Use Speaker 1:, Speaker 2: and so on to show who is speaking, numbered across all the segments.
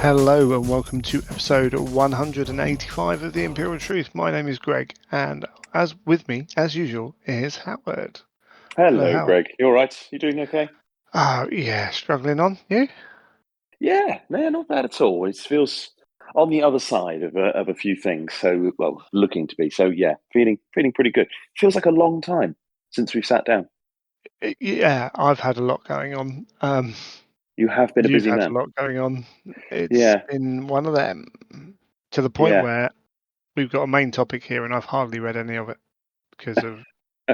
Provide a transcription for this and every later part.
Speaker 1: Hello and welcome to episode 185 of The Imperial Truth. My name is Greg, and as with me, as usual, is Howard. Hello,
Speaker 2: Hello,
Speaker 1: Howard.
Speaker 2: Greg. You all right? You doing okay?
Speaker 1: Oh, yeah, struggling on. You?
Speaker 2: Yeah, no, not bad at all. It feels on the other side of a few things. So, well, looking to be. So, yeah, feeling pretty good. Feels like a long time since we've sat down.
Speaker 1: Yeah, I've had a lot going on.
Speaker 2: You have been a
Speaker 1: You've
Speaker 2: busy
Speaker 1: had a
Speaker 2: man.
Speaker 1: lot going on. It's
Speaker 2: Yeah,
Speaker 1: been one of them to the point
Speaker 2: yeah.
Speaker 1: where we've got a main topic here, and I've hardly read any of it because of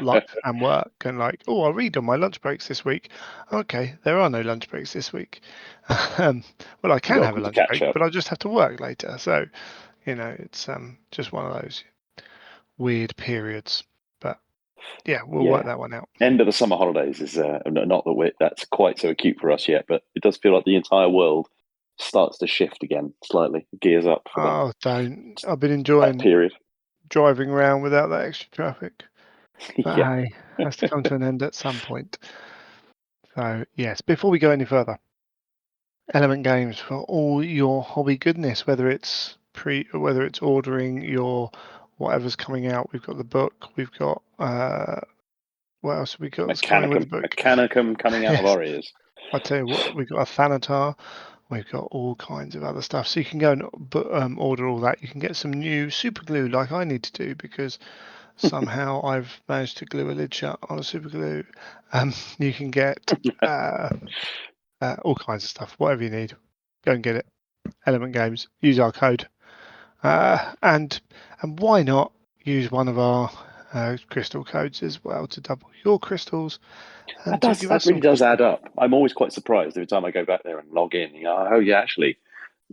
Speaker 1: life and work and I'll read on my lunch breaks this week. Okay, there are no lunch breaks this week. um, well, I
Speaker 2: You
Speaker 1: can
Speaker 2: got
Speaker 1: have a
Speaker 2: to
Speaker 1: lunch
Speaker 2: catch
Speaker 1: break,
Speaker 2: up.
Speaker 1: but I'll just have to work later. So, it's just one of those weird periods. But yeah, we'll work
Speaker 2: Yeah.
Speaker 1: that one out.
Speaker 2: End of the summer holidays is not that that's quite so acute for us yet, but it does feel like the entire world starts to shift again slightly, gears up for
Speaker 1: Oh, don't. I've been
Speaker 2: that
Speaker 1: enjoying
Speaker 2: period.
Speaker 1: driving around without that extra traffic. But
Speaker 2: Yeah.
Speaker 1: hey, has to come to an end at some point. So, yes, before we go any further, Element Games for all your hobby goodness, whether it's ordering your whatever's coming out. We've got the book. We've got what else have we got that's coming with the book?
Speaker 2: Mechanicum coming out of
Speaker 1: Yes,
Speaker 2: our ears.
Speaker 1: I tell you what, we've got a Thanatar. We've got all kinds of other stuff. So you can go and order all that. You can get some new super glue like I need to do because somehow I've managed to glue a lid shut on a super glue. You can get all kinds of stuff, whatever you need. Go and get it. Element Games. Use our code, and why not use one of our crystal codes as well to double your crystals and to give
Speaker 2: That
Speaker 1: us some
Speaker 2: really does
Speaker 1: crystals.
Speaker 2: add up. I'm always quite surprised every time I go back there and log in. Oh yeah, actually,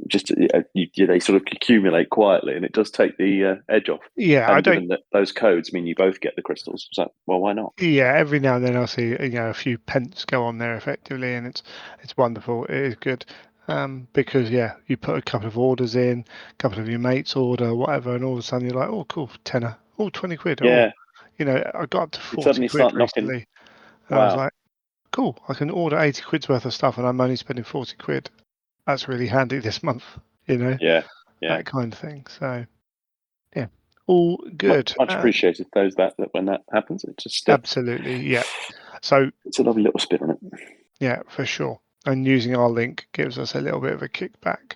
Speaker 2: just they sort of accumulate quietly, and it does take the edge off.
Speaker 1: Yeah, I
Speaker 2: And
Speaker 1: don't.
Speaker 2: given that those codes mean you both get the crystals, so well, why not?
Speaker 1: Yeah, every now and then I'll see a few pence go on there effectively, and it's wonderful. It is good. Because yeah, you put a couple of orders in, a couple of your mates order, whatever, and all of a sudden you're like, oh, cool, tenner, oh, 20 quid, oh,
Speaker 2: Yeah,
Speaker 1: I got up to
Speaker 2: you
Speaker 1: 40
Speaker 2: suddenly
Speaker 1: quid
Speaker 2: start knocking.
Speaker 1: recently, and I was
Speaker 2: Wow.
Speaker 1: like, cool, I can order 80 quid's worth of stuff, and I'm only spending 40 quid. That's really handy this month,
Speaker 2: Yeah, yeah.
Speaker 1: that kind of thing. So yeah, all good.
Speaker 2: Much appreciated those that when that happens, it just
Speaker 1: Absolutely, yeah. So
Speaker 2: it's a lovely little spin on it.
Speaker 1: yeah, for sure. And using our link gives us a little bit of a kickback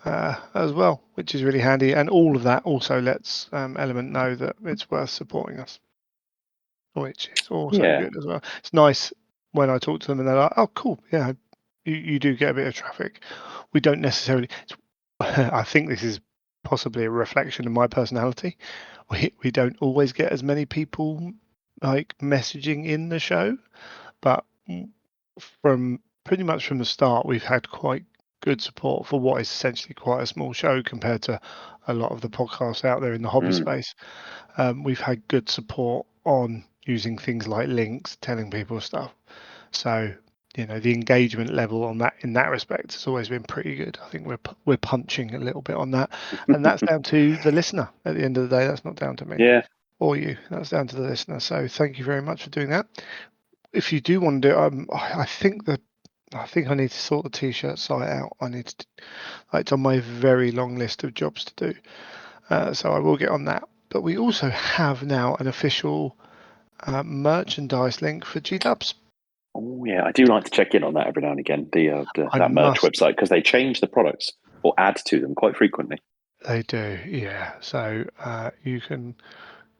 Speaker 1: as well, which is really handy. And all of that also lets Element know that it's worth supporting us, which is also
Speaker 2: Yeah,
Speaker 1: good as well. It's nice when I talk to them and they're like, "Oh, cool, yeah, you do get a bit of traffic." We don't necessarily. I think this is possibly a reflection of my personality. We don't always get as many people like messaging in the show, but from pretty much from the start, we've had quite good support for what is essentially quite a small show compared to a lot of the podcasts out there in the hobby
Speaker 2: mm,
Speaker 1: space. We've had good support on using things like links, telling people stuff. So the engagement level on that in that respect has always been pretty good. I think we're punching a little bit on that, and that's down to the listener. At the end of the day, that's not down to me
Speaker 2: yeah,
Speaker 1: or you. That's down to the listener. So thank you very much for doing that. If you do want to do, I think I need to sort the t-shirt site out. It's on my very long list of jobs to do. So I will get on that. But we also have now an official merchandise link for G Dubs.
Speaker 2: oh yeah. I do like to check in on that every now and again.
Speaker 1: I
Speaker 2: That merch
Speaker 1: must.
Speaker 2: website because they change the products or add to them quite frequently.
Speaker 1: They do, yeah. So you can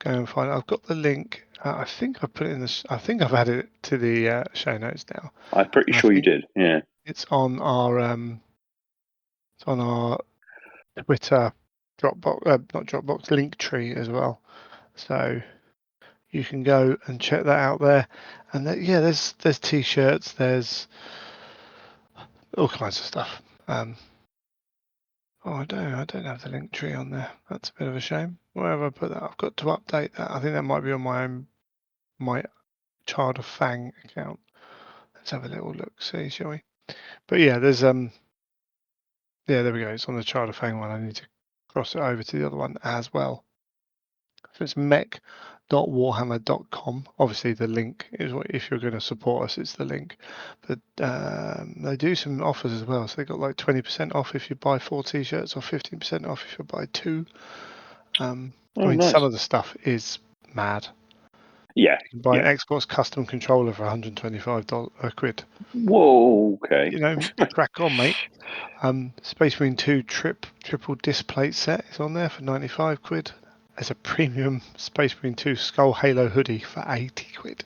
Speaker 1: go and find. I've got the link. I think I put it in the. I think I've added it to the show notes now.
Speaker 2: I'm pretty
Speaker 1: I
Speaker 2: sure you
Speaker 1: think
Speaker 2: did. Yeah.
Speaker 1: it's on our Twitter Dropbox, not Dropbox, link tree as well. So you can go and check that out there. And yeah, there's t-shirts, there's all kinds of stuff. Oh, I don't have the link tree on there. That's a bit of a shame. Where have I put that? I've got to update that. I think that might be on my Child of Fang account. Let's have a little look, see, shall we? But yeah, there's yeah, there we go. It's on the Child of Fang one. I need to cross it over to the other one as well. So it's mech shop.warhammer.com. Obviously, the link is what, if you're going to support us, it's the link. But they do some offers as well. So they got like 20% off if you buy 4 t-shirts, or 15% off if you buy 2. I
Speaker 2: Oh,
Speaker 1: mean, some
Speaker 2: nice.
Speaker 1: of the stuff is mad.
Speaker 2: Yeah.
Speaker 1: You can buy an
Speaker 2: Yeah.
Speaker 1: Xbox custom controller for £125 quid.
Speaker 2: Whoa. Okay.
Speaker 1: You know, crack on, mate. Space Marine 2 triple disc plate set is on there for 95 quid. There's a premium Space Marine 2 Skull Halo hoodie for 80 quid.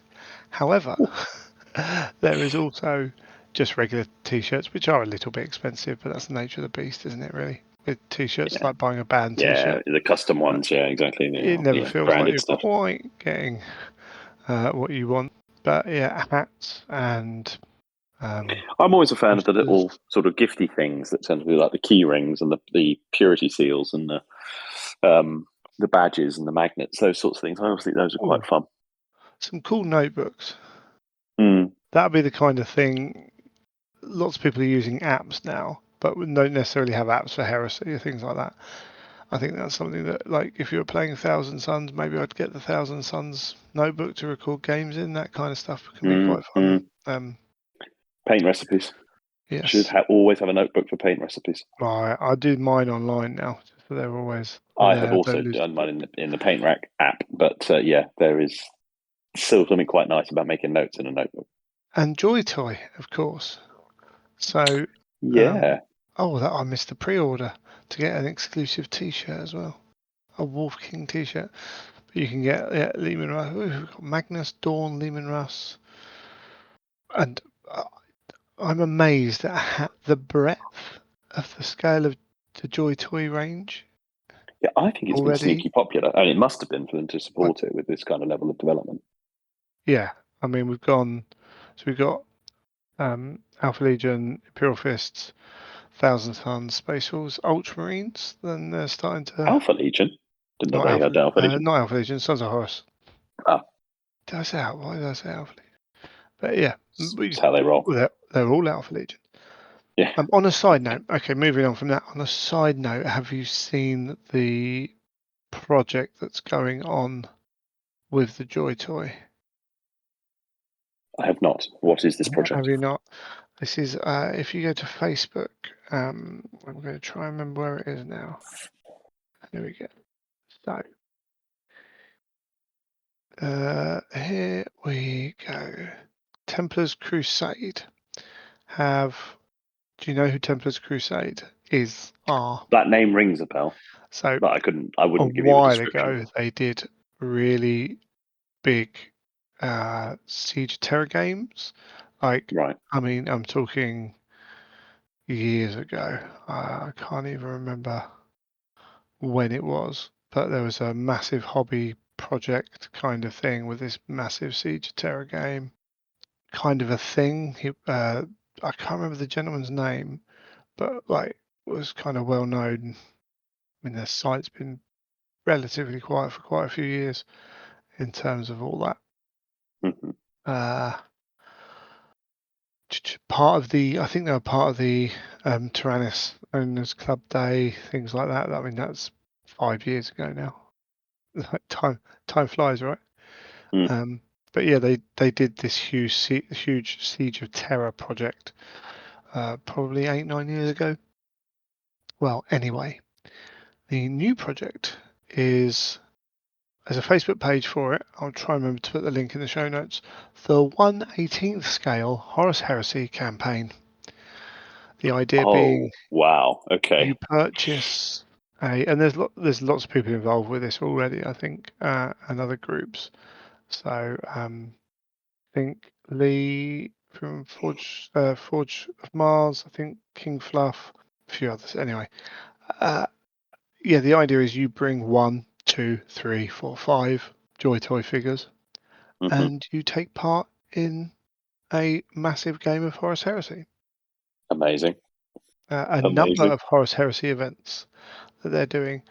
Speaker 1: However, there is also just regular t-shirts, which are a little bit expensive, but that's the nature of the beast, isn't it, really? With t-shirts,
Speaker 2: Yeah.
Speaker 1: like buying a band
Speaker 2: Yeah.
Speaker 1: t-shirt,
Speaker 2: The custom ones. Yeah. Exactly.
Speaker 1: it never
Speaker 2: Yeah.
Speaker 1: feels like
Speaker 2: Branded
Speaker 1: you're
Speaker 2: stuff.
Speaker 1: quite getting what you want. But yeah, hats and
Speaker 2: I'm always a fan of the
Speaker 1: posters.
Speaker 2: little sort of gifty things that tend to be like the key rings and the purity seals and the badges and the magnets, those sorts of things. I always think those are quite
Speaker 1: Oh,
Speaker 2: fun.
Speaker 1: some cool notebooks.
Speaker 2: Mm,
Speaker 1: That'd be the kind of thing. Lots of people are using apps now, but don't necessarily have apps for heresy or things like that. I think that's something that, like, if you were playing Thousand Suns, maybe I'd get the Thousand Suns notebook to record games in. That kind of stuff can be quite fun.
Speaker 2: mm. Paint recipes. Should
Speaker 1: Yes,
Speaker 2: always have a notebook for paint recipes.
Speaker 1: I do mine online now, so they're always
Speaker 2: I have
Speaker 1: there.
Speaker 2: also
Speaker 1: Don't lose.
Speaker 2: done mine in the Paint Rack app, but yeah, there is still something quite nice about making notes in a notebook.
Speaker 1: And Joy Toy, of course. So,
Speaker 2: Yeah,
Speaker 1: that I missed the pre-order to get an exclusive T-shirt as well, a Wolf King T-shirt. But you can get Lehman Russ. We've got Magnus, Dawn, Lehman Russ, and I'm amazed at the breadth of the scale of the Joy Toy range
Speaker 2: yeah. I think it's been
Speaker 1: already.
Speaker 2: sneaky popular, and it must have been for them to
Speaker 1: Like,
Speaker 2: support it with this kind of level of development.
Speaker 1: yeah, I mean, we've got Alpha Legion, Imperial Fists, Thousand Tons, Space Wolves, Ultramarines. Then they're starting to
Speaker 2: Alpha Legion. Didn't know
Speaker 1: not
Speaker 2: they
Speaker 1: Alpha,
Speaker 2: had Alpha Legion.
Speaker 1: not Alpha Legion, Sons of Horus.
Speaker 2: Ah,
Speaker 1: Why did I say Alpha Legion? But yeah,
Speaker 2: it's how they roll.
Speaker 1: they're all Alpha Legion.
Speaker 2: Yeah.
Speaker 1: On a side note, okay, moving on from that. On a side note, have you seen the project that's going on with the Joy Toy?
Speaker 2: I have not. What is this
Speaker 1: Have
Speaker 2: project?
Speaker 1: you not? This is if you go to Facebook. I'm going to try and remember where it is now. Here we go. So here we go. Templars Crusade have. Do you know who Templars Crusade is?
Speaker 2: That name rings a bell,
Speaker 1: So
Speaker 2: but I
Speaker 1: a
Speaker 2: wouldn't give you a
Speaker 1: while
Speaker 2: description.
Speaker 1: ago they did really big Siege of Terror games. Like,
Speaker 2: Right.
Speaker 1: I mean, I'm talking years ago. I can't even remember when it was, but there was a massive hobby project kind of thing with this massive Siege of Terror game, kind of a thing. I can't remember the gentleman's name, but like was kind of well known. I mean, their site's been relatively quiet for quite a few years in terms of all that.
Speaker 2: Hmm.
Speaker 1: Uh, Part of the, I think they were part of the Tyrannus Owners Club Day, things like that. I mean, that's 5 years ago now. Like time flies, right?
Speaker 2: Mm.
Speaker 1: Um, but yeah, they did this huge Siege of Terror project probably 8 9 years ago. Well, anyway, the new project is there's a Facebook page for it. I'll try and remember to put the link in the show notes. The 1/18th scale Horus Heresy campaign. The idea being
Speaker 2: Oh, wow.
Speaker 1: you
Speaker 2: Okay.
Speaker 1: purchase and there's lots of people involved with this already, I think, and other groups. So I think Lee from Forge of Mars, I think King Fluff, a few others. Anyway, uh, yeah, the idea is you bring 1 2 3 4 5 Joy Toy figures,
Speaker 2: Hmm.
Speaker 1: and you take part in a massive game of Horus Heresy.
Speaker 2: Amazing.
Speaker 1: A number
Speaker 2: Amazing.
Speaker 1: of Horus Heresy events that they're doing.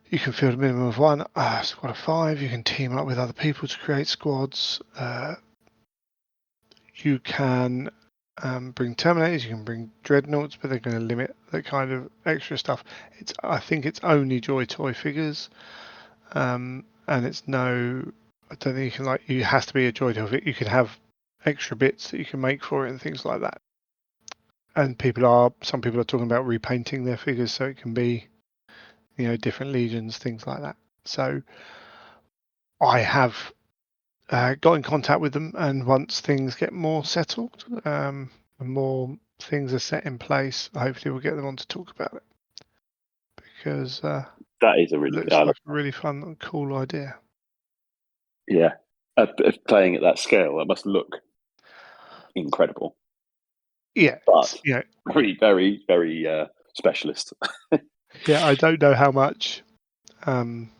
Speaker 1: You can field a minimum of one, squad of 5. You can team up with other people to create squads. You can bring Terminators, you can bring Dreadnoughts, but they're going to limit that kind of extra stuff. I think it's only Joy Toy figures, and and it's no. I don't think you can like. You has to be a joy of it. You can have extra bits that you can make for it and things like that. And some people are talking about repainting their figures so it can be, different legions, things like that. So I have got in contact with them, and once things get more settled, and more things are set in place, hopefully we'll get them on to talk about it, because
Speaker 2: That is a
Speaker 1: it
Speaker 2: really,
Speaker 1: looks like a really fun and cool idea.
Speaker 2: yeah. Playing at that scale, that must look incredible,
Speaker 1: Yeah,
Speaker 2: but
Speaker 1: you know,
Speaker 2: very, very, very specialist.
Speaker 1: yeah. Um,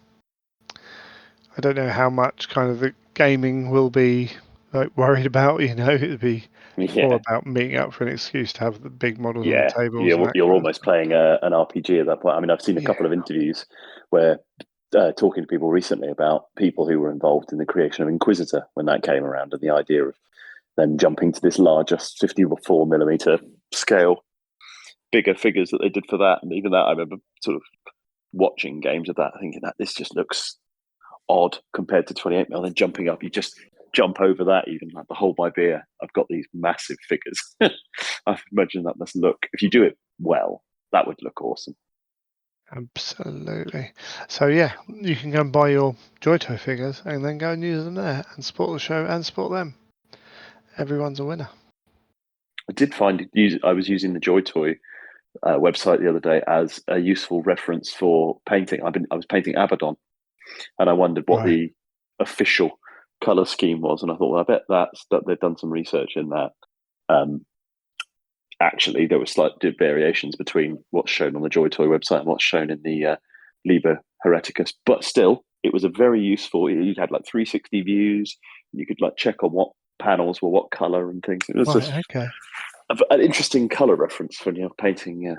Speaker 1: I don't know how much kind of the gaming will be like worried about. It'd be more
Speaker 2: Yeah,
Speaker 1: about meeting up for an excuse to have the big models on
Speaker 2: yeah.
Speaker 1: the tables and that
Speaker 2: You're
Speaker 1: kind of
Speaker 2: almost
Speaker 1: stuff.
Speaker 2: playing an RPG at that point. I mean, I've seen a
Speaker 1: Yeah.
Speaker 2: couple of interviews where talking to people recently about people who were involved in the creation of Inquisitor when that came around, and the idea of then jumping to this larger 54 millimeter scale, bigger figures that they did for that. And even that, I remember sort of watching games of that, thinking that this just looks odd compared to 28 mil. Then jumping up, you just jump over that, even like the hold my beer. I've got these massive figures. I imagine that must look, if you do it well, that would look awesome.
Speaker 1: Absolutely. So yeah, you can go and buy your Joy Toy figures and then go and use them there and support the show and support them. Everyone's a winner.
Speaker 2: I did find I was using the Joy Toy website the other day as a useful reference for painting. I was painting Abaddon, and I wondered what
Speaker 1: Right.
Speaker 2: the official color scheme was, and I thought, well, I bet that they've done some research in that. Um, Actually, there were slight variations between what's shown on the Joy Toy website and what's shown in the Liber Hereticus, but still, it was a very useful. You had like 360 views. You could like check on what panels were what color and things. It was
Speaker 1: Right.
Speaker 2: just
Speaker 1: Okay.
Speaker 2: an interesting color reference when you're painting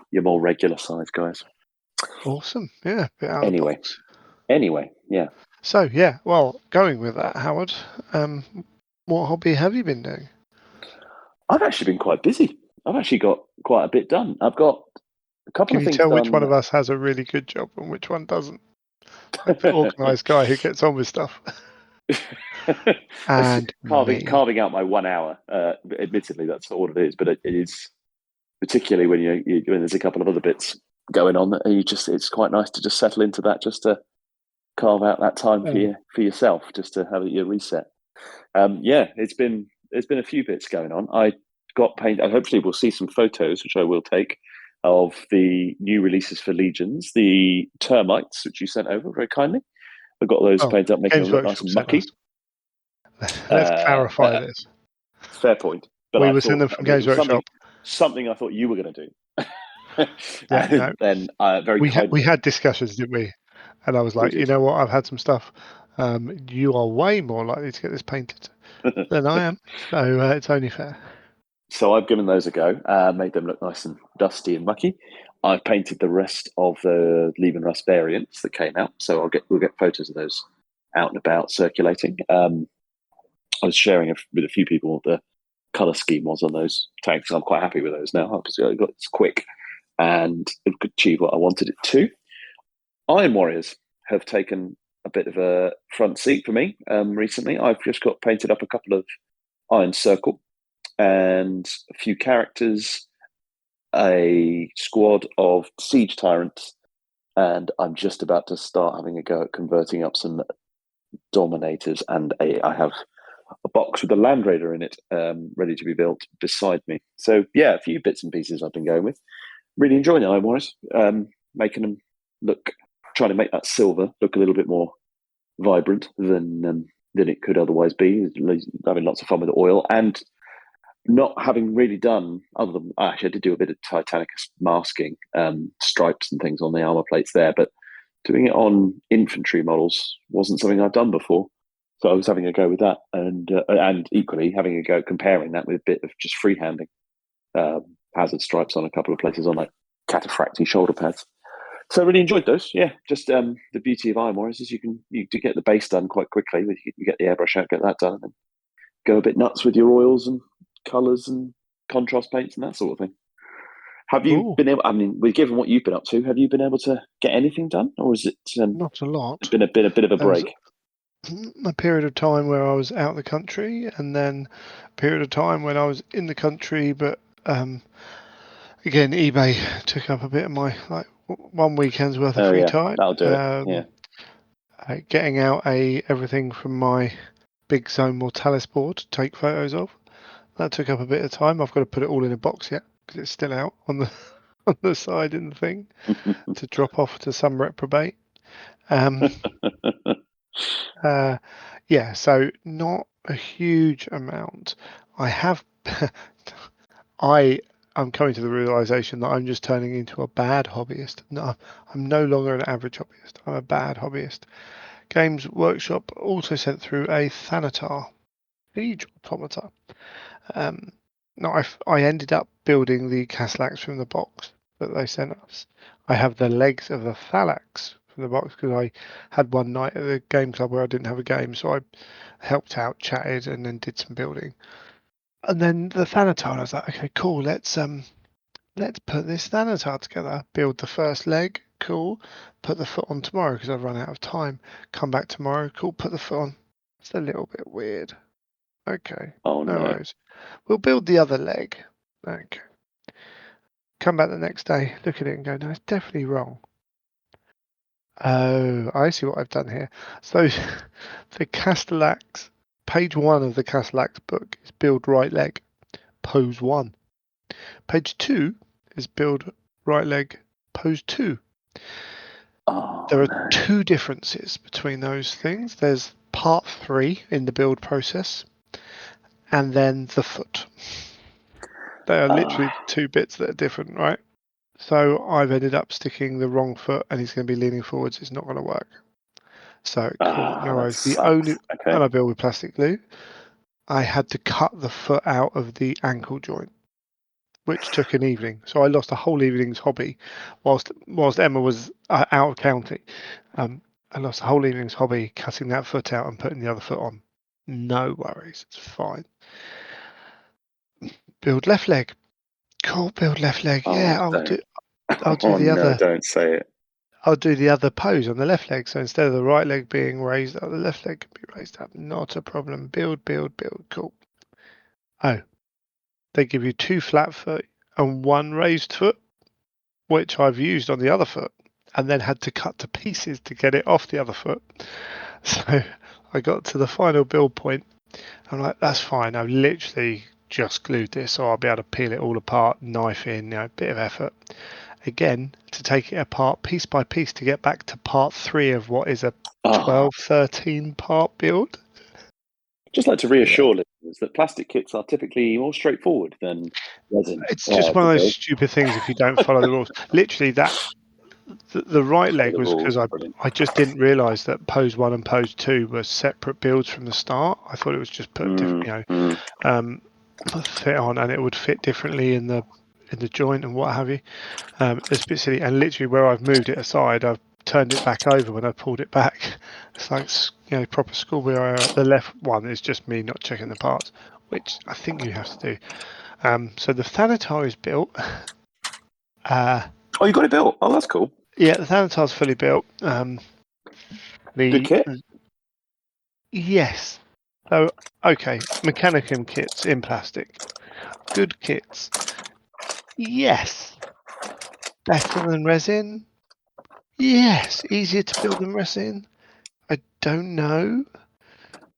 Speaker 2: your more regular size guys.
Speaker 1: Awesome. Yeah. Bit out of the
Speaker 2: Anyway,
Speaker 1: box.
Speaker 2: yeah.
Speaker 1: So yeah. Well, going with that, Howard. Um, what hobby have you been doing?
Speaker 2: I've actually been quite busy. I've actually got quite a bit done. I've got a couple
Speaker 1: Can
Speaker 2: of
Speaker 1: you
Speaker 2: things
Speaker 1: tell which one
Speaker 2: done.
Speaker 1: of us has a really good job and which one doesn't? Like the organised guy who gets on with stuff. And me.
Speaker 2: Carving out my 1 hour. Admittedly, that's all it is, but it is particularly when when there's a couple of other bits going on. That it's quite nice to just settle into that, just to carve out that time
Speaker 1: Oh,
Speaker 2: for yourself, just to have your reset. Yeah, there's been a few bits going on. I got paint. Hopefully, we'll see some photos, which I will take, of the new releases for Legions, the termites, which you sent over very kindly. I got those
Speaker 1: well,
Speaker 2: painted up, making
Speaker 1: Games
Speaker 2: them look nice
Speaker 1: Workshop
Speaker 2: and
Speaker 1: sent us.
Speaker 2: mucky.
Speaker 1: Let's clarify
Speaker 2: But
Speaker 1: this.
Speaker 2: fair point. But
Speaker 1: We
Speaker 2: I
Speaker 1: were sent
Speaker 2: thought
Speaker 1: them from
Speaker 2: it
Speaker 1: Games
Speaker 2: was
Speaker 1: Workshop.
Speaker 2: something I thought you were going to do.
Speaker 1: Yeah, no,
Speaker 2: And then very
Speaker 1: we
Speaker 2: kindly.
Speaker 1: had discussions, didn't we? And I was
Speaker 2: We
Speaker 1: like, you
Speaker 2: did.
Speaker 1: know what? I've had some stuff. You are way more likely to get this painted than I am, so it's only fair.
Speaker 2: So I've given those a go, made them look nice and dusty and mucky. I've painted the rest of the Leave Rust variants that came out, so we'll get photos of those out and about circulating. I was sharing with a few people what the color scheme was on those tags. I'm quite happy with those now because it's quick and it could achieve what I wanted it to. Iron Warriors have taken a bit of a front seat for me recently. I've just got painted up a couple of Iron Circle and a few characters, a squad of siege tyrants, and I'm just about to start having a go at converting up some dominators. And I have a box with a Land Raider in it, ready to be built beside me. So yeah, a few bits and pieces I've been going with. Really enjoying it, I was making them look, trying to make that silver look a little bit more vibrant than it could otherwise be. Having lots of fun with the oil and not having really done other than actually I did do a bit of Titanicus masking, stripes and things on the armor plates there, but doing it on infantry models wasn't something I've done before. So I was having a go with that, and equally having a go comparing that with a bit of just freehanding hazard stripes on a couple of places on like cataphracti shoulder pads. So I really enjoyed those. Yeah, just the beauty of Iron Warriors is you do get the base done quite quickly. You get the airbrush out, get that done, and then go a bit nuts with your oils and colours and contrast paints and that sort of thing. Have you
Speaker 1: Oh,
Speaker 2: been able? I mean, given what you've been up to, have you been able to get anything done, or has it
Speaker 1: not a lot.
Speaker 2: been a bit of a
Speaker 1: There was
Speaker 2: break?
Speaker 1: a period of time where I was out of the country, and then a period of time when I was in the country, but again, eBay took up a bit of my one weekend's worth of
Speaker 2: Oh
Speaker 1: free
Speaker 2: yeah,
Speaker 1: time.
Speaker 2: that'll do it. Yeah.
Speaker 1: Getting out everything from my big Zone Mortalis board to take photos of. That took up a bit of time. I've got to put it all in a box yet because it's still out on the on the side in the thing to drop off to some reprobate. Um, yeah, so not a huge amount. I have. I'm coming to the realization that I'm just turning into a bad hobbyist. No, I'm no longer an average hobbyist. I'm a bad hobbyist. Games Workshop also sent through a Thanatar Siege Automata. Um, now I ended up building the Castellax from the box that they sent us. I have the legs of the Thalax from the box because I had one night at the game club where I didn't have a game, so I helped out, chatted, and then did some building. And then the Thanatar, I was like, okay, cool, let's put this Thanatar together. Build the first leg, cool. Put the foot on tomorrow because I've run out of time. Come back tomorrow, cool. Put the foot on. It's a little bit weird. Okay,
Speaker 2: Oh
Speaker 1: no
Speaker 2: no.
Speaker 1: worries. We'll build the other leg. Okay. Come back the next day, look at it and go, no, it's definitely wrong. Oh, I see what I've done here. So the Castellax, page 1 of the Castellax book is build right leg, pose 1. Page 2 is build right leg, pose 2.
Speaker 2: Oh
Speaker 1: There are
Speaker 2: no.
Speaker 1: 2 differences between those things. There's part 3 in the build process, and then the foot. They are literally
Speaker 2: Ah,
Speaker 1: 2 bits that are different, right? So I've ended up sticking the wrong foot and he's going to be leaning forwards. It's not going to work. So cool, no
Speaker 2: that
Speaker 1: worries. The
Speaker 2: sucks.
Speaker 1: only,
Speaker 2: Okay.
Speaker 1: and I built with plastic glue. I had to cut the foot out of the ankle joint, which took an evening. So I lost a whole evening's hobby, whilst Emma was out of county. I lost a whole evening's hobby cutting that foot out and putting the other foot on. No worries, it's fine. Build left leg. Cool, build left leg.
Speaker 2: Oh,
Speaker 1: Yeah, I'll
Speaker 2: don't.
Speaker 1: do. I'll do
Speaker 2: Oh
Speaker 1: the
Speaker 2: no,
Speaker 1: other.
Speaker 2: don't say it.
Speaker 1: I'll do the other pose on the left leg. So instead of the right leg being raised up, the left leg can be raised up. Not a problem. Build, build, build. Cool. Oh, they give you 2 flat foot and 1 raised foot, which I've used on the other foot and then had to cut to pieces to get it off the other foot. So I got to the final build point. I'm like, that's fine. I've literally just glued this, so I'll be able to peel it all apart, knife in, bit of effort. Again, to take it apart piece by piece to get back to part 3 of what is a
Speaker 2: Oh,
Speaker 1: 12, 13 part build.
Speaker 2: just like to
Speaker 1: Yeah.
Speaker 2: reassure listeners that plastic kits are typically more straightforward than resin
Speaker 1: It's just one
Speaker 2: to
Speaker 1: of those
Speaker 2: build.
Speaker 1: stupid things if you don't follow the rules. Literally, the right
Speaker 2: Follow
Speaker 1: leg
Speaker 2: the
Speaker 1: was because
Speaker 2: rules.
Speaker 1: I,
Speaker 2: Brilliant.
Speaker 1: I just didn't realise that pose 1 and pose 2 were separate builds from the start. I thought it was just put different,
Speaker 2: Mm, mm.
Speaker 1: um, fit on and it would fit differently in the joint and what have you. It's a bit silly, and literally where I've moved it aside, I've turned it back over when I pulled it back. It's like proper schoolboy error. The left one is just me not checking the parts, which I think you have to do. So the Thanatar is built. Uh,
Speaker 2: Oh, you got it built. Oh, that's cool.
Speaker 1: yeah, the Thanatar's fully built.
Speaker 2: Good
Speaker 1: The
Speaker 2: kit.
Speaker 1: Yes. So okay, Mechanicum kits in plastic, good kits. Yes. Better than resin. Yes. Easier to build than resin. I don't know.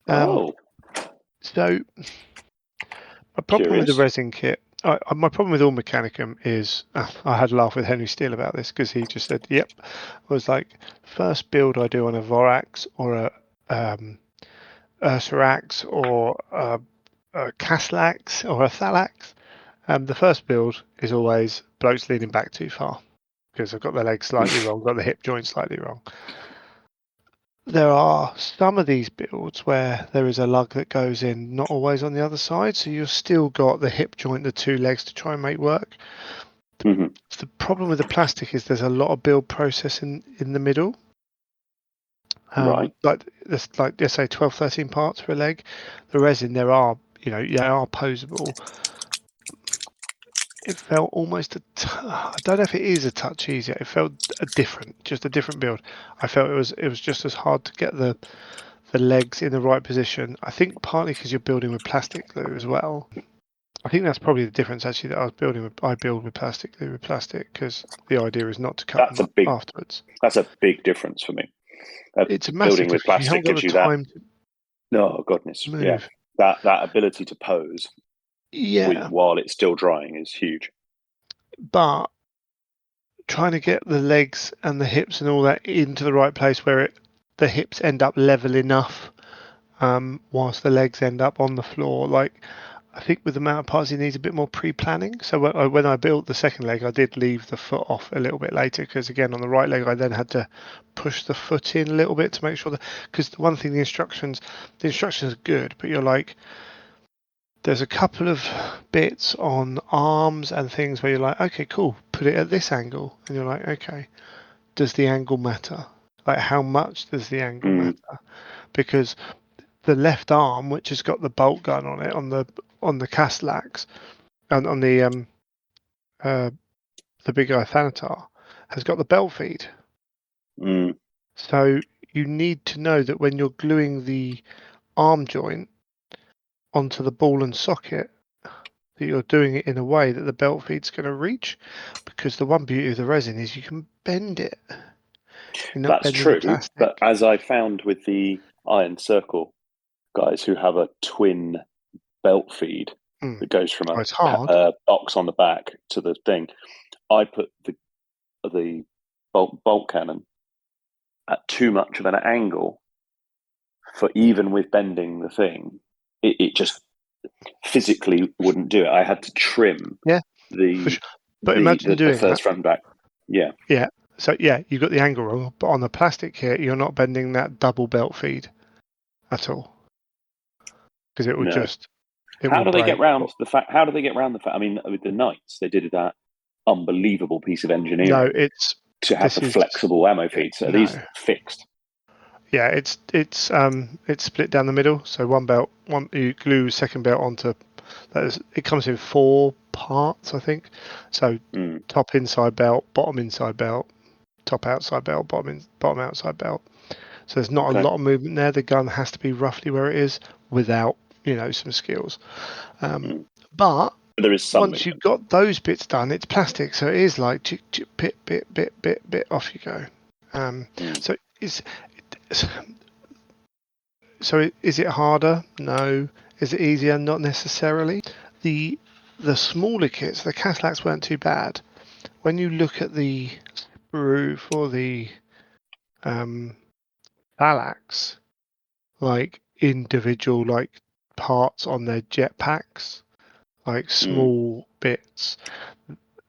Speaker 1: Um,
Speaker 2: Oh,
Speaker 1: so my problem with the
Speaker 2: curious.
Speaker 1: resin kit, my problem with all Mechanicum is, I had a laugh with Henry Steele about this because he just said, "Yep." I was like, first build I do on a Vorax or a Ursarax or a Caslax or a Thalax. The first build is always blokes leaning back too far because I've got the leg slightly wrong, got the hip joint slightly wrong. There are some of these builds where there is a lug that goes in, not always on the other side, so you've still got the hip joint, the 2 legs to try and make work.
Speaker 2: Mhm.
Speaker 1: The problem with the plastic is there's a lot of build process in the middle.
Speaker 2: Right.
Speaker 1: Like there's let's say 12, 13 parts for a leg. The resin there are they are posable. it felt almost I don't know if it is a touch easier. It felt just a different build. I felt it was just as hard to get the legs in the right position. I think partly because you're building with plastic glue as well. I think that's probably the difference actually, that I build with plastic glue with plastic, because the idea is not to cut
Speaker 2: That's
Speaker 1: them
Speaker 2: a
Speaker 1: up
Speaker 2: big
Speaker 1: afterwards.
Speaker 2: that's a big difference for me.
Speaker 1: It's a massive
Speaker 2: Building with
Speaker 1: difference. You haven't
Speaker 2: plastic
Speaker 1: got
Speaker 2: gives
Speaker 1: the
Speaker 2: you that.
Speaker 1: time to
Speaker 2: No, goodness, yeah.
Speaker 1: move.
Speaker 2: That ability to pose
Speaker 1: Yeah,
Speaker 2: while it's still drying is huge.
Speaker 1: but trying to get the legs and the hips and all that into the right place where the hips end up level enough, whilst the legs end up on the floor. Like, I think with the amount of parts, it needs a bit more pre-planning. So when I built the second leg, I did leave the foot off a little bit later, because again, on the right leg, I then had to push the foot in a little bit to make sure that, because the one thing, the instructions are good, but you're like, there's a couple of bits on arms and things where you're like, okay, cool, put it at this angle, and you're like, okay, does the angle matter? Like, how much does the angle
Speaker 2: Mm,
Speaker 1: matter? Because the left arm, which has got the bolt gun on it, on the Castellax, and on uh, the big eye Thanatar, has got the belt feed.
Speaker 2: mm,
Speaker 1: So you need to know that when you're gluing the arm joint onto the ball and socket, that you're doing it in a way that the belt feed's going to reach. Because the one beauty of the resin is you can bend it. You're not
Speaker 2: that's
Speaker 1: bending the
Speaker 2: true. But
Speaker 1: plastic.
Speaker 2: as I found with the Iron Circle guys who have a twin belt feed
Speaker 1: Mm.
Speaker 2: that goes from
Speaker 1: Oh, it's hard.
Speaker 2: a box on the back to the thing, I put the bolt cannon at too much of an angle for, even with bending the thing, it just physically wouldn't do it. I had to trim
Speaker 1: Yeah, for
Speaker 2: the
Speaker 1: sure. But imagine
Speaker 2: the
Speaker 1: doing that.
Speaker 2: first front and back. Yeah,
Speaker 1: Yeah. So yeah, you've got the angle wrong, but on the plastic here, you're not bending that double belt feed at all, because
Speaker 2: no.
Speaker 1: it
Speaker 2: How
Speaker 1: will
Speaker 2: do they get
Speaker 1: break.
Speaker 2: round the fact? How do they get round the fact? I mean, with the Knights, they did that unbelievable piece of
Speaker 1: No,
Speaker 2: engineering to have
Speaker 1: this
Speaker 2: the
Speaker 1: is
Speaker 2: flexible ammo feed. So are these
Speaker 1: no.
Speaker 2: fixed?
Speaker 1: Yeah, it's split down the middle. So one belt, one you glue second belt onto. It comes in 4 parts, I think. So
Speaker 2: Mm,
Speaker 1: top inside belt, bottom inside belt, top outside belt, bottom outside belt. So there's not a
Speaker 2: okay.
Speaker 1: lot of movement there. The gun has to be roughly where it is without, some skills.
Speaker 2: Mm.
Speaker 1: But
Speaker 2: But there is some
Speaker 1: once you've
Speaker 2: movement.
Speaker 1: got those bits done, it's plastic, so it is like chick, chick, bit, off you go.
Speaker 2: Mm,
Speaker 1: So is it harder? No. Is it easier? Not necessarily. The the smaller kits, the Caslax weren't too bad. When you look at the sprue for the um, Thalax, like individual like parts on their jetpacks, like
Speaker 2: mm,
Speaker 1: small bits.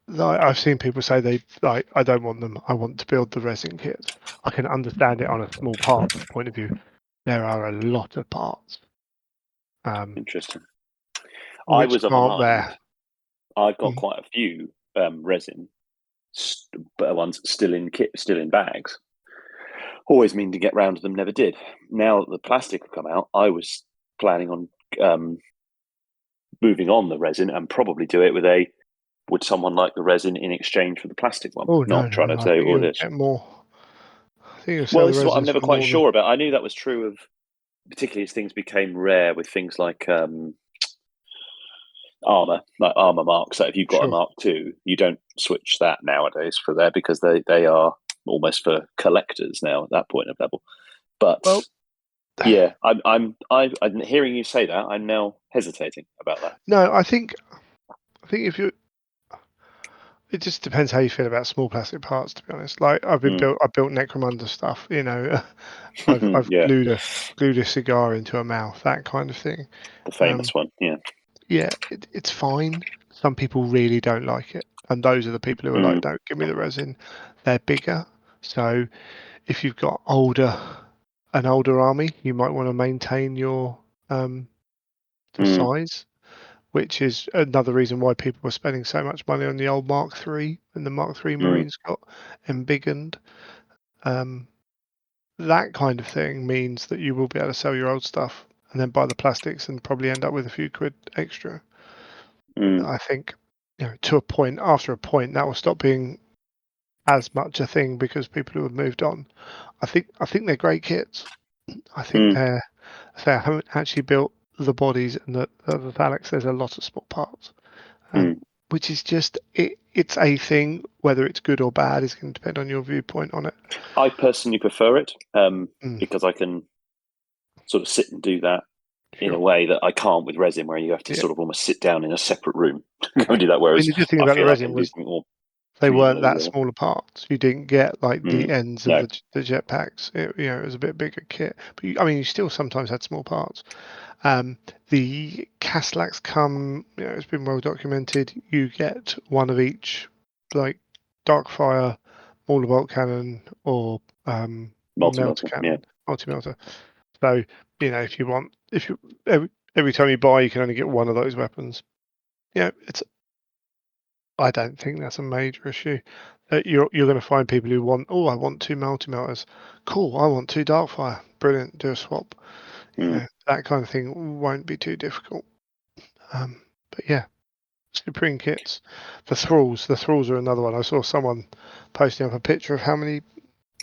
Speaker 1: Like I've seen people say they like, I don't want them. I want to build the resin kits. I can understand it on a small part point of view. There are a lot of parts,
Speaker 2: interesting. I
Speaker 1: which
Speaker 2: was of a
Speaker 1: aren't
Speaker 2: mind.
Speaker 1: there.
Speaker 2: I've got
Speaker 1: Mm.
Speaker 2: quite a few resin ones still in kit, still in bags. Always mean to get round to them, never did. Now that the plastic have come out, I was planning on um, moving on the resin and probably do it with a. Would someone like the resin in exchange for the plastic one?
Speaker 1: Oh no,
Speaker 2: Not trying
Speaker 1: no!
Speaker 2: to
Speaker 1: I
Speaker 2: say
Speaker 1: think
Speaker 2: all
Speaker 1: you'll
Speaker 2: this.
Speaker 1: get more. I think you'll
Speaker 2: Well,
Speaker 1: sell the
Speaker 2: this is what I'm
Speaker 1: resins
Speaker 2: never
Speaker 1: for
Speaker 2: quite
Speaker 1: more than.
Speaker 2: sure about. I knew that was true of, particularly as things became rare with things like armor, like armor marks. So if you've got a
Speaker 1: Sure.
Speaker 2: Mark II, you don't switch that nowadays for there because they are almost for collectors now at that point of level. But
Speaker 1: Well,
Speaker 2: yeah, I'm hearing you say that. I'm now hesitating about that.
Speaker 1: no, I think if you, it just depends how you feel about small plastic parts. To be honest, like
Speaker 2: Mm.
Speaker 1: I built Necromunda stuff. I've
Speaker 2: Yeah,
Speaker 1: glued a cigar into a mouth, that kind of thing.
Speaker 2: the
Speaker 1: Um,
Speaker 2: famous one. Yeah.
Speaker 1: yeah, it's fine. Some people really don't like it, and those are the people who are like,
Speaker 2: Mm,
Speaker 1: "Don't give me the resin." They're bigger, so if you've got an older army, you might want to maintain your the
Speaker 2: mm,
Speaker 1: size, which is another reason why people were spending so much money on the old Mark III, and the Mark III
Speaker 2: mm,
Speaker 1: Marines got embiggened. Um, that kind of thing means that you will be able to sell your old stuff and then buy the plastics and probably end up with a few quid extra,
Speaker 2: mm.
Speaker 1: I think. to a point. After a point, that will stop being as much a thing because people who have moved on. I think they're great kits. I think they're. So I haven't actually built the bodies and the Thalax. There's a lot of small parts, which is just it's a thing. Whether it's good or bad is going to depend on your viewpoint on it.
Speaker 2: I personally prefer it because I can sort of sit and do that in a way that I can't with resin, where you have to sort of almost sit down in a separate room to go and do that.
Speaker 1: I mean,
Speaker 2: Whereas
Speaker 1: the good thing
Speaker 2: I
Speaker 1: about the
Speaker 2: feel I
Speaker 1: resin
Speaker 2: can do
Speaker 1: was
Speaker 2: something more
Speaker 1: they weren't
Speaker 2: communally.
Speaker 1: that smaller parts. You didn't get like the ends of
Speaker 2: No.
Speaker 1: the jetpacks. It was a bit bigger kit, but you still sometimes had small parts. The Castellax come, it's been well documented. You get one of each, like Darkfire, Mauler bolt cannon, or melter
Speaker 2: Multi-melter, yeah.
Speaker 1: cannon, multi-melter. So if you every time you buy, you can only get one of those weapons. It's. I don't think that's a major issue. You're going to find people who want. Oh, I want two multi-melters. Cool. I want two Darkfire. Brilliant. Do a swap. That kind of thing won't be too difficult. But yeah, Supreme kits. The thralls are another one. I saw someone posting up a picture of how many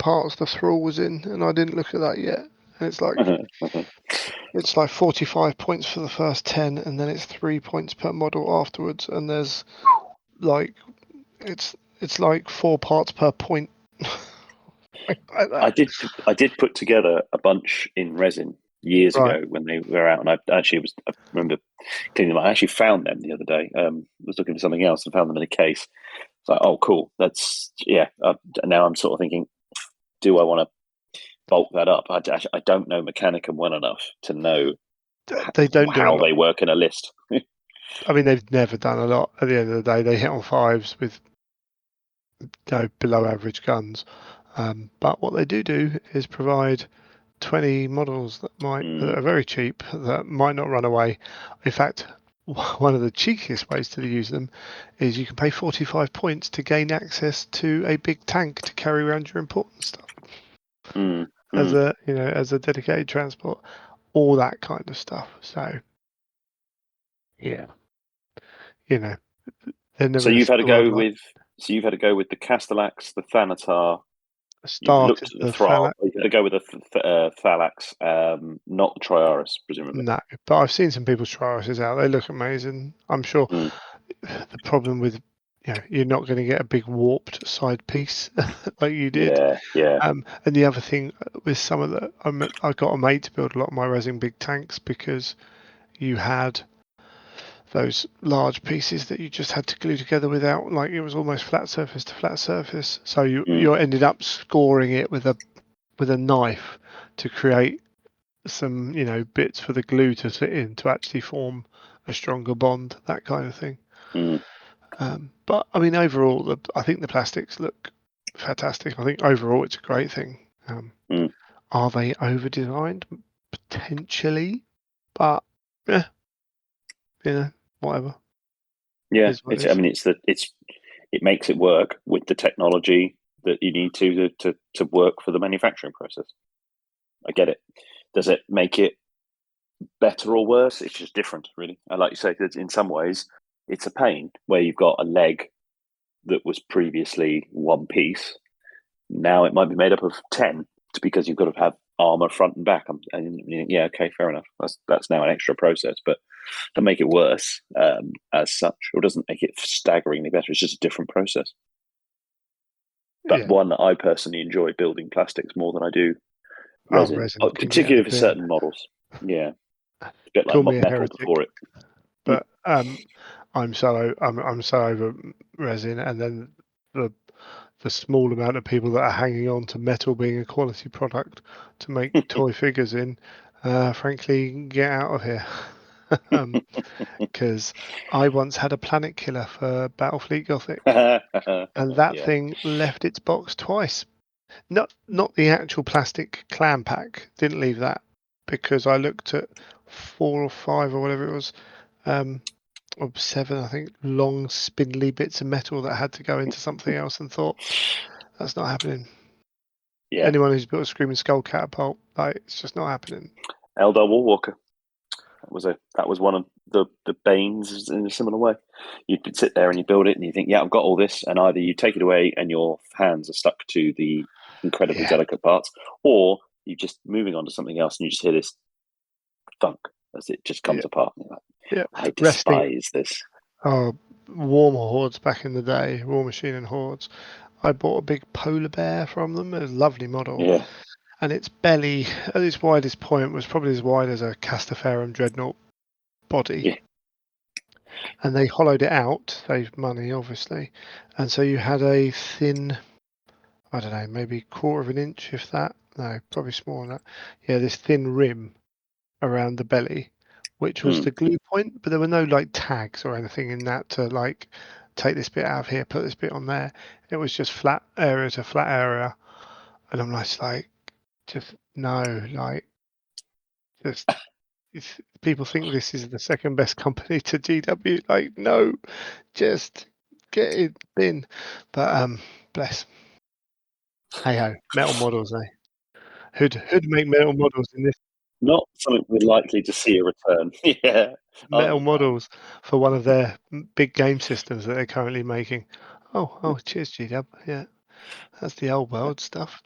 Speaker 1: parts the thrall was in, and I didn't look at that yet. And it's like 45 points for the first 10, and then it's 3 points per model afterwards. And there's like it's like 4 parts per point. like
Speaker 2: I
Speaker 1: that.
Speaker 2: did put together a bunch in resin years
Speaker 1: Right.
Speaker 2: ago when they were out, and I remember cleaning them. I actually found them the other day. Was looking for something else and found them in a case. It's like, oh, cool. That's yeah. Now I'm sort of thinking, do I want to bulk that up? I don't know Mechanicum well enough to know
Speaker 1: They don't do a
Speaker 2: how
Speaker 1: lot.
Speaker 2: they work in a list.
Speaker 1: I mean, they've never done a lot. At the end of the day, they hit on fives with below average guns. But what they do is provide 20 models that are very cheap, that might not run away. In fact, one of the cheekiest ways to use them is you can pay 45 points to gain access to a big tank to carry around your important stuff as a dedicated transport, all that kind of stuff. So yeah, they're
Speaker 2: So
Speaker 1: never going to
Speaker 2: you've had
Speaker 1: sit
Speaker 2: to
Speaker 1: around
Speaker 2: go
Speaker 1: like
Speaker 2: with the Castellax, the Thanatar. You've
Speaker 1: started
Speaker 2: looked at the
Speaker 1: the
Speaker 2: Thrall.
Speaker 1: Thalax.
Speaker 2: You've had to go with the Thalax, not the Triaris, presumably.
Speaker 1: No, but I've seen some people's trials out. They look amazing. I'm sure
Speaker 2: Mm.
Speaker 1: the problem with you're not going to get a big warped side piece like you did.
Speaker 2: Yeah, yeah.
Speaker 1: And the other thing with some of the, I got a mate to build a lot of my resin big tanks because you had those large pieces that you just had to glue together without, like it was almost flat surface to flat surface. So you ended up scoring it with a knife to create some bits for the glue to fit in to actually form a stronger bond, that kind of thing.
Speaker 2: Mm.
Speaker 1: But I mean, overall, I think the plastics look fantastic. I think overall it's a great thing.
Speaker 2: Mm.
Speaker 1: Are they over designed? Potentially, but yeah, whatever. It
Speaker 2: Yeah,
Speaker 1: is what it is.
Speaker 2: it makes it work with the technology that you need to work for the manufacturing process. I get it. Does it make it better or worse? It's just different, really. And like you say, that in some ways, it's a pain where you've got a leg that was previously one piece. Now it might be made up of 10 because you've got to have armor front and back. And yeah, okay, fair enough. That's now an extra process, but don't make it worse as such, or doesn't make it staggeringly better. It's just a different process. But
Speaker 1: Yeah.
Speaker 2: one that I personally enjoy building plastics more than I do
Speaker 1: Oh,
Speaker 2: resin,
Speaker 1: resin can get in the
Speaker 2: particularly for
Speaker 1: bin.
Speaker 2: certain models. Yeah, a bit like
Speaker 1: Call me a
Speaker 2: metal
Speaker 1: heretic,
Speaker 2: before it.
Speaker 1: but I'm so over resin, and then the the small amount of people that are hanging on to metal being a quality product to make toy figures in, frankly, get out of here. Because I once had a planet killer for Battlefleet Gothic, and that
Speaker 2: Yeah.
Speaker 1: thing left its box twice. Not the actual plastic clam pack. Didn't leave that because I looked at 4 or 5 or whatever it was, or 7, I think, long spindly bits of metal that had to go into something else, and thought that's not happening.
Speaker 2: Yeah.
Speaker 1: Anyone who's built a Screaming Skull catapult, like it's just not happening.
Speaker 2: Eldar Warwalker. That was one of the banes in a similar way. You'd sit there and you build it, and you think, yeah, I've got all this, and either you take it away and your hands are stuck to the incredibly
Speaker 1: Yeah,
Speaker 2: delicate parts, or you're just moving on to something else, and you just hear this thunk as it just
Speaker 1: yeah,
Speaker 2: comes apart. And you're like,
Speaker 1: yeah.
Speaker 2: I
Speaker 1: Resting.
Speaker 2: despise this.
Speaker 1: Oh, Warmer Hordes back in the day, War Machine and Hordes. I bought a big polar bear from them. A lovely model,
Speaker 2: Yeah,
Speaker 1: and its belly at its widest point was probably as wide as a Castaferum Dreadnought body.
Speaker 2: yeah.
Speaker 1: And they hollowed it out, saved money obviously, and so you had a thin, I don't know, maybe quarter of an inch, if that. No, probably smaller than that. Yeah, this thin rim around the belly, which was
Speaker 2: Hmm.
Speaker 1: the glue point, but there were no like tags or anything in that to like take this bit out of here, put this bit on there. It was just flat area to flat area, and I'm like, just no, like just. People think this is the second best company to GW. Like, no, just get it in. But bless. Hey ho, metal models, eh? Who'd make metal models in this?
Speaker 2: Not something we're likely to see a return. Yeah.
Speaker 1: Metal
Speaker 2: Man.
Speaker 1: models for one of their big game systems that they're currently making. Oh, cheers, GW. Yeah, that's the old world stuff.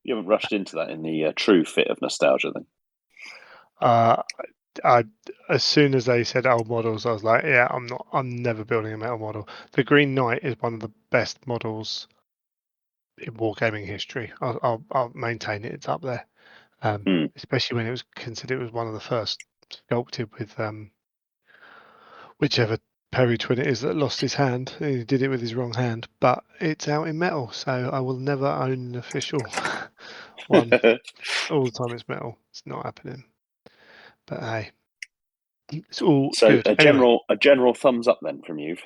Speaker 2: You haven't rushed into that in the true fit of nostalgia, then.
Speaker 1: Uh, I as soon as they said old models, I was like, yeah, I'm not. I'm never building a metal model. The Green Knight is one of the best models in wargaming history. I'll maintain it. It's up there,
Speaker 2: Hmm.
Speaker 1: especially when it was considered it was one of the first sculpted with whichever Perry twin it is that lost his hand. He did it with his wrong hand, but it's out in metal, so I will never own an official one. All the time it's metal. It's not happening. But hey, it's all
Speaker 2: So
Speaker 1: good. Anyway,
Speaker 2: a general thumbs up then from you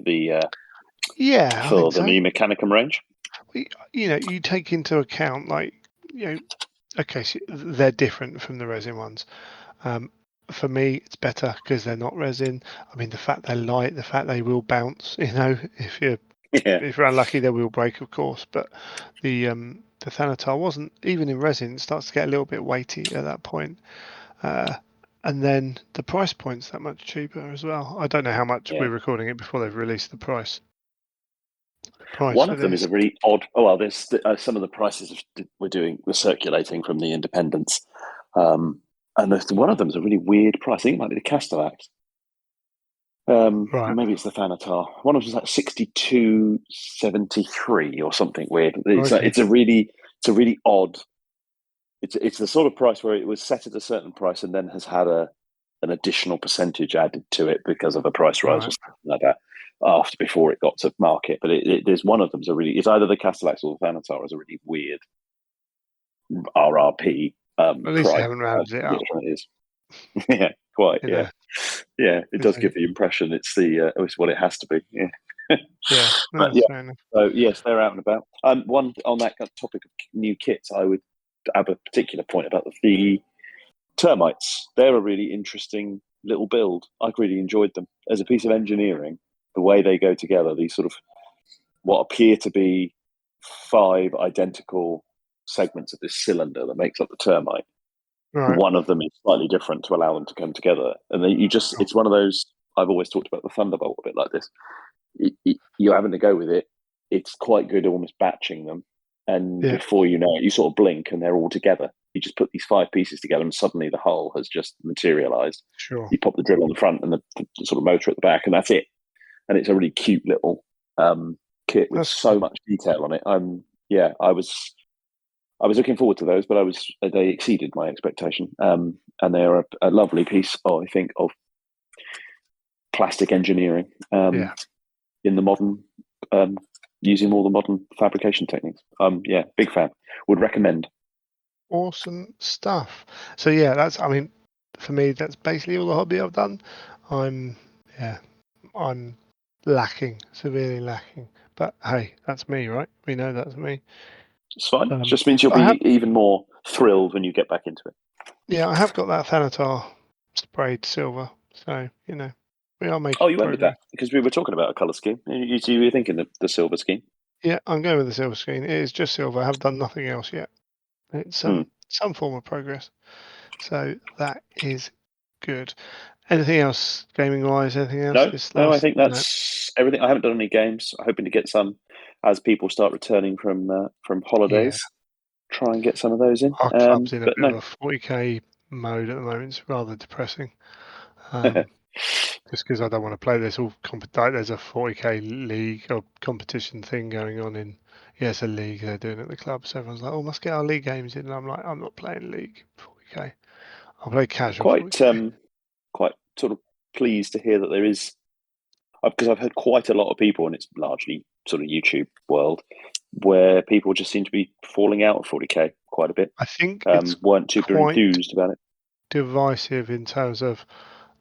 Speaker 1: yeah, I
Speaker 2: for
Speaker 1: think
Speaker 2: the
Speaker 1: so.
Speaker 2: new Mechanicum range.
Speaker 1: You take into account like you know, okay, so they're different from the resin ones. Um, for me, it's better because they're not resin. I mean, the fact they're light, the fact they will bounce.
Speaker 2: Yeah,
Speaker 1: If you're unlucky, they will break, of course. But the Thanatar wasn't even in resin. It starts to get a little bit weighty at that point. Uh, and then the price point's that much cheaper as well. I don't know how much
Speaker 2: yeah.
Speaker 1: we're recording it before they've released the price. The price
Speaker 2: One
Speaker 1: for
Speaker 2: of them is
Speaker 1: this,
Speaker 2: a really odd. Oh well, there's some of the prices we're circulating from the independents, and one of them is a really weird price. I think it might be the Castellax. Or
Speaker 1: right?
Speaker 2: maybe it's the Thanatar. One of them is like 62.73 or something weird.
Speaker 1: Okay,
Speaker 2: It's a really odd. It's the sort of price where it was set at a certain price and then has had an additional percentage added to it because of a price rise or
Speaker 1: right.
Speaker 2: something like that after before it got to market. But there's one of them's a really it's either the Castellax or the Thanatar is a really weird RRP
Speaker 1: At least they
Speaker 2: price.
Speaker 1: haven't
Speaker 2: I
Speaker 1: rounded it
Speaker 2: forget
Speaker 1: up.
Speaker 2: which one it is. Yeah, quite.
Speaker 1: You
Speaker 2: Yeah,
Speaker 1: know,
Speaker 2: yeah. It
Speaker 1: is
Speaker 2: does
Speaker 1: they,
Speaker 2: give the impression it's what it has to be. Yeah,
Speaker 1: yeah, no,
Speaker 2: but
Speaker 1: that's
Speaker 2: yeah.
Speaker 1: fair enough.
Speaker 2: So yes, they're out and about. One on that topic of new kits, I would have a particular point about the termites. They're a really interesting little build. I've really enjoyed them as a piece of engineering. The way they go together, these sort of what appear to be five identical segments of this cylinder that makes up the termite.
Speaker 1: Right.
Speaker 2: One of them is slightly different to allow them to come together, and then
Speaker 1: Sure.
Speaker 2: it's one of those. I've always talked about the Thunderbolt a bit like this. You're having to go with it. It's quite good almost batching them, and
Speaker 1: Yeah.
Speaker 2: before you know it, you sort of blink and they're all together. You just put these five pieces together, and suddenly the whole has just materialized.
Speaker 1: Sure.
Speaker 2: You pop the drill on the front and the sort of motor at the back, and that's it. And it's a really cute little kit with
Speaker 1: That's cool.
Speaker 2: so much detail on it. Yeah, I was looking forward to those, but they exceeded my expectation. And they are a lovely piece, I think, of plastic engineering.
Speaker 1: Yeah.
Speaker 2: In the modern using all the modern fabrication techniques. Yeah, big fan. Would recommend.
Speaker 1: Awesome stuff. So yeah, I mean, for me, that's basically all the hobby I've done. I'm, yeah, I'm lacking, severely lacking. But hey, that's me, right? We know that's me.
Speaker 2: It's fine. It
Speaker 1: Um,
Speaker 2: just means you'll
Speaker 1: I have,
Speaker 2: be even more thrilled when you get back into it.
Speaker 1: yeah, I have got that Thanatar sprayed silver. So we are
Speaker 2: Oh,
Speaker 1: making
Speaker 2: you went with
Speaker 1: progress.
Speaker 2: that because we were talking about a colour scheme. You were thinking the silver scheme.
Speaker 1: Yeah, I'm going with the silver screen. It is just silver. I have done nothing else yet. It's
Speaker 2: Hmm.
Speaker 1: some form of progress. So that is Good. Anything else gaming wise? Anything else
Speaker 2: No,
Speaker 1: this
Speaker 2: no, I
Speaker 1: last?
Speaker 2: think
Speaker 1: No.
Speaker 2: that's everything. I haven't done any games. I'm hoping to get some as people start returning from
Speaker 1: Yeah.
Speaker 2: holidays. Try and get some of those in.
Speaker 1: Our club's in a
Speaker 2: But
Speaker 1: bit of
Speaker 2: no,
Speaker 1: a 40k mode at the moment. It's rather depressing. Um, just because I don't want to play. There's a 40k league or competition thing going on in. Yeah, it's a league they're doing at the club. So everyone's like, "Oh, must get our league games in." And I'm like, "I'm not playing league 40k. I'll play casual
Speaker 2: quite
Speaker 1: 40k."
Speaker 2: quite sort of pleased to hear that there is because I've heard quite a lot of people, and it's largely sort of YouTube world, where people just seem to be falling out of 40k quite a bit.
Speaker 1: I think it's
Speaker 2: Weren't super
Speaker 1: quite
Speaker 2: enthused about it.
Speaker 1: divisive in terms of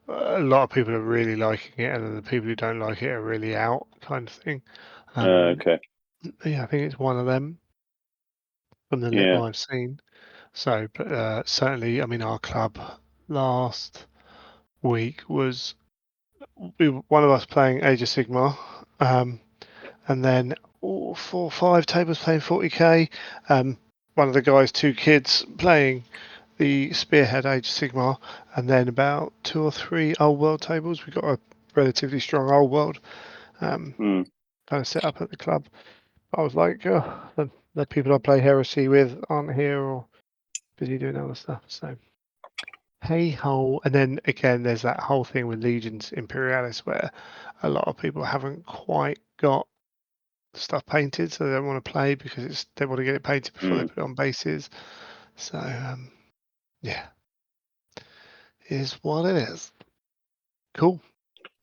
Speaker 1: a lot of people are really liking it, and then the people who don't like it are really out, kind of thing. Um,
Speaker 2: Okay,
Speaker 1: yeah, I think it's one of them from the little
Speaker 2: yeah,
Speaker 1: I've seen. So, but certainly, I mean, our club last week was one of us playing Age of Sigmar, and then all 4 or 5 tables playing 40k. One of the guys, 2 kids playing the Spearhead Age of Sigmar, and then about 2 or 3 old world tables. We've got a relatively strong old world
Speaker 2: mm.
Speaker 1: kind of set up at the club. I was like, oh, the people I play Heresy with aren't here or busy doing other stuff. So hey ho. And then again, there's that whole thing with Legions Imperialis where a lot of people haven't quite got stuff painted, so they don't want to play because they want to get it painted before they
Speaker 2: Mm.
Speaker 1: put it on bases. So yeah, it is what it is. Cool.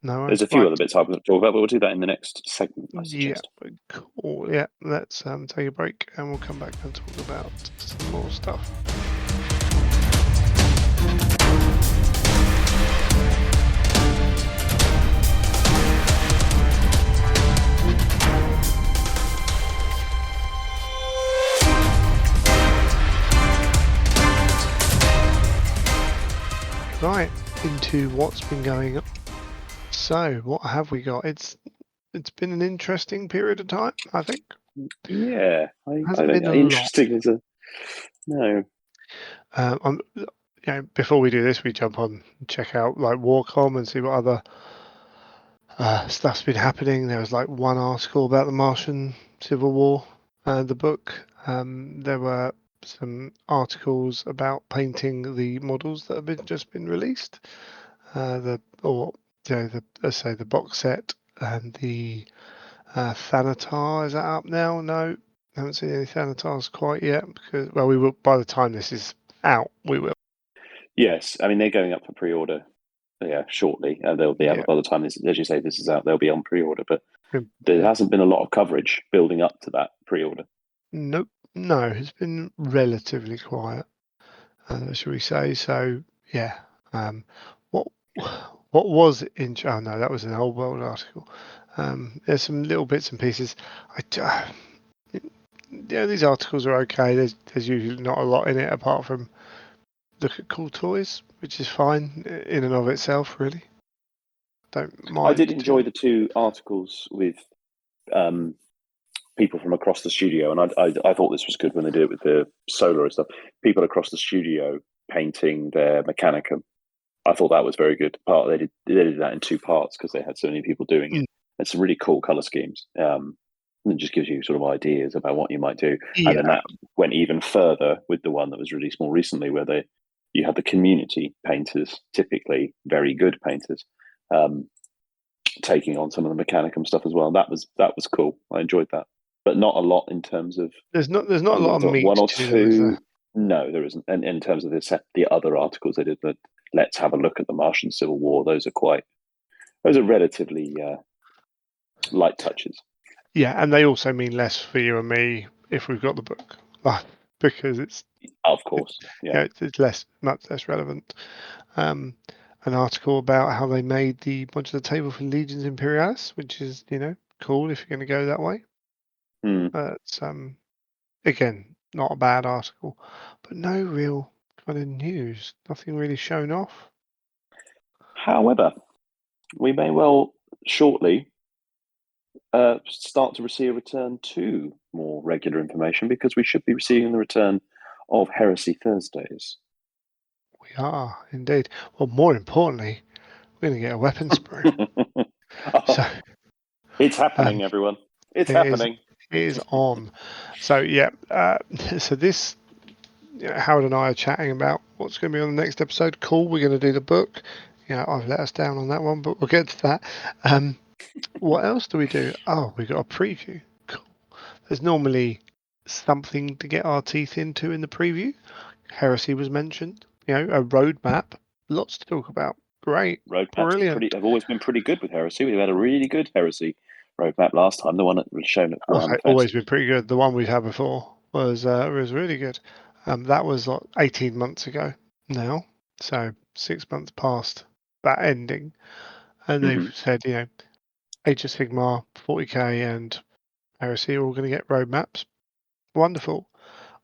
Speaker 1: No
Speaker 2: There's
Speaker 1: worries.
Speaker 2: a few
Speaker 1: Right.
Speaker 2: other bits I want to talk about, but we'll do that in the next segment, I
Speaker 1: Yeah.
Speaker 2: suggest.
Speaker 1: Cool. Yeah. Let's take a break and we'll come back and talk about some more stuff. Right, into what's been going on. So, what have we got? It's been an interesting period of time, I think.
Speaker 2: Yeah, I
Speaker 1: Hasn't
Speaker 2: don't
Speaker 1: been
Speaker 2: know.
Speaker 1: a lot.
Speaker 2: Interesting as a no.
Speaker 1: Before we do this, we jump on and check out like Warcom and see what other stuff's been happening. There was like one article about the Martian Civil War, the book. There were some articles about painting the models that have just been released. Let's say the box set and the Thanatar. Is that up now? No, haven't seen any Thanatars quite yet because we will by the time this is out, we will.
Speaker 2: Yes, I mean they're going up for pre-order. Yeah, shortly. They'll be
Speaker 1: Yeah.
Speaker 2: out by the time this, as you say, this is out. They'll be on pre-order, but
Speaker 1: Um,
Speaker 2: there hasn't been a lot of coverage building up to that pre-order.
Speaker 1: Nope. No, it's been relatively quiet, shall we say? So yeah. What what was in? Oh no, that was an old world article. There's some little bits and pieces. Yeah, these articles are okay. There's usually not a lot in it apart from look at cool toys, which is fine in and of itself. Really, don't
Speaker 2: I did
Speaker 1: mind
Speaker 2: enjoy
Speaker 1: too.
Speaker 2: the two articles with um, people from across the studio, and I thought this was good when they did it with the solar and stuff. People across the studio painting their Mechanicum. I thought that was very good. They did that in 2 parts because they had so many people doing it.
Speaker 1: Mm,
Speaker 2: It's some really cool color schemes. And it just gives you sort of ideas about what you might do. And then
Speaker 1: yeah,
Speaker 2: that went even further with the one that was released more recently, where you had the community painters, typically very good painters, um, taking on some of the Mechanicum stuff as well. That was cool. I enjoyed that, but not a lot in terms of.
Speaker 1: there's not
Speaker 2: I
Speaker 1: a
Speaker 2: think there
Speaker 1: lot of
Speaker 2: was
Speaker 1: meat
Speaker 2: one or
Speaker 1: to them, is
Speaker 2: two.
Speaker 1: there?
Speaker 2: No, there isn't. And in terms of the other articles they did, that let's have a look at the Martian Civil War. Those are relatively light touches.
Speaker 1: Yeah, and they also mean less for you and me if we've got the book, like, because
Speaker 2: Of
Speaker 1: it,
Speaker 2: course, yeah.
Speaker 1: it's much less relevant. Um, an article about how they made the modular table for Legions Imperialis, which is cool if you're going to go that way.
Speaker 2: Hmm.
Speaker 1: It's again not a bad article, but no real kind of news. Nothing really shown off.
Speaker 2: However, we may well shortly start to see a return to more regular information because we should be receiving the return of Heresy Thursdays.
Speaker 1: We are indeed. Well, more importantly, we're going to get a weapon sprue. So
Speaker 2: it's
Speaker 1: um,
Speaker 2: happening, everyone. It's
Speaker 1: it is
Speaker 2: happening.
Speaker 1: on. So yeah. So this, Howard and I are chatting about what's going to be on the next episode. Cool. We're going to do the book. I've let us down on that one, but we'll get to that. What else do we do? Oh, we got a preview. Cool. There's normally something to get our teeth into in the preview. Heresy was mentioned. A roadmap. Lots to talk about. Great.
Speaker 2: Roadmaps
Speaker 1: Brilliant.
Speaker 2: have always been pretty good with Heresy. We had a really good Heresy roadmap last time, the one that was shown at
Speaker 1: Okay,
Speaker 2: Warhammer
Speaker 1: always
Speaker 2: Fest.
Speaker 1: been pretty good. The one we've had before was really good. That was like 18 months ago now, so 6 months past that ending, and they've said Age of Sigmar, 40k, and Heresy are all going to get roadmaps. Wonderful.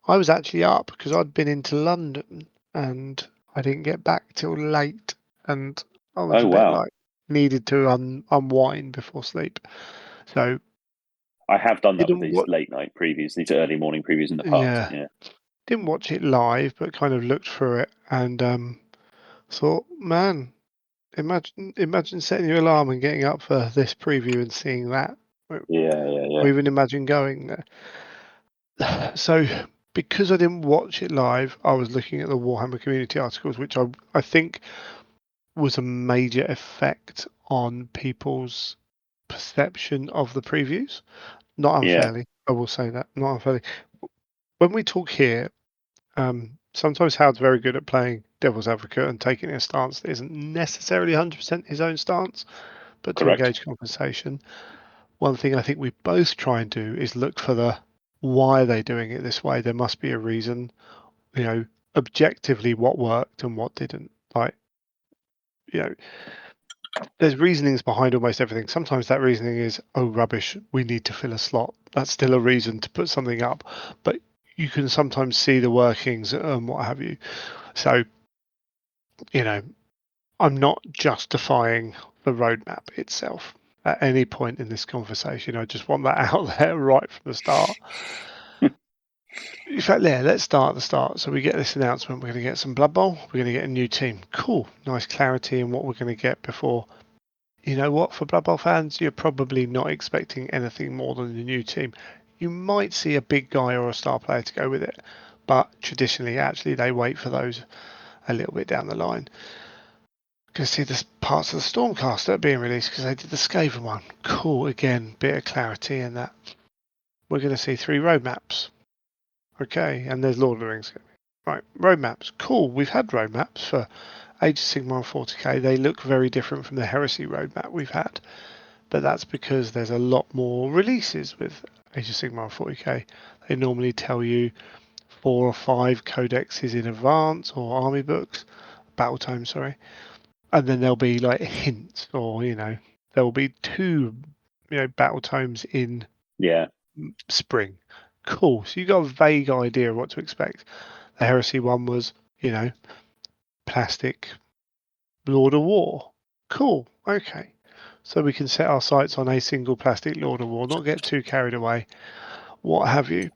Speaker 1: I was actually up because I'd been into London and I didn't get back till late, and I was
Speaker 2: Oh,
Speaker 1: a bit
Speaker 2: wow.
Speaker 1: like needed to unwind before sleep. So
Speaker 2: I have done that with
Speaker 1: didn't
Speaker 2: these
Speaker 1: what?
Speaker 2: late night previews, these early morning previews in the past.
Speaker 1: Yeah,
Speaker 2: Yeah.
Speaker 1: didn't watch it live, but kind of looked through it and thought, man, imagine setting your alarm and getting up for this preview and seeing that.
Speaker 2: Yeah.
Speaker 1: Or even imagine going there. So because I didn't watch it live, I was looking at the Warhammer community articles, which I think was a major effect on people's perception of the previews. Not
Speaker 2: Yeah.
Speaker 1: unfairly, I will say that. Not unfairly. When we talk here, sometimes Howard's very good at playing devil's advocate and taking a stance that isn't necessarily 100% his own stance, but to
Speaker 2: Correct.
Speaker 1: engage conversation. One thing I think we both try and do is look for the why are they doing it this way? There must be a reason, objectively what worked and what didn't. Like, you know, there's reasonings behind almost everything. Sometimes that reasoning is, oh, rubbish, we need to fill a slot. That's still a reason to put something up. But you can sometimes see the workings and what have you. So, I'm not justifying the roadmap itself at any point in this conversation. I just want that out there right from the start. In fact, let's start at the start. So we get this announcement. We're going to get some Blood Bowl. We're going to get a new team. Cool. Nice clarity in what we're going to get before. You know what? For Blood Bowl fans, you're probably not expecting anything more than a new team. You might see a big guy or a star player to go with it. But traditionally, actually, they wait for those a little bit down the line. Going to see the parts of the Stormcast that are being released because they did the Skaven one. Cool. Again, bit of clarity in that. We're going to see 3 roadmaps. Okay, and there's Lord of the Rings. Right, roadmaps. Cool. We've had roadmaps for Age of Sigmar and 40k. They look very different from the Heresy roadmap we've had, but that's because there's a lot more releases with Age of Sigmar and 40k. They normally tell you 4 or 5 codexes in advance or army books, battle tomes, sorry, and then there'll be like hints, or there will be 2, battle tomes in
Speaker 2: Yeah.
Speaker 1: spring. Cool. So you got a vague idea of what to expect. The Heresy one was, plastic Lord of War. Cool. Okay. So we can set our sights on a single plastic Lord of War, not get too carried away, what have you.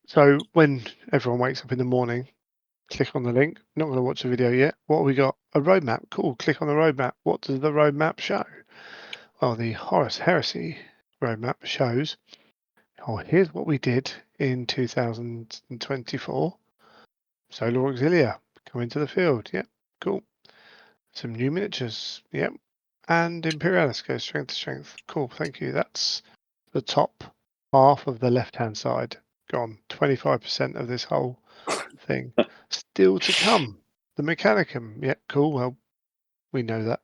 Speaker 1: So when everyone wakes up in the morning, click on the link. Not going to watch the video yet. What have we got? A roadmap. Cool. Click on the roadmap. What does the roadmap show? Well, the Horus Heresy roadmap shows, here's what we did in 2024. Solar Auxilia coming to the field. Yep. Cool. Some new miniatures. Yep. And Imperialis goes strength to strength. Cool, thank you. That's the top half of the left-hand side gone. 25% of this whole thing. Still to come. The Mechanicum. Yep, cool. Well, we know that.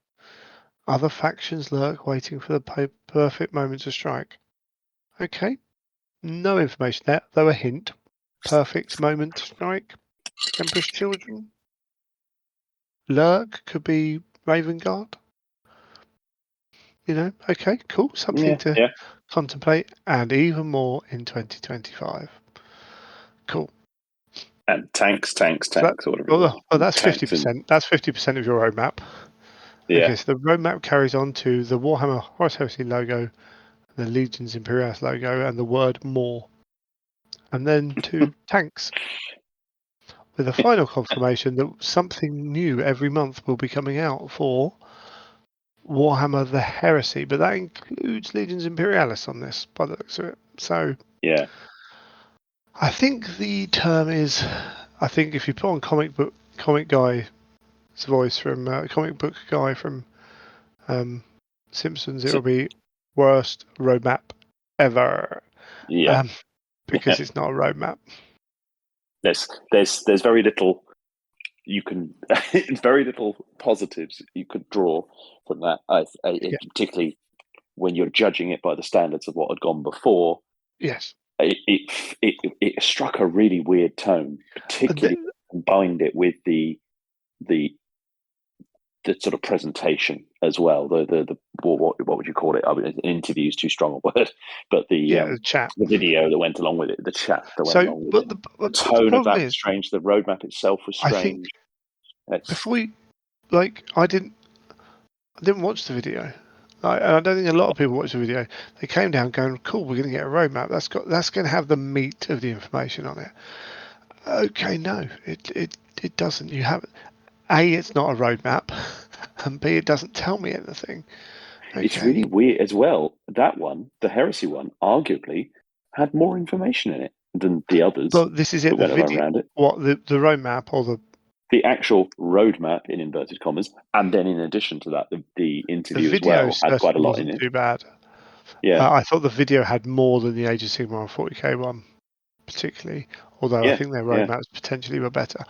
Speaker 1: Other factions lurk, waiting for the perfect moment to strike. Okay. No information there, though a hint. Perfect moment to strike. Emperor's Children. Lurk could be Raven Guard. Okay, cool. Something to
Speaker 2: Yeah.
Speaker 1: contemplate, and even more in 2025. Cool.
Speaker 2: And tanks,
Speaker 1: So that,
Speaker 2: whatever it was.
Speaker 1: that's
Speaker 2: Tanks and
Speaker 1: 50%. That's 50% of your roadmap.
Speaker 2: yeah.
Speaker 1: Okay, so the roadmap carries on to the Warhammer Horus Heresy logo, the Legion's Imperialis logo, and the word more. And then to tanks. with a final confirmation that something new every month will be coming out for Warhammer the Heresy, but that includes Legions Imperialis on this, by the looks of it. So
Speaker 2: Yeah,
Speaker 1: I think the term is, I think if you put on comic guy's voice from comic book guy from Simpsons, it
Speaker 2: so,
Speaker 1: will be worst roadmap ever,
Speaker 2: yeah,
Speaker 1: um, because it's not a roadmap.
Speaker 2: there's very little you can very little positives you could draw from that.
Speaker 1: Yeah.
Speaker 2: Particularly when you're judging it by the standards of what had gone before.
Speaker 1: Yes.
Speaker 2: It struck a really weird tone,
Speaker 1: And
Speaker 2: particularly combined it with the sort of presentation as well. The what would you call it? I mean, an interview is too strong a word, but
Speaker 1: yeah, the chat.
Speaker 2: the video that went along with it, the chat that went
Speaker 1: So,
Speaker 2: along with
Speaker 1: but
Speaker 2: it,
Speaker 1: the
Speaker 2: the
Speaker 1: but the
Speaker 2: tone of
Speaker 1: problem
Speaker 2: that was
Speaker 1: is,
Speaker 2: strange. The roadmap itself was
Speaker 1: I think
Speaker 2: strange. It's
Speaker 1: before we like, I didn't watch the video. And I don't think a lot of people watched the video. They came down going, "Cool, we're going to get a roadmap. That's going to have the meat of the information on it." Okay, no, it doesn't. You have A, it's not a roadmap, and B, it doesn't tell me anything.
Speaker 2: it's
Speaker 1: Okay,
Speaker 2: really weird as well. That one, the heresy one, arguably had more information in it than the others
Speaker 1: but this is it.
Speaker 2: that
Speaker 1: The
Speaker 2: went
Speaker 1: video,
Speaker 2: around it.
Speaker 1: what the roadmap or
Speaker 2: The actual roadmap in inverted commas, and then in addition to that, the
Speaker 1: the
Speaker 2: interview as
Speaker 1: video
Speaker 2: well had quite a
Speaker 1: certainly
Speaker 2: lot in
Speaker 1: wasn't
Speaker 2: it.
Speaker 1: too bad.
Speaker 2: Yeah,
Speaker 1: I thought the video had more than the Age of Sigmar and 40k one, particularly. Although I
Speaker 2: yeah,
Speaker 1: think their
Speaker 2: yeah,
Speaker 1: roadmaps potentially were better,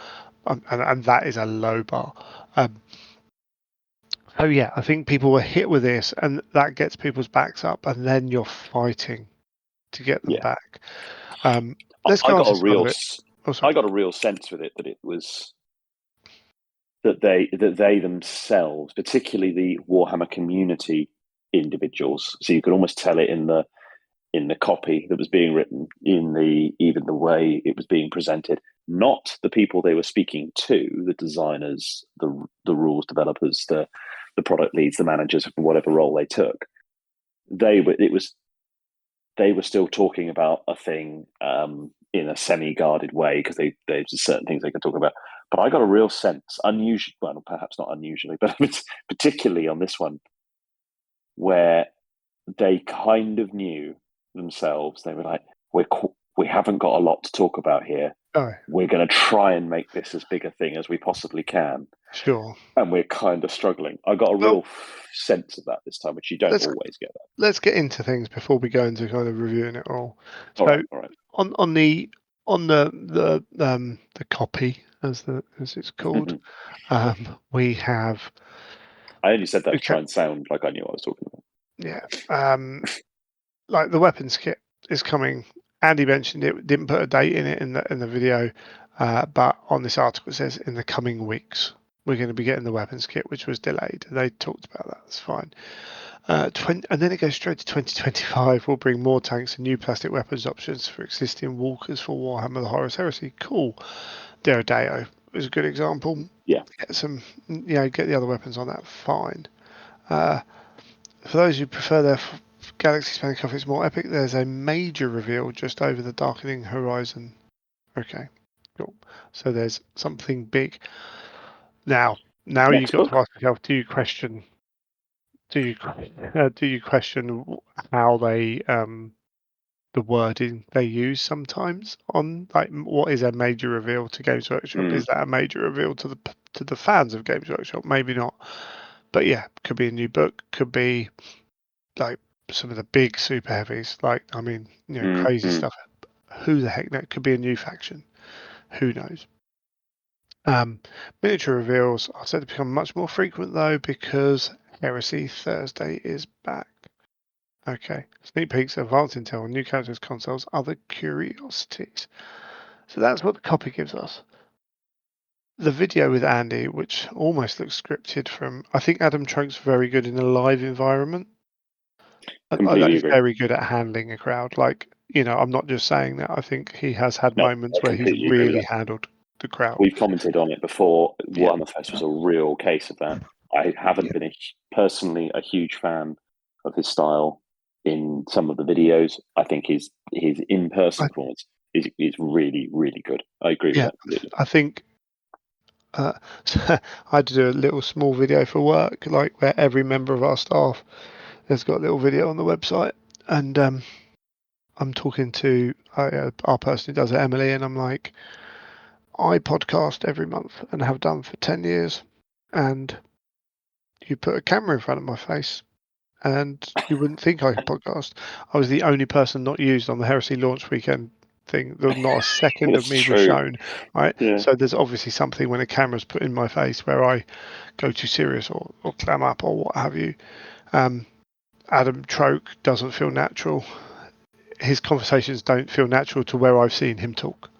Speaker 1: and that is a low bar. Um, oh yeah, I think people were hit with this, and that gets people's backs up, and then you're fighting to get them
Speaker 2: yeah.
Speaker 1: back. Let's
Speaker 2: I
Speaker 1: go on
Speaker 2: got
Speaker 1: to
Speaker 2: a
Speaker 1: some other
Speaker 2: real,
Speaker 1: bit. Oh, sorry.
Speaker 2: I got a real sense with it that it was that they themselves, particularly the Warhammer community individuals, so you could almost tell it in the copy that was being written, in the even the way it was being presented. Not the people they were speaking to, the designers, the rules developers, the product leads, the managers, whatever role they took. They were still talking about a thing in a semi-guarded way because there's certain things they could talk about. But I got a real sense, unusual, well, perhaps not unusually, but particularly on this one, where they kind of knew themselves. They were like, we haven't got a lot to talk about here.
Speaker 1: Oh,
Speaker 2: We're going to try and make this as big a thing as we possibly can,
Speaker 1: sure.
Speaker 2: and we're kind of struggling. I got a
Speaker 1: Well,
Speaker 2: real sense of that this time, which you don't
Speaker 1: let's
Speaker 2: always get that.
Speaker 1: let's get into things before we go into kind of reviewing it all.
Speaker 2: All
Speaker 1: So
Speaker 2: right, all right.
Speaker 1: on the copy as it's called, we have
Speaker 2: I only said that to
Speaker 1: okay,
Speaker 2: try and sound like I knew what I was talking about.
Speaker 1: yeah, like the weapons kit is coming. Andy mentioned it, didn't put a date in it in the video, but on this article it says in the coming weeks we're going to be getting the weapons kit, which was delayed. They talked about that. That's fine. And then it goes straight to 2025. We'll bring more tanks and new plastic weapons options for existing walkers for Warhammer the Horus Heresy. Cool. Deodeo is a good example.
Speaker 2: Yeah.
Speaker 1: Get some, get the other weapons on that. Fine. Uh, for those who prefer their Galaxy spanning graphics more epic, there's a major reveal just over the darkening horizon. Okay, cool. So there's something big. Now you
Speaker 2: Next
Speaker 1: got to
Speaker 2: book.
Speaker 1: ask yourself: do you do you question how they the wording they use sometimes on like what is a major reveal to Games Workshop?
Speaker 2: Mm,
Speaker 1: Is that a major reveal to the fans of Games Workshop? Maybe not, but yeah, could be a new book, could be like some of the big super heavies, like I mean, crazy
Speaker 2: mm.
Speaker 1: stuff. Who the heck knows? Could be a new faction. Who knows? Miniature reveals are said to become much more frequent though because Heresy Thursday is back. Okay. Sneak peeks, advanced intel, new characters, consoles, other curiosities. So that's what the copy gives us. The video with Andy, which almost looks scripted from, I think Adam Trunk's very good in a live environment. I know
Speaker 2: Completely
Speaker 1: he's
Speaker 2: agree.
Speaker 1: very good at handling a crowd. Like, I'm not just saying that. I think he has had
Speaker 2: No,
Speaker 1: moments
Speaker 2: I
Speaker 1: where he's
Speaker 2: completely agree with
Speaker 1: really
Speaker 2: that.
Speaker 1: handled the crowd.
Speaker 2: We've commented on it before.
Speaker 1: Yeah.
Speaker 2: Warhammer Fest was a real case of that. I haven't
Speaker 1: Yeah.
Speaker 2: been personally a huge fan of his style in some of the videos. I think his in person
Speaker 1: I,
Speaker 2: performance. is really, really good. I agree with
Speaker 1: Yeah,
Speaker 2: that completely.
Speaker 1: I think so I had to do a little small video for work, like where every member of our staff has got a little video on the website, and I'm talking to our person who does it, Emily, and I'm like, I podcast every month and have done for 10 years, and you put a camera in front of my face, and you wouldn't think I could podcast. I was the only person not used on the Heresy launch weekend thing. There was not a second of
Speaker 2: It's
Speaker 1: me was
Speaker 2: true.
Speaker 1: shown, right?
Speaker 2: Yeah.
Speaker 1: So there's obviously something when a camera's put in my face where I go too serious or clam up or what have you. Adam Troke doesn't feel natural. His conversations don't feel natural to where I've seen him talk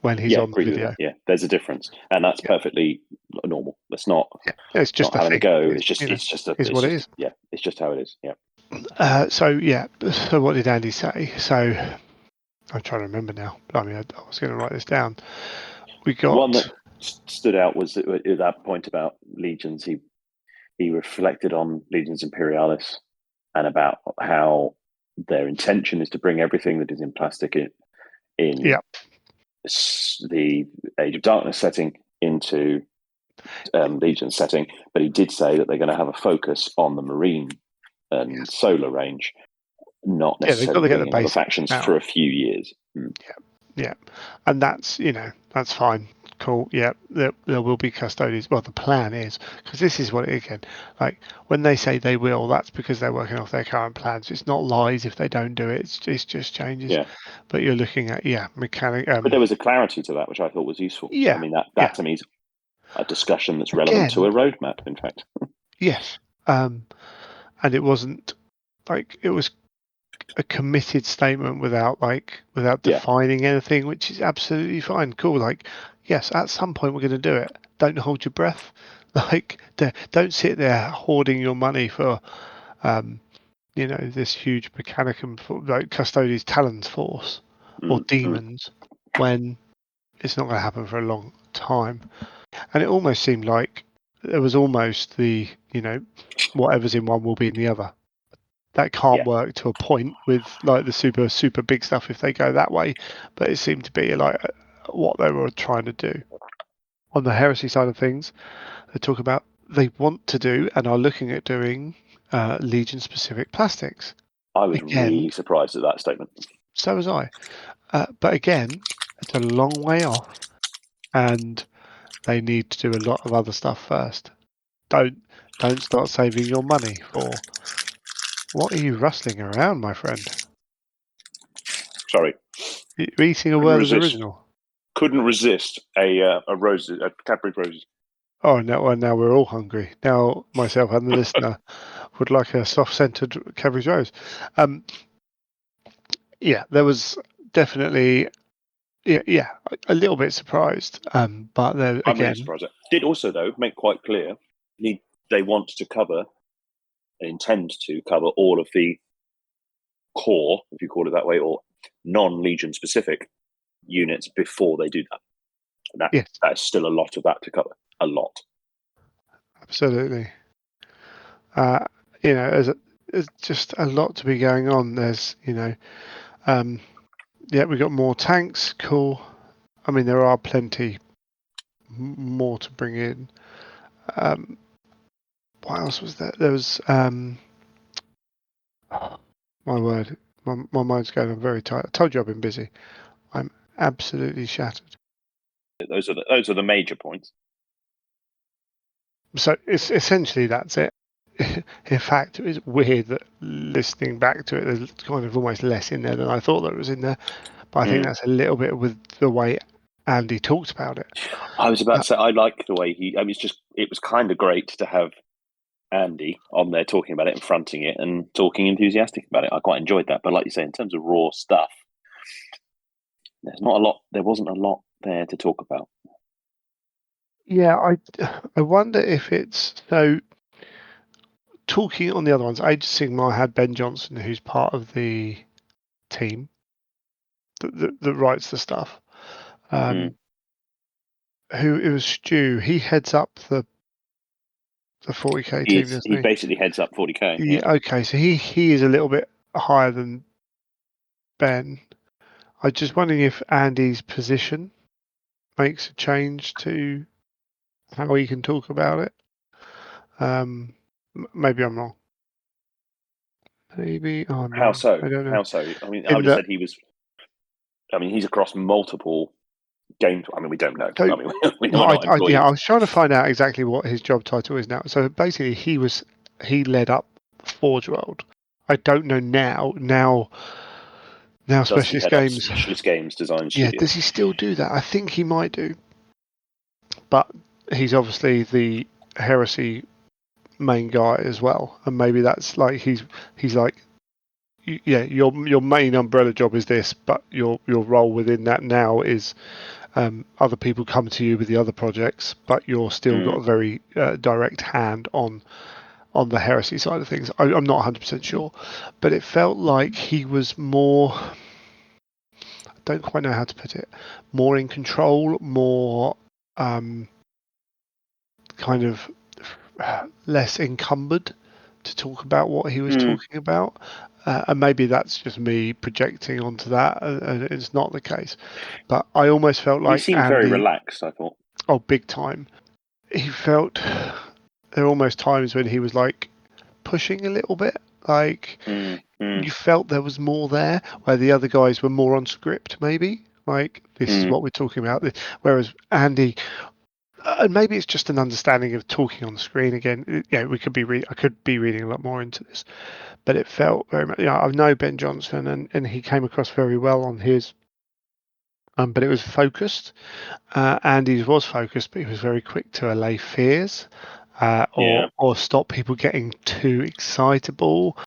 Speaker 1: when he's
Speaker 2: Yeah,
Speaker 1: on the
Speaker 2: agree with
Speaker 1: video.
Speaker 2: that. Yeah, there's a difference, and that's
Speaker 1: Yeah,
Speaker 2: perfectly normal. That's not
Speaker 1: yeah. It's
Speaker 2: it's
Speaker 1: just
Speaker 2: not
Speaker 1: a
Speaker 2: having a
Speaker 1: thing.
Speaker 2: go.
Speaker 1: It's, you know, is
Speaker 2: It's
Speaker 1: what it
Speaker 2: just
Speaker 1: is.
Speaker 2: yeah, it's just how it is. Yeah.
Speaker 1: So yeah. So what did Andy say? So I'm trying to remember now. I mean, I was going to write this down. We
Speaker 2: One that
Speaker 1: got
Speaker 2: stood out was at that point about legions. He reflected on legions imperialis and about how their intention is to bring everything that is in plastic in
Speaker 1: yeah,
Speaker 2: the Age of Darkness setting into Legion setting, but he did say that they're going to have a focus on the Marine and
Speaker 1: yes,
Speaker 2: Solar range, not
Speaker 1: yeah. They've got
Speaker 2: necessarily
Speaker 1: to get the
Speaker 2: bringing other
Speaker 1: basics
Speaker 2: factions
Speaker 1: out.
Speaker 2: for a few years. Mm.
Speaker 1: Yeah, and that's that's fine, cool. Yeah, there will be custodians. Well, the plan is because this is what again, like when they say they will, that's because they're working off their current plans. It's not lies if they don't do it. It's just changes.
Speaker 2: Yeah,
Speaker 1: But you're looking at mechanic.
Speaker 2: but there was a clarity to that which I thought was useful. I
Speaker 1: Yeah,
Speaker 2: mean that
Speaker 1: yeah.
Speaker 2: to me is a discussion that's relevant to
Speaker 1: Again,
Speaker 2: a roadmap. In fact,
Speaker 1: yes. And it wasn't like it was a committed statement without
Speaker 2: yeah,
Speaker 1: defining anything, which is absolutely fine. Cool. Like, yes, at some point we're going to do it. Don't hold your breath. Like, don't sit there hoarding your money for, um, this huge Mechanicum like Custodes Talons force or
Speaker 2: mm.
Speaker 1: demons when it's not going to happen for a long time. And it almost seemed like there was almost whatever's in one will be in the other. That can't
Speaker 2: Yeah,
Speaker 1: work to a point with like the super big stuff if they go that way, but it seemed to be like what they were trying to do. On the heresy side of things, they talk about they want to do and are looking at doing legion specific plastics.
Speaker 2: I was
Speaker 1: Again,
Speaker 2: really surprised at that statement.
Speaker 1: so was I, but again, it's a long way off, and they need to do a lot of other stuff first. Don't start saving your money for what are you rustling around, my friend?
Speaker 2: Sorry,
Speaker 1: You're eating a
Speaker 2: couldn't
Speaker 1: Werther's
Speaker 2: resist.
Speaker 1: original.
Speaker 2: Couldn't resist a rose, a Cadbury roses.
Speaker 1: Oh, now we're all hungry. Now myself and the listener would like a soft-scented Cadbury's Rose. Um, yeah, there was definitely yeah a little bit surprised. But then
Speaker 2: I'm really
Speaker 1: again,
Speaker 2: surprised. Did also though make quite clear they want to cover and intend to cover all of the core, if you call it that way, or non-legion specific units before they do that. And
Speaker 1: yes,
Speaker 2: that is still a lot of that to cover. A lot.
Speaker 1: absolutely. Uh, there's just a lot to be going on. There's yeah, we got more tanks. Cool. I mean, there are plenty more to bring in. Um, what else was there? There was my word, my mind's going. I'm very tired. I told you I've been busy. I'm absolutely shattered.
Speaker 2: Those are the major points.
Speaker 1: So it's essentially that's it. In fact, it was weird that listening back to it, there's kind of almost less in there than I thought that was in there. But I think
Speaker 2: Mm.
Speaker 1: that's a little bit with the way Andy talks about it.
Speaker 2: I was about
Speaker 1: Uh,
Speaker 2: to say I like the way he. I mean, it was kind of great to have Andy on there talking about it and fronting it and talking enthusiastic about it. I quite enjoyed that. But like you say, in terms of raw stuff, there's not a lot. There wasn't a lot there to talk about.
Speaker 1: yeah, I wonder if it's so. Talking on the other ones, Age of Sigmar had Ben Johnson, who's part of the team that writes the stuff.
Speaker 2: Mm.
Speaker 1: Who it was Stu. He heads up the 40k team,
Speaker 2: He
Speaker 1: doesn't
Speaker 2: basically heads up 40k.
Speaker 1: he?
Speaker 2: Yeah.
Speaker 1: Yeah, okay, so he is a little bit higher than Ben. I'm just wondering if Andy's position makes a change to how he can talk about it. Maybe I'm wrong. Maybe I'm
Speaker 2: How
Speaker 1: wrong.
Speaker 2: so?
Speaker 1: I don't know.
Speaker 2: How so? I mean, I
Speaker 1: In
Speaker 2: would have
Speaker 1: that,
Speaker 2: said he was. I mean, he's across multiple games. I mean, we don't know.
Speaker 1: so
Speaker 2: I mean, we're
Speaker 1: well,
Speaker 2: not
Speaker 1: I
Speaker 2: employees.
Speaker 1: was trying to find out exactly what his job title is now. So basically, he led up Forge World. I don't know now. Now
Speaker 2: Does he
Speaker 1: Specialist
Speaker 2: head up
Speaker 1: Games.
Speaker 2: Specialist Games Design
Speaker 1: Yeah,
Speaker 2: Studio?
Speaker 1: does he still do that? I think he might do, but he's obviously the Heresy main guy as well, and maybe that's like he's like, yeah, your main umbrella job is this, but your role within that now is other people come to you with the other projects, but you're still got a very direct hand on the Heresy side of things. I'm not 100% sure, but it felt like he was more. I don't quite know how to put it. More in control, more kind of less encumbered to talk about what he was
Speaker 2: Mm.
Speaker 1: talking about. And maybe that's just me projecting onto that, and it's not the case. But I almost felt
Speaker 2: He
Speaker 1: like
Speaker 2: seemed very
Speaker 1: Andy,
Speaker 2: relaxed, I thought.
Speaker 1: oh, big time. He felt there were almost times when he was like pushing a little bit, like you felt there was more there, where the other guys were more on script, maybe. Like, this is what we're talking about. Whereas Andy, and maybe it's just an understanding of talking on the screen again. Yeah, we could be I could be reading a lot more into this, but it felt very much. I know Ben Johnson, and he came across very well on his. But it was focused. Andy's was focused, but he was very quick to allay fears,
Speaker 2: Yeah.
Speaker 1: or stop people getting too excitable.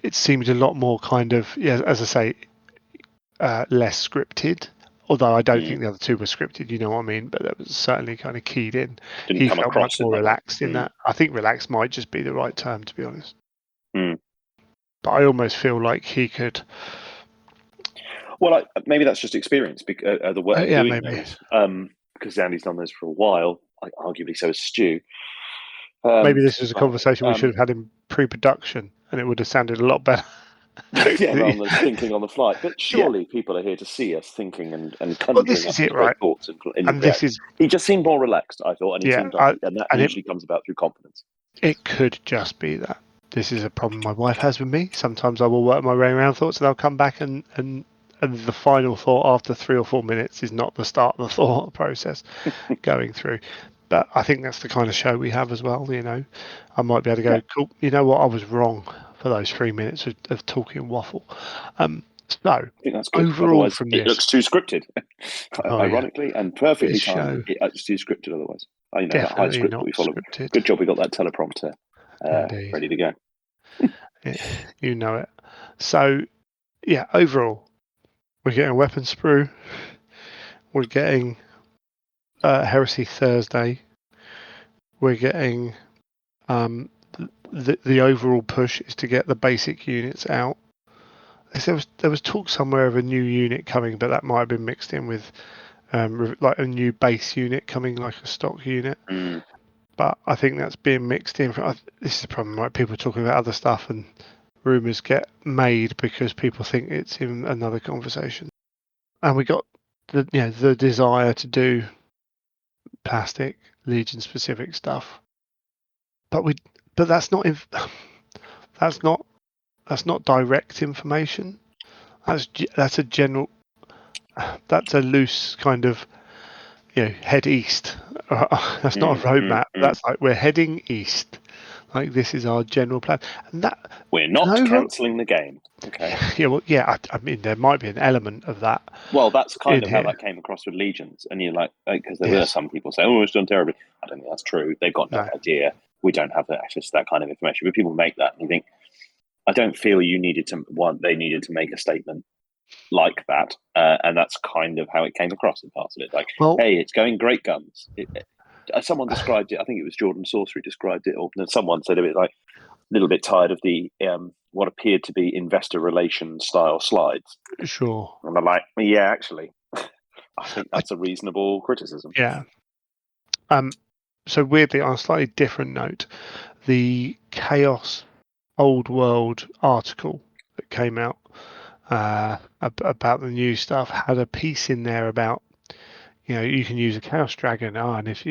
Speaker 1: It seemed a lot more kind of, yeah, as I say, less scripted. Although I don't think the other two were scripted, you know what I mean? But that was certainly kind of keyed in.
Speaker 2: Didn't
Speaker 1: He
Speaker 2: come
Speaker 1: felt much
Speaker 2: across it
Speaker 1: more
Speaker 2: that way.
Speaker 1: relaxed in that. I think relaxed might just be the right term, to be honest.
Speaker 2: Mm.
Speaker 1: But I almost feel like he could.
Speaker 2: Well, maybe that's just experience the way of
Speaker 1: Yeah,
Speaker 2: doing
Speaker 1: maybe.
Speaker 2: those. Because Andy's done those for a while. Arguably, so has Stu.
Speaker 1: Maybe this is a
Speaker 2: But
Speaker 1: conversation we should have had in pre-production, and it would have sounded a lot better.
Speaker 2: yeah, rather than us thinking on the fly. But
Speaker 1: Yeah.
Speaker 2: surely people are here to see us thinking and
Speaker 1: Well, this
Speaker 2: conjuring up
Speaker 1: is
Speaker 2: these
Speaker 1: it,
Speaker 2: great
Speaker 1: right?
Speaker 2: thoughts in
Speaker 1: And this
Speaker 2: reaction.
Speaker 1: is,
Speaker 2: He just seemed more relaxed, I thought, and he
Speaker 1: yeah,
Speaker 2: seemed like, and that
Speaker 1: and
Speaker 2: usually comes about through confidence.
Speaker 1: it could just be that. This is a problem my wife has with me. Sometimes I will work my way around thoughts, and I'll come back and the final thought after 3 or 4 minutes is not the start of the thought process going through. But I think that's the kind of show we have as well. I might be able to
Speaker 2: Yeah,
Speaker 1: go, cool. You know what? I was wrong for those 3 minutes of talking waffle. So
Speaker 2: I think that's good.
Speaker 1: overall
Speaker 2: Otherwise,
Speaker 1: from
Speaker 2: it
Speaker 1: this,
Speaker 2: looks too scripted,
Speaker 1: oh yeah,
Speaker 2: ironically, and
Speaker 1: this
Speaker 2: perfectly timed.
Speaker 1: show
Speaker 2: It's too scripted otherwise. That high
Speaker 1: definitely
Speaker 2: script that
Speaker 1: not
Speaker 2: we follow.
Speaker 1: scripted.
Speaker 2: Good job we got that teleprompter
Speaker 1: Indeed,
Speaker 2: ready to go.
Speaker 1: you know it. So yeah, overall, we're getting a weapon sprue. We're getting Heresy Thursday. We're getting the overall push is to get the basic units out. There was talk somewhere of a new unit coming, but that might have been mixed in with like a new base unit coming, like a stock unit.
Speaker 2: Mm.
Speaker 1: But I think that's being mixed in. This is the problem, right? People are talking about other stuff, and rumors get made because people think it's in another conversation. And we got the desire to do plastic Legion specific stuff, but that's not that's not that's not direct information. That's a general. That's a loose kind of, head east. That's not a roadmap.
Speaker 2: Mm.
Speaker 1: That's like we're heading east. Like, this is our general plan, and that
Speaker 2: We're
Speaker 1: and
Speaker 2: not
Speaker 1: over.
Speaker 2: cancelling the game. Okay.
Speaker 1: Yeah, well, yeah. I mean, there might be an element of that
Speaker 2: Well, that's kind
Speaker 1: in
Speaker 2: of how
Speaker 1: here.
Speaker 2: that came across with Legions. And you're like, because there were
Speaker 1: Yes.
Speaker 2: some people saying, oh, it's done terribly. I don't think that's true. They've got no
Speaker 1: No.
Speaker 2: idea. We don't have access to that kind of information. But people make that and you think, I don't feel they needed to make a statement like that. And that's kind of how it came across in parts of it. Like,
Speaker 1: Well,
Speaker 2: hey, it's going great guns. Someone described it, I think it was Jordan Sorcery described it, or someone said it like a little bit tired of the what appeared to be investor relations style slides.
Speaker 1: sure.
Speaker 2: And I'm like, yeah, actually, I think
Speaker 1: I,
Speaker 2: that's a reasonable criticism.
Speaker 1: yeah. So weirdly, on a slightly different note, the Chaos Old World article that came out about the new stuff had a piece in there about, you can use a Chaos Dragon, and if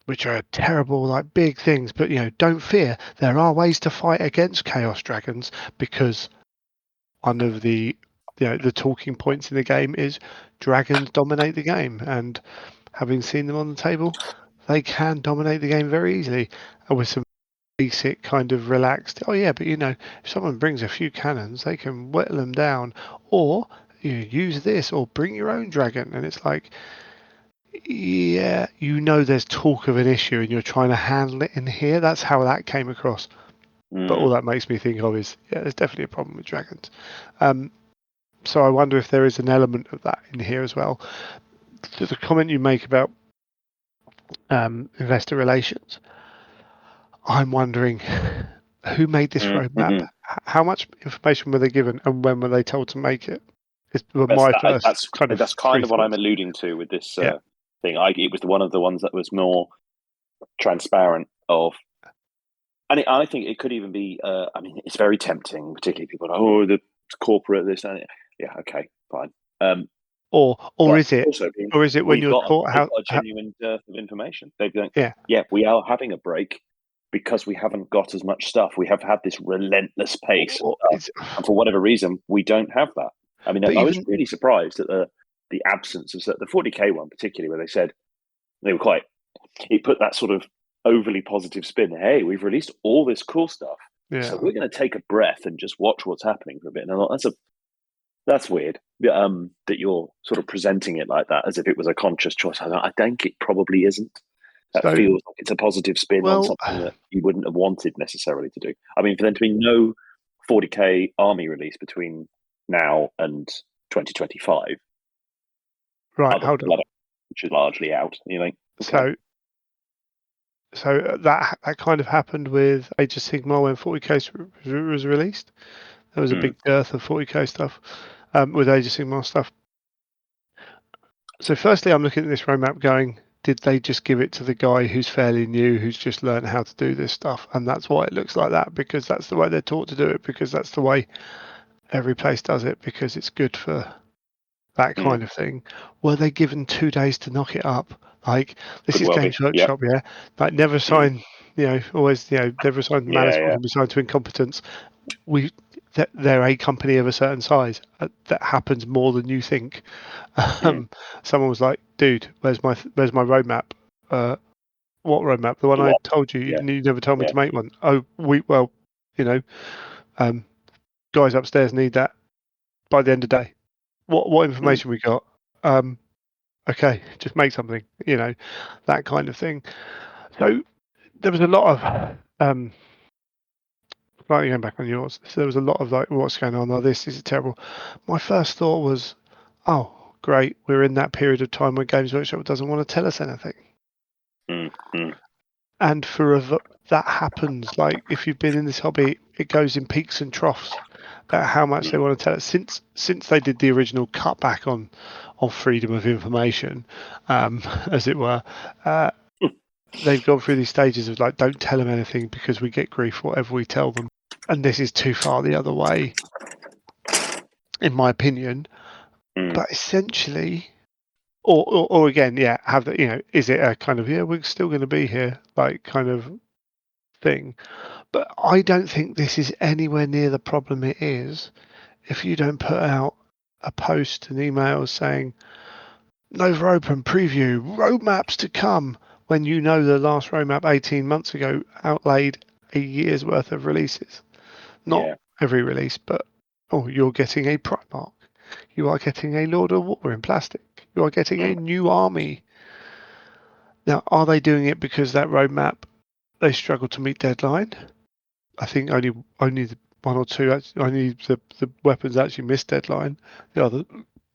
Speaker 1: which are terrible, like big things, but don't fear, there are ways to fight against Chaos Dragons, because one of the talking points in the game is dragons dominate the game, and having seen them on the table, they can dominate the game very easily, and with some basic kind of relaxed. Oh yeah, but if someone brings a few cannons, they can whittle them down, or you use this, or bring your own dragon, and it's like, yeah, there's talk of an issue, and you're trying to handle it in here. That's how that came across. But all that makes me think of is, yeah, there's definitely a problem with dragons. So I wonder if there is an element of that in here as well. There's a comment you make about investor relations. I'm wondering who made this roadmap. How much information were they given, and when were they told to make it? Were my first kind of
Speaker 2: That's kind
Speaker 1: three
Speaker 2: of what I'm
Speaker 1: thoughts.
Speaker 2: alluding to with this
Speaker 1: Yeah.
Speaker 2: thing. It was one of the ones that was more transparent of, and I think it could even be. I mean, it's very tempting, particularly people. Oh, the corporate this and yeah, okay, fine.
Speaker 1: Or
Speaker 2: But
Speaker 1: is it
Speaker 2: also,
Speaker 1: when you're taught
Speaker 2: they've
Speaker 1: how,
Speaker 2: got a genuine dearth of information. They've done,
Speaker 1: yeah,
Speaker 2: yeah, we are having a break because we haven't got as much stuff. We have had this relentless pace of
Speaker 1: or
Speaker 2: stuff,
Speaker 1: it's,
Speaker 2: and for whatever reason, we don't have that. I mean,
Speaker 1: but
Speaker 2: I was
Speaker 1: even
Speaker 2: really surprised at the absence of the 40k one, particularly where they said they were quite. It put that sort of overly positive spin. Hey, we've released all this cool stuff, so
Speaker 1: yeah.
Speaker 2: we're going to take a breath and just watch what's happening for a bit. And I thought, that's weird. That you're sort of presenting it like that as if it was a conscious choice. I think it probably isn't. That
Speaker 1: So
Speaker 2: feels like it's a positive spin on
Speaker 1: well,
Speaker 2: something that you wouldn't have wanted necessarily to do. I mean, for there to be no 40k army release between now and 2025,
Speaker 1: right.
Speaker 2: other than
Speaker 1: Hold on.
Speaker 2: Blood, which is largely out, you think, okay.
Speaker 1: So that kind of happened with Age of Sigmar when 40k was released. There was a
Speaker 2: Mm,
Speaker 1: big dearth of 40k stuff with Age of Sigmar stuff. So firstly, I'm looking at this roadmap going, did they just give it to the guy who's fairly new, who's just learned how to do this stuff? And that's why it looks like that, because that's the way they're taught to do it, because that's the way every place does it, because it's good for that
Speaker 2: mm.
Speaker 1: kind of thing. Were they given 2 days to knock it up? Like, this
Speaker 2: Could
Speaker 1: is
Speaker 2: well be.
Speaker 1: Games
Speaker 2: Yep.
Speaker 1: Workshop, yeah? Like, never
Speaker 2: Mm.
Speaker 1: sign, always, never sign
Speaker 2: Yeah,
Speaker 1: malice
Speaker 2: yeah.
Speaker 1: can be signed to incompetence. We, they're a company of a certain size. That happens more than you think.
Speaker 2: Mm.
Speaker 1: Someone was like, "Dude, where's my roadmap? Uh, what roadmap? The one I
Speaker 2: What?
Speaker 1: told you.
Speaker 2: Yeah,
Speaker 1: You never told me
Speaker 2: yeah.
Speaker 1: to make one. Oh, you know, um, guys upstairs need that by the end of the day. What
Speaker 2: Mm.
Speaker 1: information we got? Um, okay, just make something. That kind of thing. So there was a lot of Right, going back on yours. So there was a lot of like, what's going on? Oh, this is terrible. My first thought was, oh, great, we're in that period of time where Games Workshop doesn't want to tell us anything.
Speaker 2: Mm. Mm.
Speaker 1: And that happens. Like, if you've been in this hobby, it goes in peaks and troughs about how much they
Speaker 2: Mm.
Speaker 1: want to tell us. Since they did the original cutback on freedom of information, as it were, uh, they've gone through these stages of like, don't tell them anything because we get grief whatever we tell them. And this is too far the other way, in my opinion.
Speaker 2: Mm.
Speaker 1: But essentially, or again, yeah, have the is it a kind of, yeah, we're still going to be here, like, kind of thing? But I don't think this is anywhere near the problem it is if you don't put out a post and email saying Nova Open preview roadmaps to come, when the last roadmap 18 months ago outlaid a year's worth of releases. Not
Speaker 2: Yeah.
Speaker 1: every release, but you're getting a Primarch. You are getting a Lord of War in plastic. You are getting a
Speaker 2: Mm.
Speaker 1: new army. Now, are they doing it because that roadmap, they struggle to meet deadline? I think only one or two, only the weapons actually missed deadline. The other,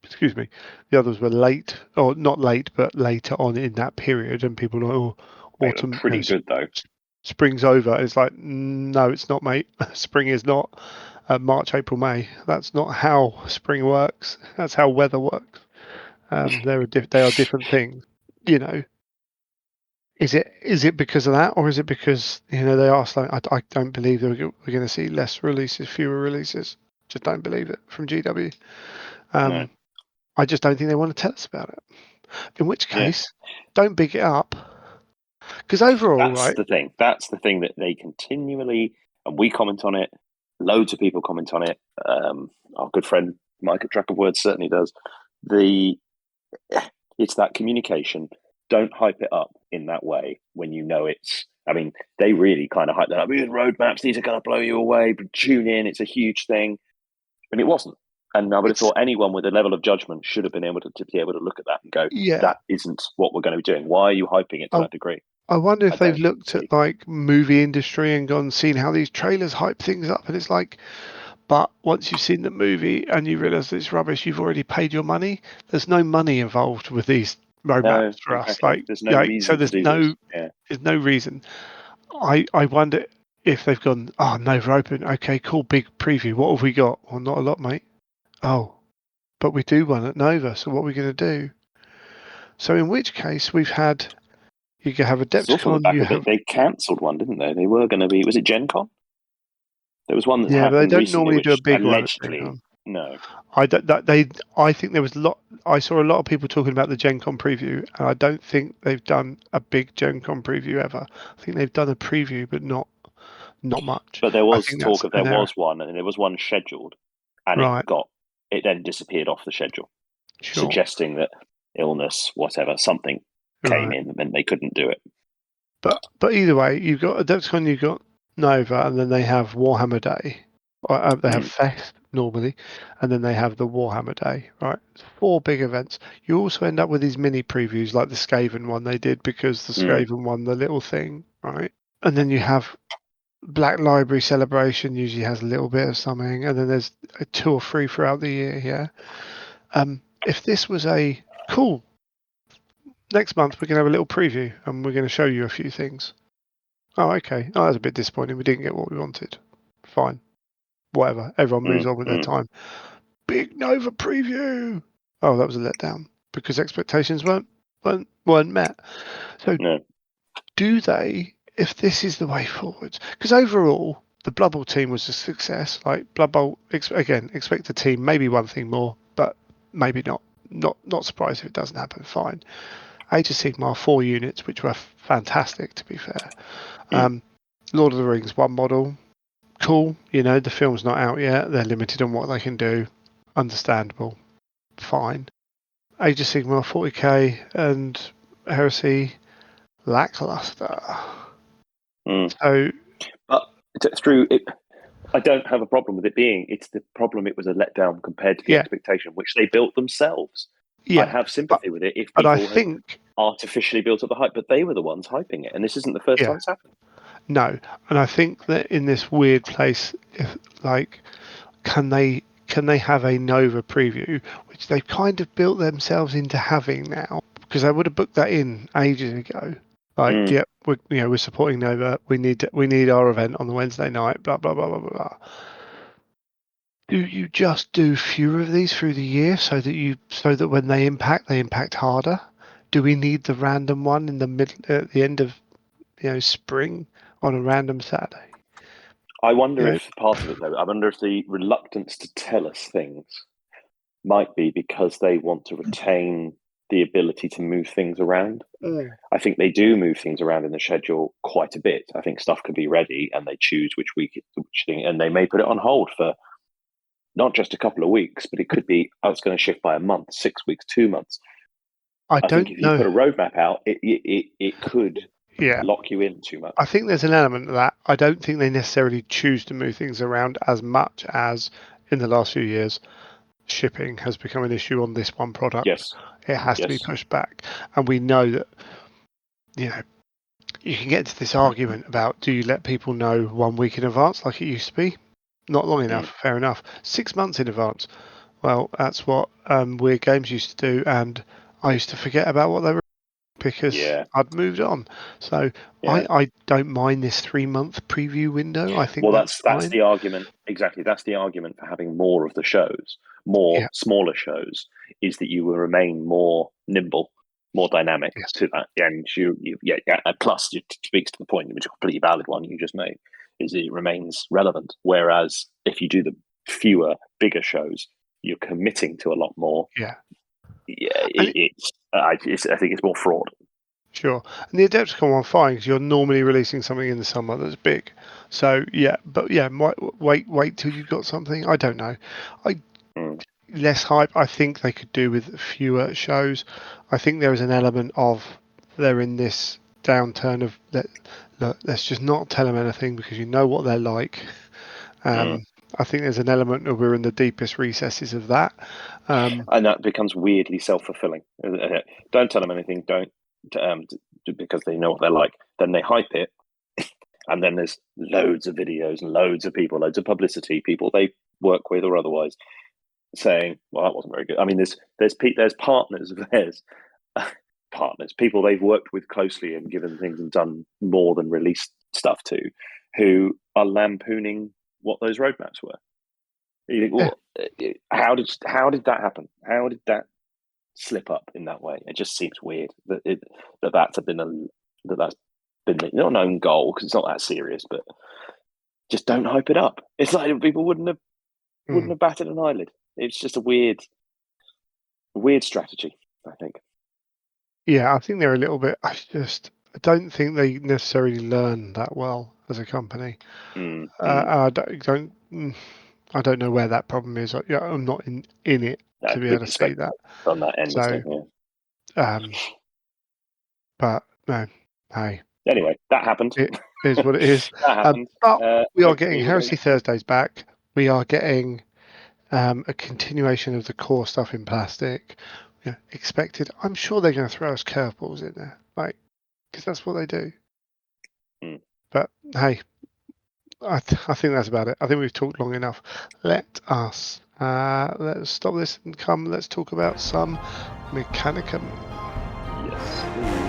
Speaker 1: excuse me, the others were late, or not late, but later on in that period, and people were like, oh,
Speaker 2: They were
Speaker 1: autumn,
Speaker 2: pretty good though.
Speaker 1: spring's over. And it's like, no, it's not, mate. Spring is not March, April, May. That's not how spring works. That's how weather works. They are different things. You know, is it because of that, or is it because they asked? Like, I don't believe we're going to see less releases, fewer releases. Just don't believe it from GW.
Speaker 2: No.
Speaker 1: I just don't think they want to tell us about it. In which
Speaker 2: Yeah.
Speaker 1: case, don't big it up. Because overall,
Speaker 2: That's
Speaker 1: right?
Speaker 2: the thing. That's the thing that they continually, and we comment on it. Loads of people comment on it. Our good friend Mike at Track of Words certainly does. The It's that communication. Don't hype it up in that way when you know it's. I mean, they really kind of hype that up. These roadmaps, these are going to blow you away. But tune in, it's a huge thing, and it wasn't. And I would have
Speaker 1: It's
Speaker 2: thought anyone with a level of judgment should have been able to be able to look at that and go,
Speaker 1: yeah.
Speaker 2: "That isn't what we're going to be doing. Why are you hyping it to
Speaker 1: I,
Speaker 2: that degree?"
Speaker 1: I wonder
Speaker 2: I
Speaker 1: if they've
Speaker 2: don't
Speaker 1: looked
Speaker 2: see.
Speaker 1: at like movie industry and gone seen how these trailers hype things up, and it's like, but once you've seen the movie and you realise it's rubbish, you've already paid your money. There's no money involved with these roadmaps
Speaker 2: No,
Speaker 1: for us.
Speaker 2: exactly. There's no
Speaker 1: So
Speaker 2: reason to do this. Yeah.
Speaker 1: there's no reason. I wonder if they've gone, oh, Nova Open. Okay, cool, big preview. What have we got? Well, not a lot, mate. Oh, but we do one at Nova. So what are we going to do? So in which case we've had you can have
Speaker 2: It's also the
Speaker 1: Adepticon.
Speaker 2: back
Speaker 1: You
Speaker 2: of it.
Speaker 1: have
Speaker 2: They cancelled one, didn't they? They were going to be. Was it Gen Con? There was one that
Speaker 1: yeah, but they
Speaker 2: happened
Speaker 1: don't
Speaker 2: recently,
Speaker 1: normally do a
Speaker 2: which
Speaker 1: big one at Gen
Speaker 2: allegedly
Speaker 1: Con.
Speaker 2: no.
Speaker 1: I don't, that they I think there was a lot. I saw a lot of people talking about the Gen Con preview, and I don't think they've done a big Gen Con preview ever. I think they've done a preview, but not much.
Speaker 2: But there
Speaker 1: I
Speaker 2: was
Speaker 1: think
Speaker 2: talk
Speaker 1: that's
Speaker 2: of there
Speaker 1: an error.
Speaker 2: was one, and there was one scheduled, and
Speaker 1: Right,
Speaker 2: it then disappeared off the schedule,
Speaker 1: sure,
Speaker 2: suggesting that illness, whatever, something came
Speaker 1: right.
Speaker 2: in and they couldn't do it.
Speaker 1: But either way, you've got Adepticon, you've got Nova, and then they have Warhammer Day. They have
Speaker 2: Mm,
Speaker 1: Fest normally, and then they have the Warhammer Day. Right, it's 4 big events. You also end up with these mini previews, like the Skaven one they did because the
Speaker 2: mm,
Speaker 1: Skaven won the little thing, right? And then you have Black Library Celebration usually has a little bit of something, and then there's 2 or 3 throughout the year. Yeah. If this was a cool next month, we're gonna have a little preview, and we're gonna show you a few things. Oh, okay. Oh, that's a bit disappointing. We didn't get what we wanted. Fine. Whatever. Everyone moves
Speaker 2: mm,
Speaker 1: on with their
Speaker 2: mm.
Speaker 1: time. Big Nova preview. Oh, that was a letdown because expectations weren't met. So
Speaker 2: No.
Speaker 1: do they? If this is the way forward, because overall the Blood Bowl team was a success. Like Blood Bowl, again, expect a team, maybe one thing more, but maybe not. Not surprised if it doesn't happen. Fine. Age of Sigmar 4 units, which were fantastic to be fair.
Speaker 2: Mm.
Speaker 1: Lord of the Rings 1 model, cool. The film's not out yet. They're limited on what they can do. Understandable. Fine. Age of Sigmar 40k and Heresy lackluster.
Speaker 2: Mm.
Speaker 1: So
Speaker 2: But through it, I don't have a problem with it being. It's the problem. It was a letdown compared to the
Speaker 1: yeah,
Speaker 2: expectation, which they built themselves. I
Speaker 1: yeah.
Speaker 2: have
Speaker 1: But
Speaker 2: sympathy with it if
Speaker 1: but I
Speaker 2: people had
Speaker 1: think
Speaker 2: artificially built up the hype, but they were the ones hyping it, and this isn't the first
Speaker 1: yeah,
Speaker 2: time it's happened.
Speaker 1: no. And I think that in this weird place, if like, can they have a Nova preview, which they've kind of built themselves into having now, because they would have booked that in ages ago. Like,
Speaker 2: Mm.
Speaker 1: yep, we're supporting Nova. We need our event on the Wednesday night. Blah blah blah blah blah. Blah. Do you just do fewer of these through the year so that when they impact harder? Do we need the random one in the middle at the end of spring on a random Saturday?
Speaker 2: I wonder
Speaker 1: You know,
Speaker 2: if part of it, though, I wonder if the reluctance to tell us things might be because they want to retain the ability to move things around.
Speaker 1: Mm.
Speaker 2: I think they do move things around in the schedule quite a bit. I think stuff could be ready and they choose which week, which thing, and they may put it on hold for not just a couple of weeks, but it could be, oh, it's going to shift by a month, 6 weeks, 2 months.
Speaker 1: I
Speaker 2: I think
Speaker 1: don't
Speaker 2: if you
Speaker 1: know.
Speaker 2: put a roadmap out, it could
Speaker 1: Yeah,
Speaker 2: lock you in too
Speaker 1: I
Speaker 2: much.
Speaker 1: think there's an element of that. I don't think they necessarily choose to move things around as much as in the last few years. Shipping has become an issue on this one product.
Speaker 2: Yes,
Speaker 1: It has to be
Speaker 2: yes,
Speaker 1: pushed back, and we know that you know you can get to this argument about do you let people know 1 week in advance like it used to be? Not long enough,
Speaker 2: mm,
Speaker 1: fair enough. 6 months in advance. Well, that's what Weird Games used to do, and I used to forget about what they were because
Speaker 2: yeah,
Speaker 1: I'd moved on. So
Speaker 2: yeah.
Speaker 1: I don't mind this 3 month preview window. I think
Speaker 2: Well,
Speaker 1: that's
Speaker 2: that's
Speaker 1: fine.
Speaker 2: the argument. Exactly, that's the argument for having more of the shows, more
Speaker 1: Yeah.
Speaker 2: smaller shows, is that you will remain more nimble, more dynamic
Speaker 1: Yes.
Speaker 2: to that, and yeah, yeah. And plus, it speaks to the point, which is a completely valid one you just made, is it remains relevant. Whereas if you do the fewer, bigger shows, you're committing to a lot more.
Speaker 1: Yeah.
Speaker 2: Yeah,
Speaker 1: And
Speaker 2: I think it's more fraud.
Speaker 1: sure. And the Adepticon one, fine, because you're normally releasing something in the summer that's big. So yeah, but yeah, wait till you've got something. I don't know. I
Speaker 2: Mm.
Speaker 1: less hype. I think they could do with fewer shows. I think there is an element of they're in this downturn of let's just not tell them anything because you know what they're like.
Speaker 2: Mm.
Speaker 1: I think there's an element of we're in the deepest recesses of that.
Speaker 2: And that becomes weirdly self-fulfilling. Don't tell them anything. Don't because they know what they're like. Then they hype it, and then there's loads of videos and loads of people, loads of publicity, people they work with or otherwise saying, "Well, that wasn't very good." I mean, there's partners of theirs, partners, people they've worked with closely and given things and done more than released stuff to, who are lampooning what those roadmaps were. You think,
Speaker 1: Yeah,
Speaker 2: well, how did that happen? How did that slip up in that way? It just seems weird that's been that's been not an own goal because it's not that serious, but just don't hype it up. It's like people wouldn't have batted an eyelid. It's just a weird strategy, I think.
Speaker 1: yeah. I think they're a little bit. I don't think they necessarily learn that well as a company.
Speaker 2: Mm, mm.
Speaker 1: I don't know where that problem is. Yeah, I'm not in it
Speaker 2: No,
Speaker 1: to be
Speaker 2: big
Speaker 1: able to see
Speaker 2: perspective
Speaker 1: that.
Speaker 2: on that end of
Speaker 1: So,
Speaker 2: thing. Yeah.
Speaker 1: um, but no, hey,
Speaker 2: Anyway, that happened.
Speaker 1: it is what it is.
Speaker 2: That happened.
Speaker 1: But we are getting
Speaker 2: Hopefully, we're going
Speaker 1: Heresy
Speaker 2: to.
Speaker 1: Thursdays back. We are getting a continuation of the core stuff in plastic. Yeah, expected. I'm sure they're going to throw us curveballs in there, like because that's what they do.
Speaker 2: Mm.
Speaker 1: But hey, I think that's about it. I think we've talked long enough. Let's stop this and come. Let's talk about some Mechanicum.
Speaker 2: Yes, please.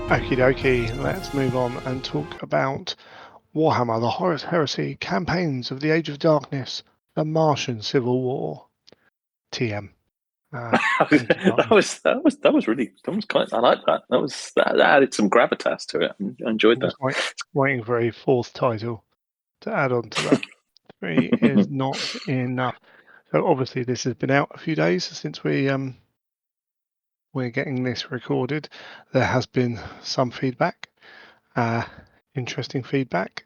Speaker 1: Okie dokie, let's move on and talk about Warhammer, the Horus Heresy, Campaigns of the Age of Darkness, the Martian Civil War. TM.
Speaker 2: That was really quite. I like that. That added some gravitas to it. I enjoyed
Speaker 1: I'm
Speaker 2: that.
Speaker 1: just waiting for a fourth title to add on to that. 3 is not enough. So obviously this has been out a few days since we're getting this recorded. There has been some feedback, interesting feedback.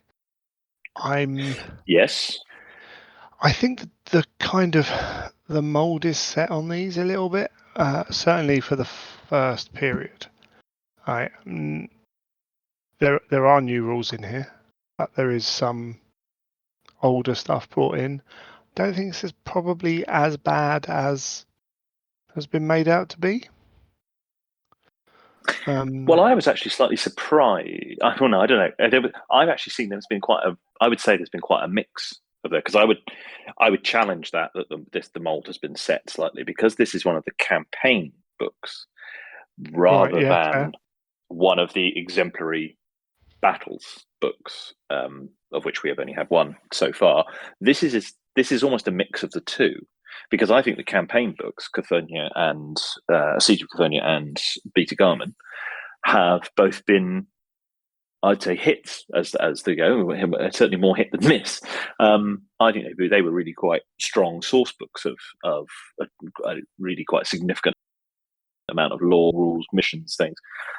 Speaker 2: Yes.
Speaker 1: I think the kind of the mold is set on these a little bit, certainly for the first period. There are new rules in here, but there is some older stuff brought in. Don't think this is probably as bad as has been made out to be.
Speaker 2: Well, I was actually slightly surprised. I don't know. I don't know. I've actually seen there's been quite a. I would say there's been quite a mix of that because I would challenge that the mold has been set slightly because this is one of the campaign books
Speaker 1: Right,
Speaker 2: rather
Speaker 1: yeah, fair.
Speaker 2: than one of the exemplary battles books, of which we have only had one so far. This is almost a mix of the two because I think the campaign books, Cthonia and Siege of Cthonia and Beta Garmin, have both been, I'd say, hits as they go. Certainly more hit than miss. I think they were really quite strong source books of a really quite significant amount of lore, rules, missions, things.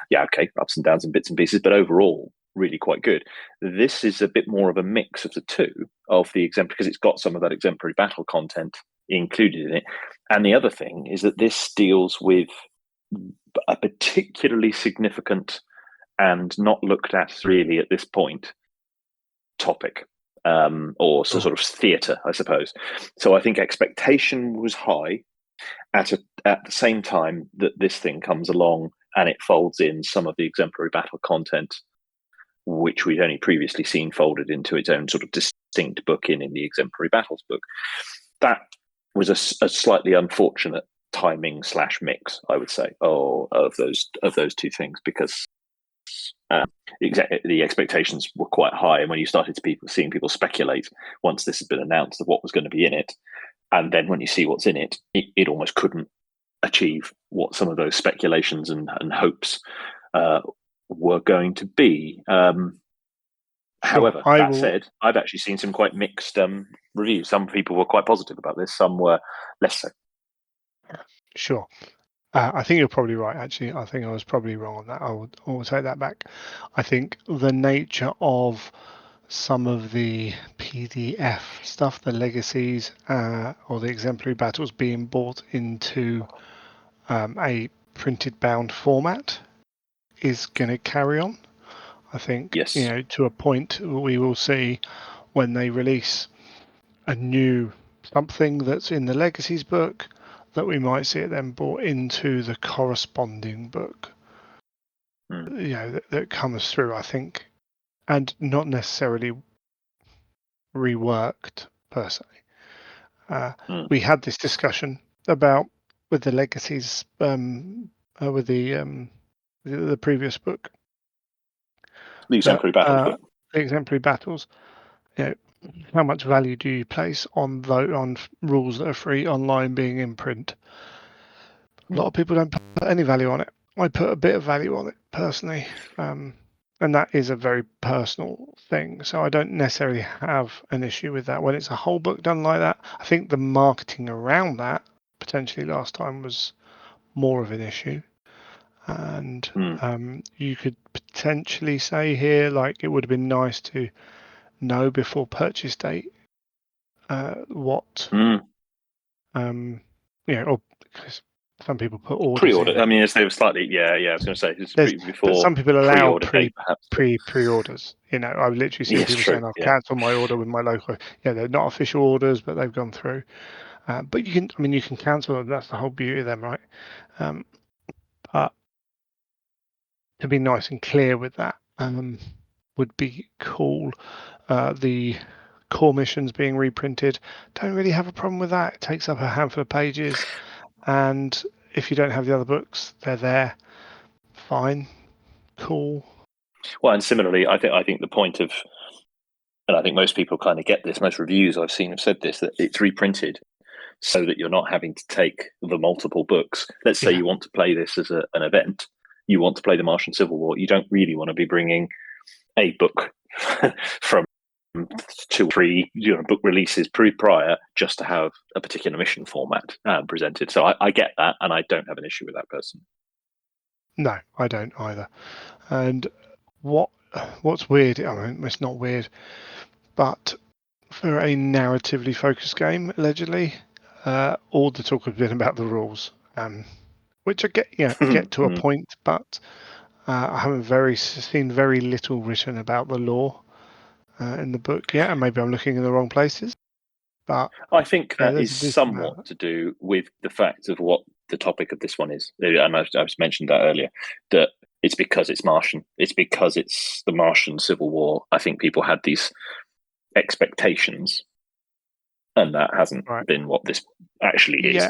Speaker 2: Yeah, okay, ups and downs and bits and pieces, but overall, really quite good. This is a bit more of a mix of the two of the exemplary because it's got some of that exemplary battle content included in it. And the other thing is that this deals with a particularly significant and not looked at really at this point topic, or
Speaker 1: Sure.
Speaker 2: sort of theatre, I suppose. So I think expectation was high at the same time that this thing comes along and it folds in some of the exemplary battle content, which we'd only previously seen folded into its own sort of distinct book in the exemplary battles book. That was a slightly unfortunate timing / mix, I would say, of those two things because announcements, the expectations were quite high, and when you started to seeing people speculate once this had been announced of what was going to be in it, and then when you see what's in it, it almost couldn't achieve what some of those speculations and hopes were going to be.
Speaker 1: Sure,
Speaker 2: However,
Speaker 1: I
Speaker 2: that
Speaker 1: will.
Speaker 2: said, I've actually seen some quite mixed reviews. Some people were quite positive about this, some were less so.
Speaker 1: Sure. I think you're probably right, actually. I think I was probably wrong on that. I will take that back. I think the nature of some of the PDF stuff, the legacies or the exemplary battles being bought into a printed bound format is going to carry on. I think,
Speaker 2: Yes.
Speaker 1: to a point we will see when they release a new something that's in the legacies book that we might see it then brought into the corresponding book, that comes through, I think, and not necessarily reworked per se. We had this discussion about with the legacies, with the previous book,
Speaker 2: The
Speaker 1: that
Speaker 2: exemplary battles book.
Speaker 1: the exemplary battles. You know, how much value do you place on rules that are free online being in print? A lot of people don't put any value on it. I put a bit of value on it personally, and that is a very personal thing. So I don't necessarily have an issue with that when it's a whole book done like that. I think the marketing around that potentially last time was more of an issue, and you could potentially say here like it would have been nice to know before purchase date what or because some people put orders
Speaker 2: Pre-order.
Speaker 1: in.
Speaker 2: I mean, they were slightly. Yeah, yeah. I was going to say it's
Speaker 1: But
Speaker 2: before
Speaker 1: some people allow
Speaker 2: pre-order date, perhaps. But
Speaker 1: pre-orders. I've literally seen
Speaker 2: yes,
Speaker 1: people
Speaker 2: true.
Speaker 1: saying I've
Speaker 2: Yeah.
Speaker 1: cancelled my order with my local. Yeah, they're not official orders, but they've gone through. But you can, I mean, you can cancel them. That's the whole beauty of them, right? But to be nice and clear with that would be cool. The core missions being reprinted, don't really have a problem with that. It takes up a handful of pages, and if you don't have the other books, they're there. Fine, cool.
Speaker 2: Well, and similarly, I think the point of, and I think most people kind of get this. Most reviews I've seen have said this, that it's reprinted so that you're not having to take the multiple books. Let's say
Speaker 1: Yeah,
Speaker 2: you want to play this as an event. You want to play the Martian Civil War. You don't really want to be bringing a book from 2 or 3 book releases prior just to have a particular mission format presented. So I get that, and I don't have an issue with that person.
Speaker 1: no, I don't either. And what's weird? I mean, it's not weird, but for a narratively focused game, allegedly, all the talk has been about the rules, which I get to a point, but I haven't seen very little written about the lore in the book yet, and maybe I'm looking in the wrong places. But
Speaker 2: I think that
Speaker 1: there's
Speaker 2: is
Speaker 1: a decent amount.
Speaker 2: somewhat to do with the fact of what the topic of this one is. And I've mentioned that earlier, that it's because it's Martian. It's because it's the Martian Civil War. I think people had these expectations, and that hasn't
Speaker 1: Right?
Speaker 2: been what this actually
Speaker 1: Yeah.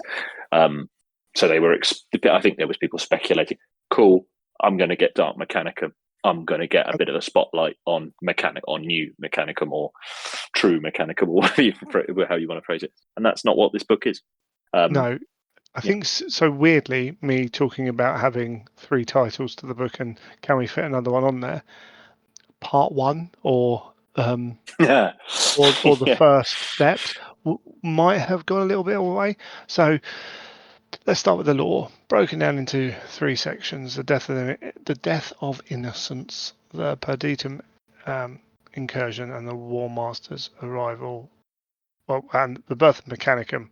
Speaker 2: is. So they were. I think there was people speculating. Cool. I'm going to get Dark Mechanicum. I'm going to get a bit of a spotlight on new Mechanicum or true Mechanicum, or how you want to phrase it. And that's not what this book is.
Speaker 1: No, I
Speaker 2: Yeah.
Speaker 1: think so. Weirdly, me talking about having 3 titles to the book and can we fit another one on there? Part one
Speaker 2: Yeah.
Speaker 1: or the
Speaker 2: Yeah.
Speaker 1: first steps might have gone a little bit away. So let's start with the lore, broken down into 3 sections: the death of innocence, the Perditum incursion, and the War Master's arrival. Well, and the birth of Mechanicum,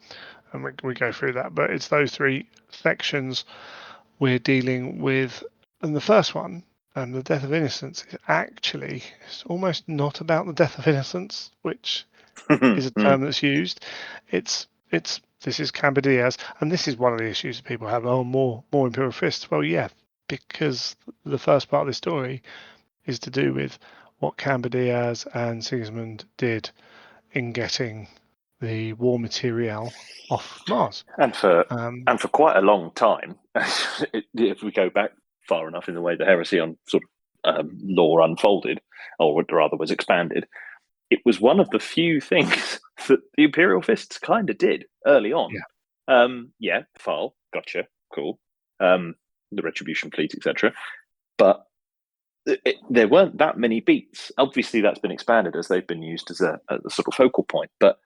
Speaker 1: and we go through that. But it's those 3 sections we're dealing with. And the first one, the death of innocence, is actually it's almost not about the death of innocence, which is a term that's used. It's this is Camber Diaz, and this is one of the issues that people have. Oh, more Imperial Fists. Well, yeah, because the first part of the story is to do with what Camber Diaz and Sigismund did in getting the war material off Mars.
Speaker 2: and for
Speaker 1: Um,
Speaker 2: and for quite a long time, if we go back far enough in the way the heresy on sort of lore unfolded, or rather was expanded, it was one of the few things that the Imperial Fists kind of did early on.
Speaker 1: Yeah.
Speaker 2: Yeah, Thal, gotcha, cool. The Retribution Fleet, etc. But there weren't that many beats. Obviously, that's been expanded as they've been used as a sort of focal point. But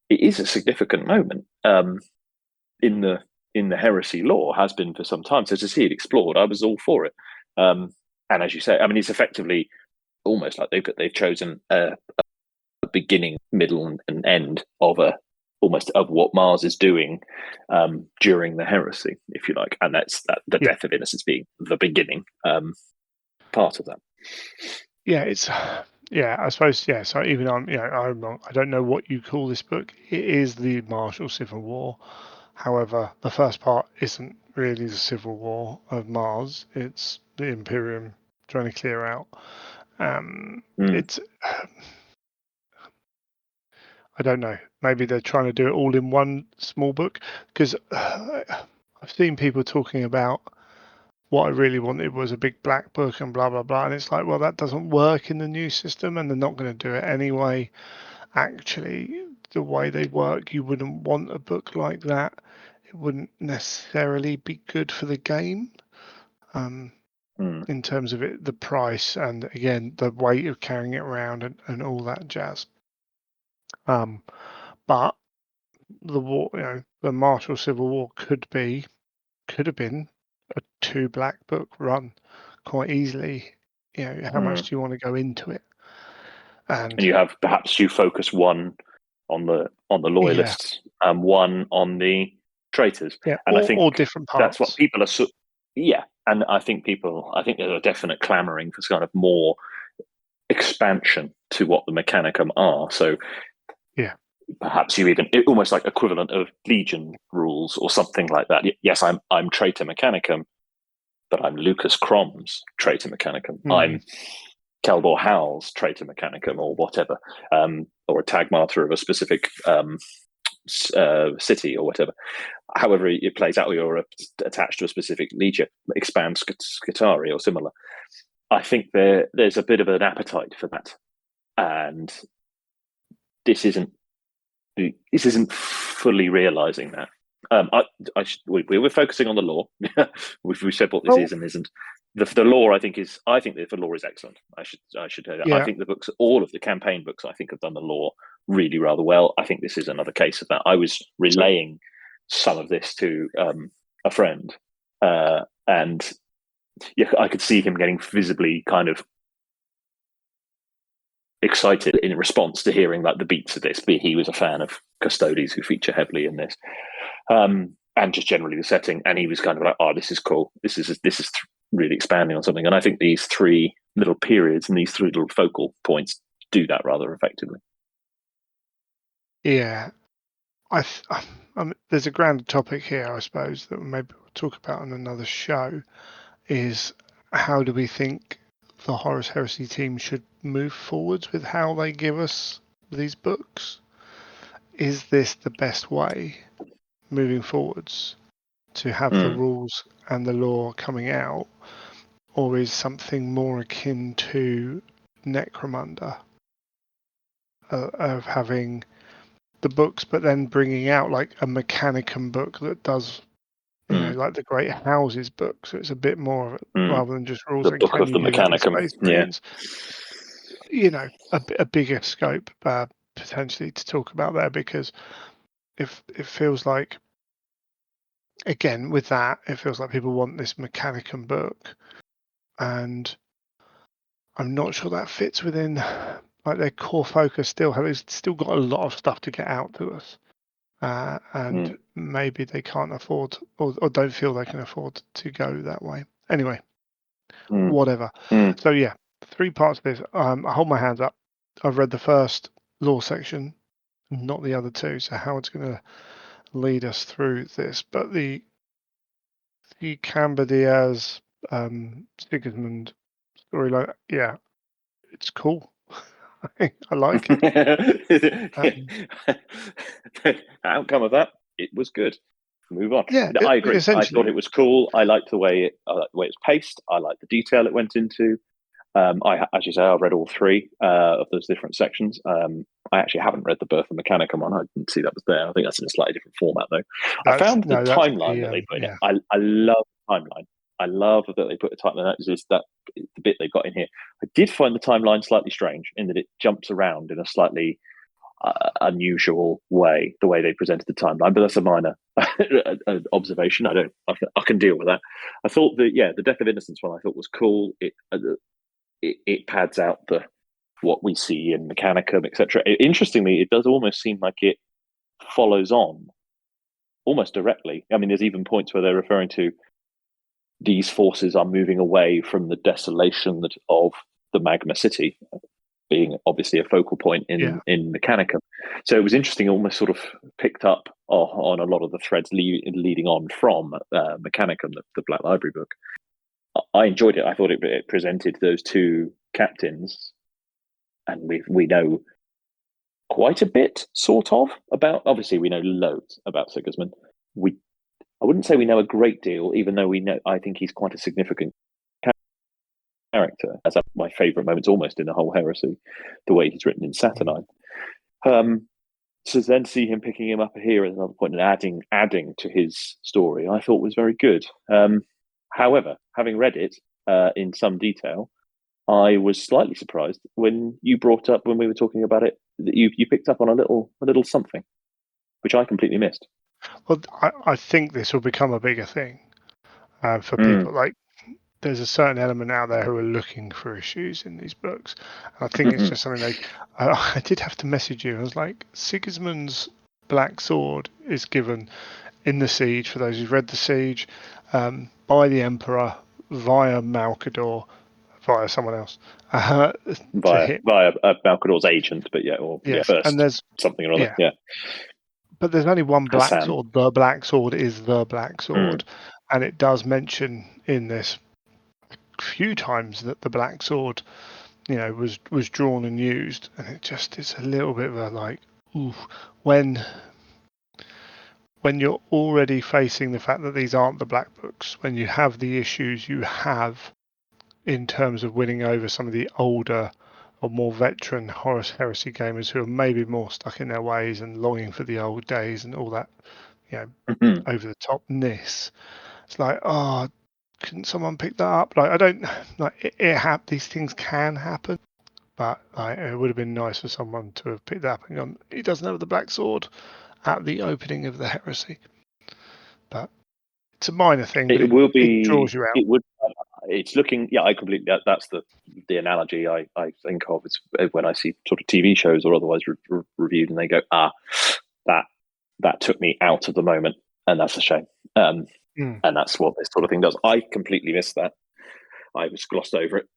Speaker 2: it is a significant moment in the heresy lore, has been for some time. So to see it explored, I was all for it. And as you say, I mean, it's effectively almost like they've chosen a beginning, middle, and end of almost of what Mars is doing during the heresy, if you like, and that's the
Speaker 1: Yeah.
Speaker 2: death of innocence being the beginning part of that.
Speaker 1: Yeah, it's yeah. I suppose yeah. So even I don't know what you call this book. It is the Martial Civil War. However, the first part isn't really the Civil War of Mars. It's the Imperium trying to clear out. It's I don't know. Maybe they're trying to do it all in one small book because I've seen people talking about what I really wanted was a big black book and blah blah blah, and it's like, well, that doesn't work in the new system, and they're not going to do it anyway. Actually, the way they work, you wouldn't want a book like that. It wouldn't necessarily be good for the game, in terms of it, the price, and again the weight of carrying it around and all that jazz. But the war, the Martial Civil War could have been a two black book run quite easily. How much do you want to go into it?
Speaker 2: And
Speaker 1: And
Speaker 2: you have perhaps you focus one on the
Speaker 1: yeah,
Speaker 2: loyalists and one on the traitors,
Speaker 1: yeah,
Speaker 2: and I
Speaker 1: or
Speaker 2: think
Speaker 1: different
Speaker 2: that's what
Speaker 1: parts.
Speaker 2: people are. Yeah, and I think there's a definite clamoring for kind of more expansion to what the Mechanicum are. So
Speaker 1: Yeah,
Speaker 2: perhaps you even almost like equivalent of Legion rules or something like that. Yes, I'm Traitor Mechanicum, but I'm Lucas Crom's Traitor Mechanicum.
Speaker 1: mm,
Speaker 2: I'm Keldor Howell's Traitor Mechanicum or whatever, or a Tag Martyr of a specific city or whatever. However it plays out, or you're attached to a specific legion, expand Scutari or similar. I think there's a bit of an appetite for that, and this isn't fully realizing that. We were focusing on the lore. we said what this
Speaker 1: well,
Speaker 2: is and isn't. The lore, I think that the lore is excellent. I should say that. I
Speaker 1: yeah,
Speaker 2: think the books, all of the campaign books, I think have done the lore really rather well. I think this is another case of that. I was
Speaker 1: so
Speaker 2: relaying some of this to a friend, and yeah, I could see him getting visibly kind of excited in response to hearing like the beats of this. He was a fan of Custodes, who feature heavily in this, and just generally the setting. And he was kind of like, "Oh, this is cool. This is really expanding on something." And I think these three little periods and these three little focal points do that rather effectively.
Speaker 1: yeah, there's a grand topic here, I suppose, that maybe we'll talk about on another show. Is how do we think the Horus Heresy team should move forwards with how they give us these books? Is this the best way moving forwards to have the
Speaker 2: Mm,
Speaker 1: rules and the law coming out, or is something more akin to Necromunda, of having the books, but then bringing out like a Mechanicum book that does,
Speaker 2: mm,
Speaker 1: like the Great Houses book, so it's a bit more of it
Speaker 2: mm.
Speaker 1: rather than just rules
Speaker 2: The
Speaker 1: and
Speaker 2: book
Speaker 1: can
Speaker 2: of
Speaker 1: you
Speaker 2: the
Speaker 1: do that with
Speaker 2: Mechanicum.
Speaker 1: Space
Speaker 2: Yeah.
Speaker 1: Marines? A bigger scope, potentially to talk about there, because if it feels like, again with that, it feels like people want this Mechanicum book, and I'm not sure that fits within like their core focus. Still got a lot of stuff to get out to us, and
Speaker 2: Mm,
Speaker 1: maybe they can't afford or don't feel they can afford to go that way. Anyway,
Speaker 2: mm,
Speaker 1: whatever.
Speaker 2: mm.
Speaker 1: So yeah, three parts of this. I hold my hands up. I've read the first law section, not the other two. So Howard's going to lead us through this. But the Camba Diaz, Sigismund storyline, yeah, it's cool. I like it. Um,
Speaker 2: Outcome of that, it was good. Move on.
Speaker 1: yeah,
Speaker 2: I agree. I thought
Speaker 1: essentially,
Speaker 2: it was cool. I liked the way it was paced. I liked the detail it went into. As you say, I've read all three of those different sections. I actually haven't read the Birth of Mechanicum one. I didn't see that was there. I think that's in a slightly different format, though. I
Speaker 1: That's
Speaker 2: found the
Speaker 1: no, that's
Speaker 2: timeline
Speaker 1: the
Speaker 2: that they put in it.
Speaker 1: yeah.
Speaker 2: I love the timeline. I love that they put a timeline. That is that the bit they got in here. I did find the timeline slightly strange in that it jumps around in a slightly unusual way, the way they presented the timeline. But that's a minor observation. I can deal with that. I thought the Death of Innocence one I thought was cool. It pads out what we see in Mechanicum, etc. Interestingly, it does almost seem like it follows on almost directly. I mean, there's even points where they're referring to these forces are moving away from the desolation of the Magma City, being obviously a focal point
Speaker 1: Yeah.
Speaker 2: in Mechanicum. So it was interesting, almost sort of picked up on a lot of the threads leading on from Mechanicum, the Black Library book. I enjoyed it. I thought it presented those two captains, and we know quite a bit, sort of, about. Obviously, we know loads about Sigismund. I wouldn't say we know a great deal, even though we know. I think he's quite a significant character. That's my favourite moments, almost in the whole heresy, the way he's written in Saturnine. So then see him picking him up here at another point and adding to his story, I thought was very good. However, having read it in some detail, I was slightly surprised when you brought up, when we were talking about it, that you picked up on a little something, which I completely missed.
Speaker 1: Well, I think this will become a bigger thing for
Speaker 2: Mm.
Speaker 1: people. Like, there's a certain element out there who are looking for issues in these books. And I think it's just something like I did have to message you. I was like, Sigismund's Black Sword is given in the Siege, for those who've read the Siege, by the Emperor via Malcador, via someone else, to
Speaker 2: via
Speaker 1: hit.
Speaker 2: Malcador's agent, but
Speaker 1: Yes, and
Speaker 2: first
Speaker 1: there's
Speaker 2: something or other.
Speaker 1: yeah,
Speaker 2: Yeah,
Speaker 1: but there's only one Black
Speaker 2: Hassan.
Speaker 1: Sword. The Black Sword is the Black Sword,
Speaker 2: Mm.
Speaker 1: and it does mention in this few times that the Black Sword, was drawn and used, and it just is a little bit of a like, ooh, when you're already facing the fact that these aren't the black books, when you have the issues you have in terms of winning over some of the older or more veteran Horus Heresy gamers who are maybe more stuck in their ways and longing for the old days and all that,
Speaker 2: Mm-hmm.
Speaker 1: over the topness. It's like, oh, couldn't someone pick that up? Like, I don't like these things can happen, but like, it would have been nice for someone to have picked that up and gone, he doesn't have the black sword at the opening of the heresy. But it's a minor thing, but
Speaker 2: It will
Speaker 1: it draws
Speaker 2: be.
Speaker 1: you out.
Speaker 2: It would. It's looking. Yeah, I completely. That's the analogy I think of. It's when I see sort of TV shows or otherwise reviewed, and they go, that that took me out of the moment, and that's a shame. And that's what this sort of thing does. I completely missed that. I was glossed over it,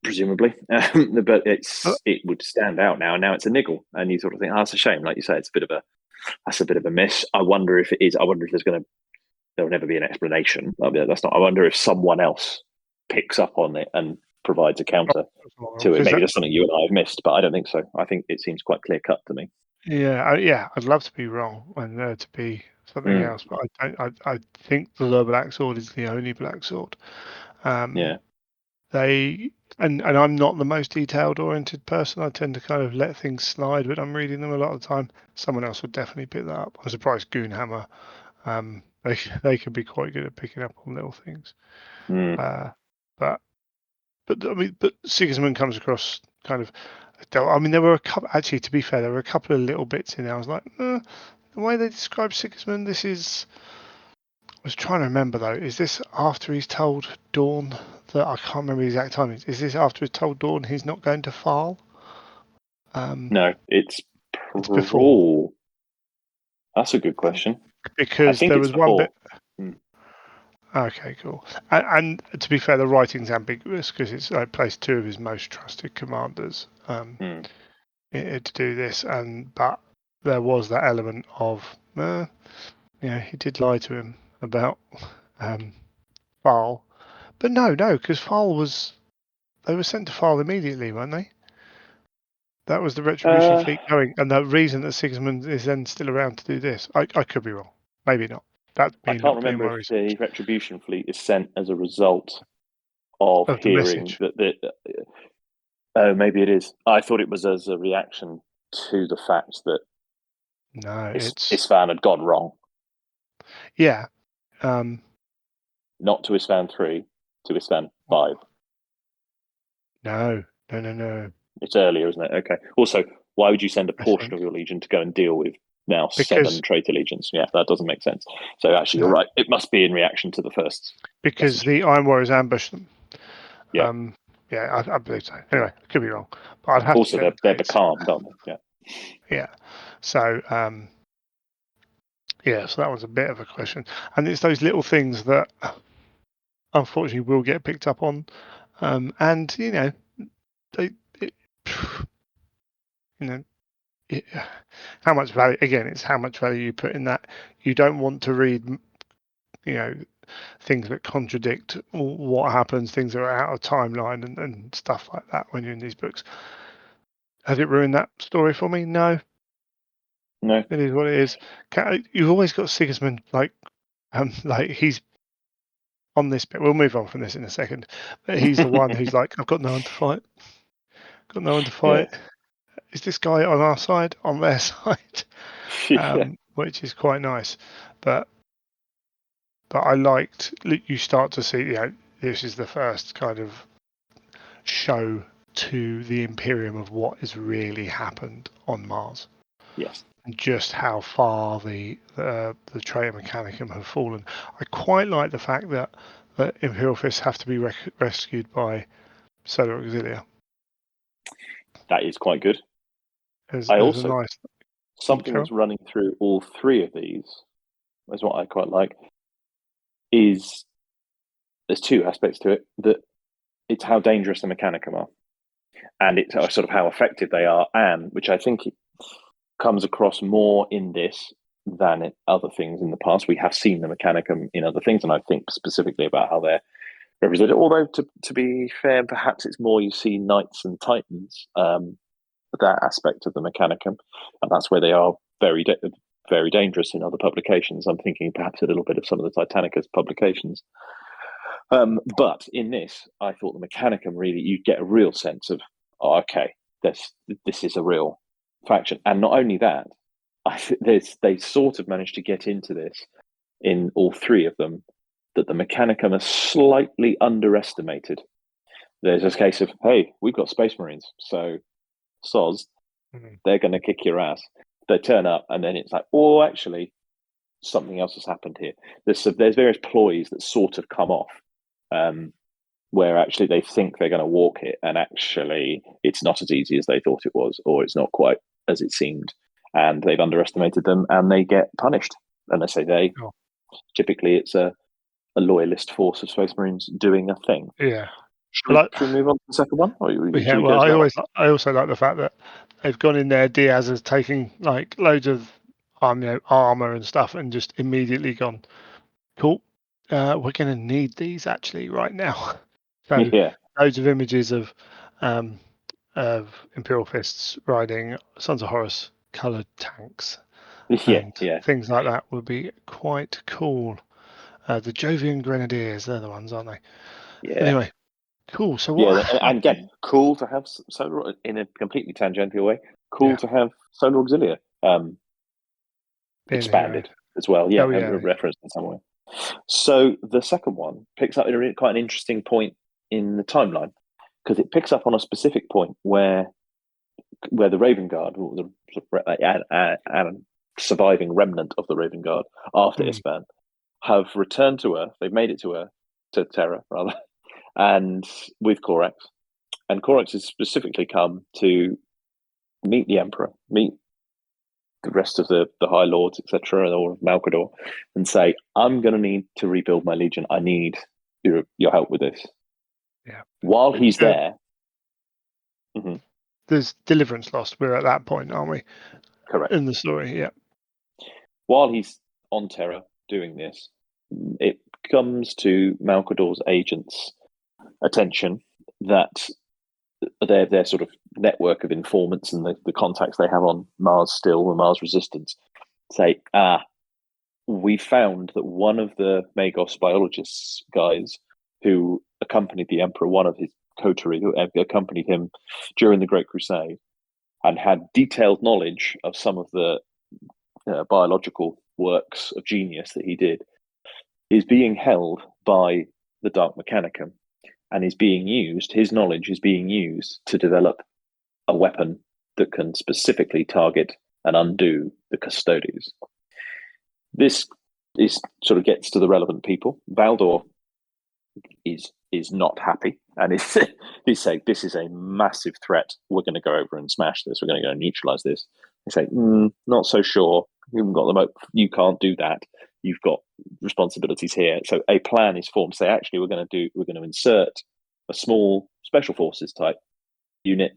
Speaker 2: presumably, but
Speaker 1: But
Speaker 2: it would stand out now. And now it's a niggle, and you sort of think, that's a shame. Like you say, it's a bit of a miss. I wonder if it is. I wonder if there'll never be an explanation. I mean, that's not. I wonder if someone else picks up on it and provides a counter to it.
Speaker 1: because
Speaker 2: Maybe there's something you and I have missed, but I don't think so. I think it seems quite clear cut to me.
Speaker 1: yeah, I'd love to be wrong and there to be something
Speaker 2: Mm,
Speaker 1: else, but I don't. I think the black sword is the only black sword. Um,
Speaker 2: yeah.
Speaker 1: they and I'm not the most detailed oriented person. I tend to kind of let things slide when I'm reading them a lot of the time. Someone else would definitely pick that up. I'm surprised Goonhammer. They can be quite good at picking up on little things.
Speaker 2: Mm.
Speaker 1: Uh, but I mean, but Sigismund comes across kind of. I mean, there were a couple. Actually, to be fair, there were a couple of little bits in there. I was like, the way they describe Sigismund. This is. I was trying to remember though. Is this after he's told Dawn that I can't remember the exact time? Is this after he's told Dawn he's not going to Farl?
Speaker 2: No,
Speaker 1: It's before
Speaker 2: pro. That's a good question. I
Speaker 1: because
Speaker 2: think
Speaker 1: there
Speaker 2: it's
Speaker 1: was one bit.
Speaker 2: before. Mm,
Speaker 1: Okay, cool. And to be fair, the writing's ambiguous because it's placed two of his most trusted commanders
Speaker 2: mm.
Speaker 1: to do this, but there was that element of, he did lie to him about um, Farl, but no, because they were sent to Farl immediately, weren't they? That was the Retribution
Speaker 2: Uh,
Speaker 1: fleet going, and the reason that Sigismund is then still around to do this. I could be wrong, maybe not. That's
Speaker 2: I
Speaker 1: me
Speaker 2: can't
Speaker 1: not doing
Speaker 2: remember
Speaker 1: my
Speaker 2: if
Speaker 1: research.
Speaker 2: the Retribution fleet is sent as a result of
Speaker 1: Of the
Speaker 2: hearing
Speaker 1: message.
Speaker 2: that. Oh, maybe it is. I thought it was as a reaction to the fact that
Speaker 1: No, it's
Speaker 2: Isfahan had gone wrong.
Speaker 1: yeah.
Speaker 2: Not to Isfahan 3, to Isfahan 5.
Speaker 1: No, no, no, no.
Speaker 2: It's earlier, isn't it? Okay. Also, why would you send a
Speaker 1: I
Speaker 2: portion
Speaker 1: think
Speaker 2: of your legion to go and deal with now 7
Speaker 1: because
Speaker 2: traitor legions? Yeah, that doesn't make sense. So actually, you're
Speaker 1: no,
Speaker 2: right. It must be in reaction to the first
Speaker 1: because
Speaker 2: message.
Speaker 1: the Iron Warriors ambushed them.
Speaker 2: Yeah.
Speaker 1: Yeah, I believe so. Anyway, could be wrong, but I'd have to
Speaker 2: Also,
Speaker 1: check
Speaker 2: they're
Speaker 1: the dates.
Speaker 2: becalmed, aren't they? Yeah.
Speaker 1: Yeah. So yeah, so that was a bit of a question, and it's those little things that unfortunately will get picked up on, and they, it, you know, it, how much value again? It's how much value you put in that. You don't want to read, you know, things that contradict what happens, things that are out of timeline and stuff like that when you're in these books. Has it ruined that story for me? No,
Speaker 2: No.
Speaker 1: it is what it is. You've always got Sigismund like he's on this bit. We'll move on from this in a second. But he's the one who's like, I've got no one to fight. Got no one to
Speaker 2: Yeah.
Speaker 1: fight. Is this guy on our side? On their side?
Speaker 2: Yeah.
Speaker 1: Which is quite nice. But I liked you start to see. This is the first kind of show to the Imperium of what has really happened on Mars,
Speaker 2: Yes.
Speaker 1: and just how far the Traitor Mechanicum have fallen. I quite like the fact that Imperial Fists have to be rescued by Solar Auxilia.
Speaker 2: That is quite good.
Speaker 1: As
Speaker 2: I
Speaker 1: a
Speaker 2: also,
Speaker 1: nice
Speaker 2: something
Speaker 1: carry
Speaker 2: that's running through all 3 of these, is what I quite like, is there's 2 aspects to it. That it's how dangerous the Mechanicum are, and it's sort of how effective they are, and which I think comes across more in this than in other things in the past. We have seen the Mechanicum in other things, and I think specifically about how they're represented. Although, to be fair, perhaps it's more you see Knights and Titans, that aspect of the Mechanicum, and that's where they are very dangerous in other publications. I'm thinking perhaps a little bit of some of the Titanicus publications. But in this, I thought the Mechanicum really, you get a real sense of, oh, okay, this is a real faction. And not only that, they sort of managed to get into this in all 3 of them, that the Mechanicum are slightly underestimated. There's this case of, hey, we've got Space Marines, so soz, they're going to kick your ass. They turn up, and then it's like, oh, actually, something else has happened here. There's various ploys that sort of come off, where actually they think they're going to walk it, and actually it's not as easy as they thought it was, or it's not quite as it seemed, and they've underestimated them, and they get punished. And I say they,
Speaker 1: Oh,
Speaker 2: typically it's a loyalist force of Space Marines doing a thing.
Speaker 1: yeah.
Speaker 2: Should
Speaker 1: I
Speaker 2: we,
Speaker 1: like,
Speaker 2: should we move on to the second one, or should
Speaker 1: yeah.
Speaker 2: we
Speaker 1: Well,
Speaker 2: go to that one?
Speaker 1: I also like the fact that they've gone in there. Diaz has taken like loads of armor and stuff, and just immediately gone. Cool. We're going to need these actually right now. So
Speaker 2: Yeah,
Speaker 1: loads of images um, of Imperial Fists riding Sons of Horus coloured tanks
Speaker 2: yeah,
Speaker 1: and
Speaker 2: yeah,
Speaker 1: things like that would be quite cool. The Jovian Grenadiers, they're the ones, aren't they?
Speaker 2: yeah.
Speaker 1: Anyway, cool. So what
Speaker 2: Yeah, and again,
Speaker 1: happened?
Speaker 2: cool to have solar in a completely tangential way. Cool
Speaker 1: Yeah,
Speaker 2: to have Solar Auxilia
Speaker 1: being
Speaker 2: expanded
Speaker 1: heroed.
Speaker 2: as well. Yeah,
Speaker 1: Oh
Speaker 2: a
Speaker 1: yeah,
Speaker 2: reference in some way. So the second one picks up at quite an interesting point in the timeline, because it picks up on a specific point where the Raven Guard, or the sort of, surviving remnant of the Raven Guard after
Speaker 1: mm,
Speaker 2: Ispan, have returned to Earth. They've made it to Earth, to Terra rather, and with Corax. And Corax has specifically come to meet the Emperor, meet the rest of the High Lords, etc., or Malcador, and say, "I'm going to need to rebuild my legion. I need your help with this."
Speaker 1: yeah.
Speaker 2: While
Speaker 1: Which
Speaker 2: he's there, mhm,
Speaker 1: there's Deliverance Lost. We're at that point, aren't we?
Speaker 2: correct.
Speaker 1: In the story, yeah.
Speaker 2: While he's on Terra doing this, it comes to Malcador's agents' attention that their sort of network of informants and the contacts they have on Mars still, the Mars Resistance, say, we found that one of the Magos biologists guys who accompanied the emperor, one of his coterie who accompanied him during the Great Crusade, and had detailed knowledge of some of the biological works of genius that he did, is being held by the Dark Mechanicum, and is being used. His knowledge is being used to develop a weapon that can specifically target and undo the Custodes. This is sort of gets to the relevant people. Valdor is not happy, and he's saying this is a massive threat. We're going to go over and smash this. We're going to go and neutralize this. They say, not so sure. You haven't got the you can't do that. You've got responsibilities here. So a plan is formed. Say, actually, we're going to insert a small special forces type unit.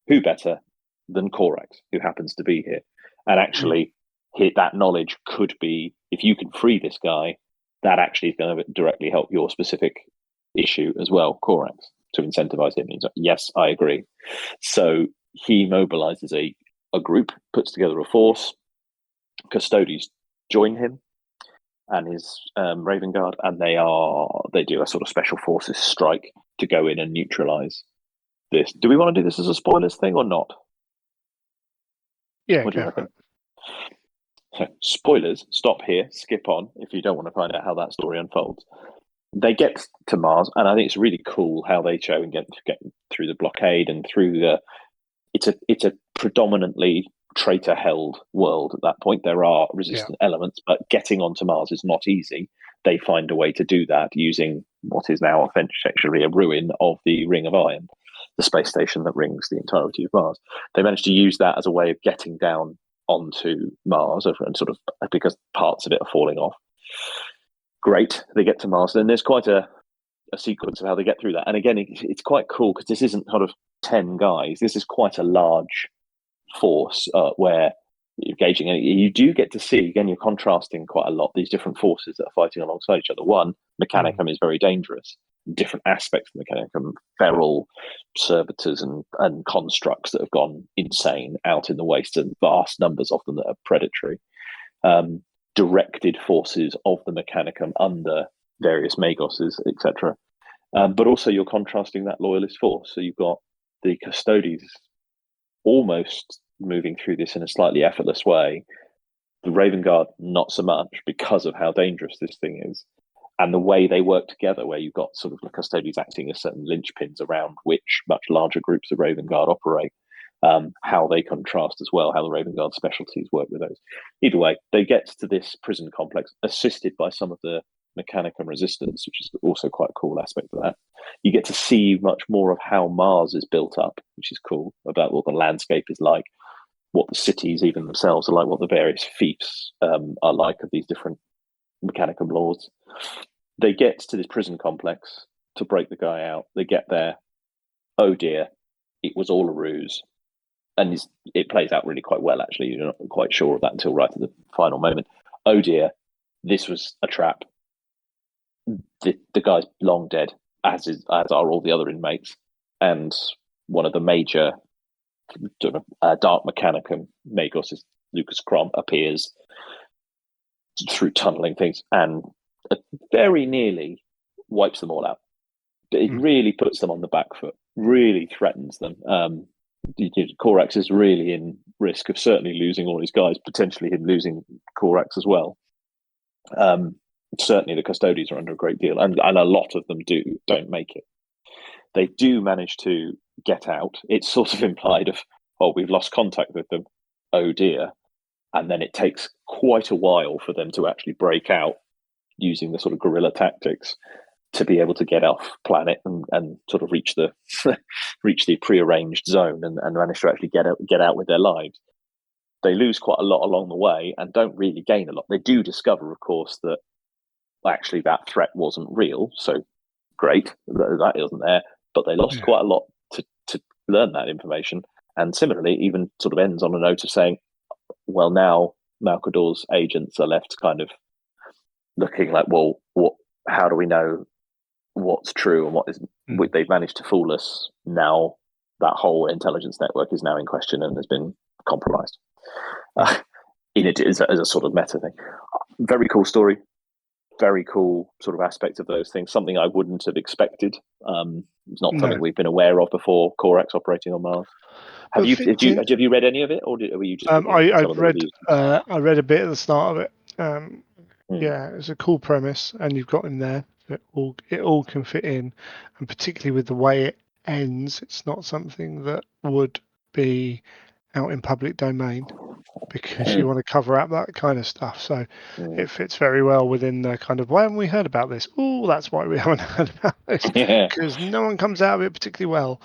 Speaker 2: Who better than Korax, who happens to be here, and actually that knowledge could be, if you can free this guy, that actually is going to directly help your specific issue as well, Korax, to incentivize him. He's like, yes, I agree. So he mobilizes a group, puts together a force. Custodes join him and his Raven Guard, and they do a sort of special forces strike to go in and neutralize this. Do we want to do this as a spoilers thing or not?
Speaker 1: Yeah,
Speaker 2: what do you reckon? So, spoilers, stop here, skip on if you don't want to find out how that story unfolds. They get to Mars, and I think it's really cool how they show and get through the blockade and through the. It's a predominantly traitor-held world at that point. There are resistant elements, but getting onto Mars is not easy. They find a way to do that using what is now essentially a ruin of the Ring of Iron, the space station that rings the entirety of Mars. They managed to use that as a way of getting down onto Mars, and sort of because parts of it are falling off. Great, they get to Mars, and there's quite a sequence of how they get through that. And again, it's quite cool because this isn't kind of 10 guys. This is quite a large force where you're gauging, and you do get to see, again, you're contrasting quite a lot these different forces that are fighting alongside each other. One, Mechanicum is very dangerous. Different aspects of Mechanicum, feral servitors and constructs that have gone insane out in the waste, and vast numbers of them that are predatory. Directed forces of the Mechanicum under various Magoses, etc. But also you're contrasting that loyalist force. So you've got the Custodes almost moving through this in a slightly effortless way. The Raven Guard, not so much, because of how dangerous this thing is. And the way they work together, where you've got sort of the Custodes acting as certain linchpins around which much larger groups of Raven Guard operate. How they contrast as well, how the Raven Guard specialties work with those. Either way, they get to this prison complex, assisted by some of the Mechanicum resistance, which is also quite a cool aspect of that. You get to see much more of how Mars is built up, which is cool, about what the landscape is like, what the cities even themselves are like, what the various fiefs are like of these different Mechanicum lords. They get to this prison complex to break the guy out. They get there. Oh dear, it was all a ruse. And it plays out really quite well, actually. You're not quite sure of that until right at the final moment. Oh dear, this was a trap. The guy's long dead, as are all the other inmates. And one of the major Dark Mechanicum Magos, Lucas Crom, appears through tunneling things and very nearly wipes them all out. It really puts them on the back foot, really threatens them. Korax is really in risk of certainly losing all his guys, potentially him losing Korax as well. Certainly the Custodes are under a great deal, and a lot of them don't make it. They do manage to get out. It's sort of implied of, oh, we've lost contact with them. Oh dear. And then it takes quite a while for them to actually break out using the sort of guerrilla tactics to be able to get off planet and sort of reach the reach the prearranged zone and manage to actually get out with their lives. They lose quite a lot along the way and don't really gain a lot. They do discover, of course, that actually that threat wasn't real. So great, that isn't there. But they lost quite a lot to learn that information. And similarly, even sort of ends on a note of saying, well, now Malcador's agents are left kind of looking like, well, how do we know what's true and what isn't? They've managed to fool us. Now that whole intelligence network is now in question and has been compromised. As a sort of meta thing. Very cool story. very cool sort of aspect of those things. Something I wouldn't have expected. It's not
Speaker 1: No,
Speaker 2: something we've been aware of before. Corax operating on Mars. Have
Speaker 1: but
Speaker 2: you
Speaker 1: fits in.
Speaker 2: have you read any of it, or were you just looking at some of
Speaker 1: I've
Speaker 2: the
Speaker 1: read
Speaker 2: reviews?
Speaker 1: I read a bit at the start of it.
Speaker 2: Hmm.
Speaker 1: Yeah, it's a cool premise, and you've got him there. It all can fit in, and particularly with the way it ends, it's not something that would be out in public domain because
Speaker 2: Hmm.
Speaker 1: you want to cover up that kind of stuff. So
Speaker 2: Hmm.
Speaker 1: it fits very well within the kind of why haven't we heard about this? Oh, that's why we haven't heard about this
Speaker 2: Yeah.
Speaker 1: because no one comes out of it particularly well,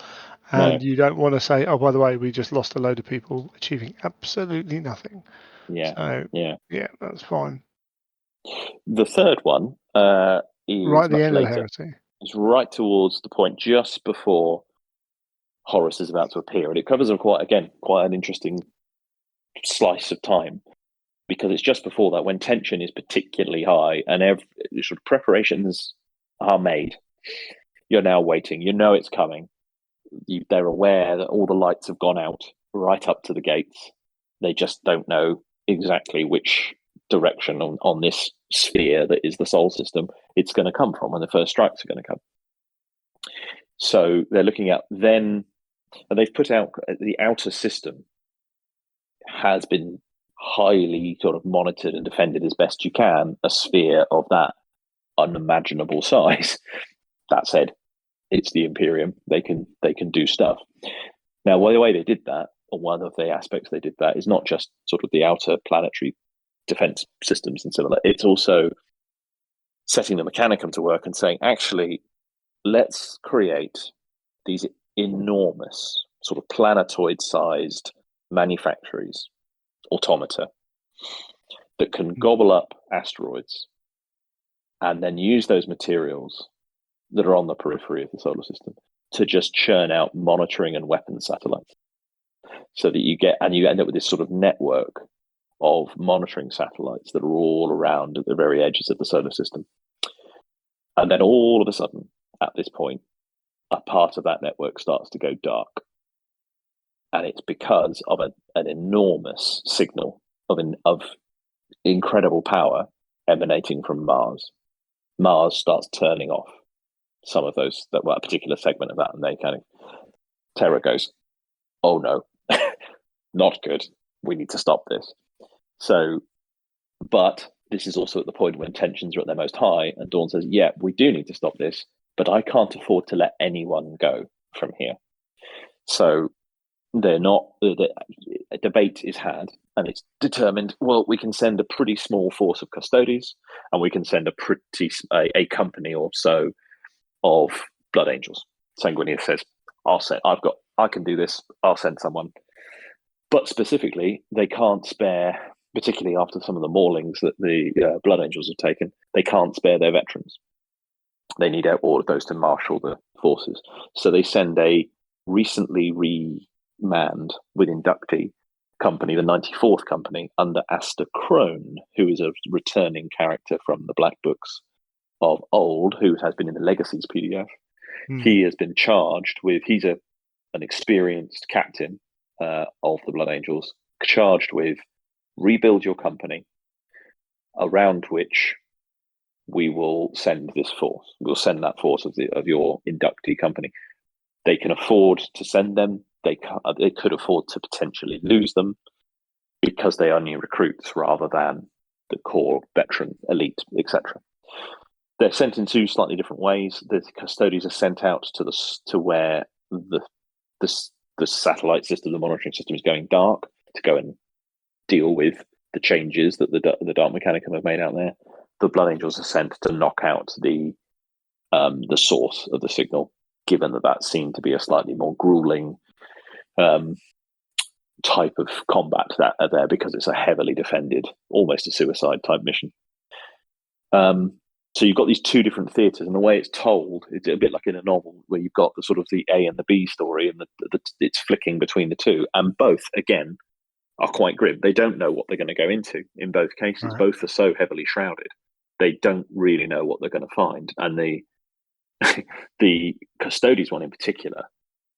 Speaker 2: No.
Speaker 1: and you don't want to say, oh, by the way, we just lost a load of people achieving absolutely nothing.
Speaker 2: Yeah.
Speaker 1: So
Speaker 2: Yeah.
Speaker 1: yeah, that's fine.
Speaker 2: The third one
Speaker 1: Right
Speaker 2: is
Speaker 1: at the
Speaker 2: much
Speaker 1: end of the
Speaker 2: later.
Speaker 1: heresy.
Speaker 2: It's right towards the point just before Horus is about to appear, and it covers quite an interesting slice of time because it's just before that when tension is particularly high and sort of preparations are made. You're now waiting. You know it's coming. They're aware that all the lights have gone out right up to the gates. They just don't know exactly which direction on this sphere that is the Sol system it's going to come from when the first strikes are going to come. So they're looking at then, and they've put out the outer system has been highly sort of monitored and defended as best you can, a sphere of that unimaginable size. That said, it's the Imperium. They can do stuff. Now, the way they did that, or one of the aspects they did that, is not just sort of the outer planetary defense systems and similar. It's also setting the Mechanicum to work and saying, actually, let's create these enormous sort of planetoid-sized manufactories, automata, that can gobble up asteroids and then use those materials that are on the periphery of the solar system to just churn out monitoring and weapons satellites. So that you end up with this sort of network of monitoring satellites that are all around at the very edges of the solar system. And then all of a sudden, at this point, a part of that network starts to go dark. And it's because of an enormous signal of incredible power emanating from Mars. Mars starts turning off some of those, a particular segment of that, and they kind of, Terra goes, oh no, not good. We need to stop this. So, but this is also at the point when tensions are at their most high, and Dawn says, yeah, we do need to stop this, but I can't afford to let anyone go from here. So they're not, a debate is had, and it's determined, well, we can send a pretty small force of custodes, and we can send a company or so of Blood Angels. Sanguinius says, I can do this, I'll send someone. But specifically, they can't spare, particularly after some of the maulings that the Blood Angels have taken, they can't spare their veterans. They need all of those to marshal the forces. So they send a recently remanned with inductee company, the 94th Company, under Aster Crone, who is a returning character from the Black Books of old, who has been in the Legacies PDF. He has been charged with, he's an experienced captain of the Blood Angels, charged with rebuild your company, around which we will send this force. We'll send that force of your inductee company. They can afford to send them. They could afford to potentially lose them because they are new recruits rather than the core veteran elite, etc. They're sent in two slightly different ways. The custodies are sent out to where the satellite system, the monitoring system, is going dark to go and deal with the changes that the Dark Mechanicum have made out there. The Blood Angels are sent to knock out the source of the signal, given that seemed to be a slightly more grueling type of combat that are there because it's a heavily defended, almost a suicide type mission. So you've got these two different theatres, and the way it's told, it's a bit like in a novel where you've got the sort of the A and the B story, and it's flicking between the two, and both again are quite grim. They don't know what they're going to go into in both cases.
Speaker 1: Right.
Speaker 2: Both are so heavily shrouded, they don't really know what they're going to find, and the Custodes one in particular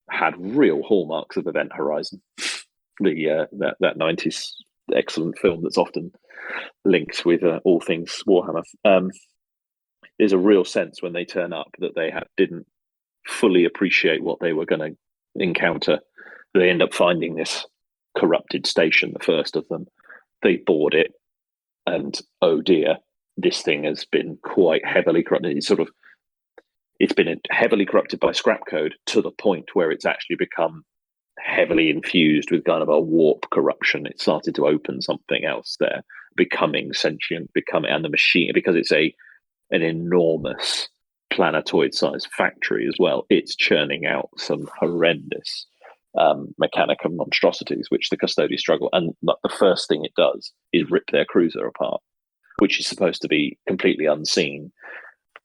Speaker 2: had real hallmarks of Event Horizon, that 90s excellent film that's often linked with all things Warhammer. there's a real sense when they turn up that they didn't fully appreciate what they were going to encounter. They end up finding this corrupted station, the first of them. They board it, and oh dear, this thing has been quite heavily corrupted. It's been heavily corrupted by scrap code to the point where it's actually become heavily infused with kind of a warp corruption. It started to open something else there, becoming sentient, and the machine, because it's an enormous planetoid-sized factory as well. It's churning out some horrendous mechanicum monstrosities, which the Custodians struggle. And the first thing it does is rip their cruiser apart, which is supposed to be completely unseen,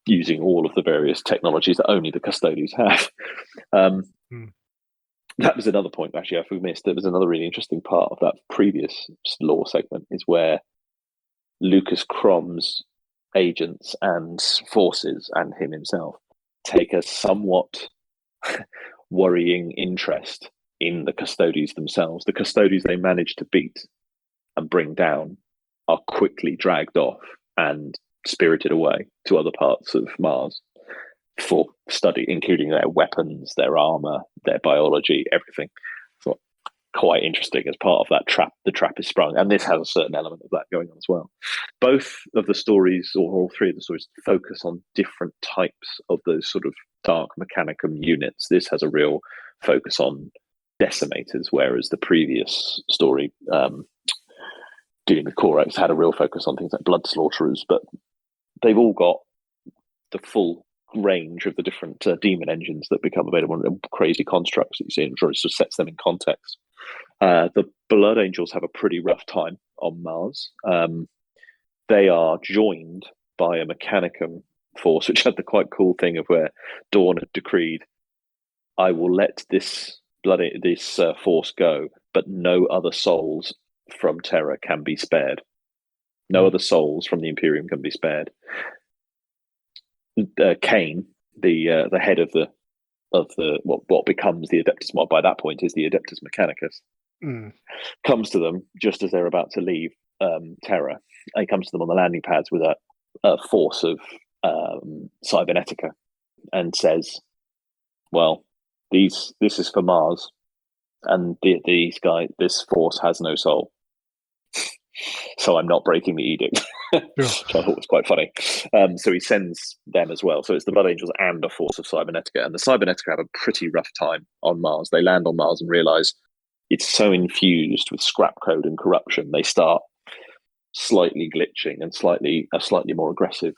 Speaker 2: using all of the various technologies that only the Custodians have. That was another point, actually, I missed. There was another really interesting part of that previous lore segment, is where Lucas Crom's agents and forces, and him himself, take a somewhat worrying interest in the Custodians themselves. The Custodians they manage to beat and bring down are quickly dragged off and spirited away to other parts of Mars for study, including their weapons, their armor, their biology, everything. So quite interesting as part of that trap. The trap is sprung, and this has a certain element of that going on as well. Both of the stories, or all three of the stories, focus on different types of those sort of dark mechanicum units. This has a real focus on decimators, whereas the previous story, dealing with Corax, had a real focus on things like blood slaughterers. But they've all got the full range of the different demon engines that become available, and crazy constructs that you see, and sort of sets them in context. The Blood Angels have a pretty rough time on Mars. They are joined by a mechanicum force, which had the quite cool thing of where Dawn had decreed, I will let this force go, but no other souls from Terra can be spared. No other souls from the Imperium can be spared. Kane, the head of what becomes the Adeptus Mod, by that point is the Adeptus Mechanicus, comes to them just as they're about to leave Terra. And he comes to them on the landing pads with a force of cybernetica, and says, well, this is for Mars, and this force has no soul. So I'm not breaking the edict, which I thought was quite funny. So he sends them as well. So it's the Blood Angels and a force of Cybernetica. And the Cybernetica have a pretty rough time on Mars. They land on Mars and realize it's so infused with scrap code and corruption. They start slightly glitching and slightly more aggressive,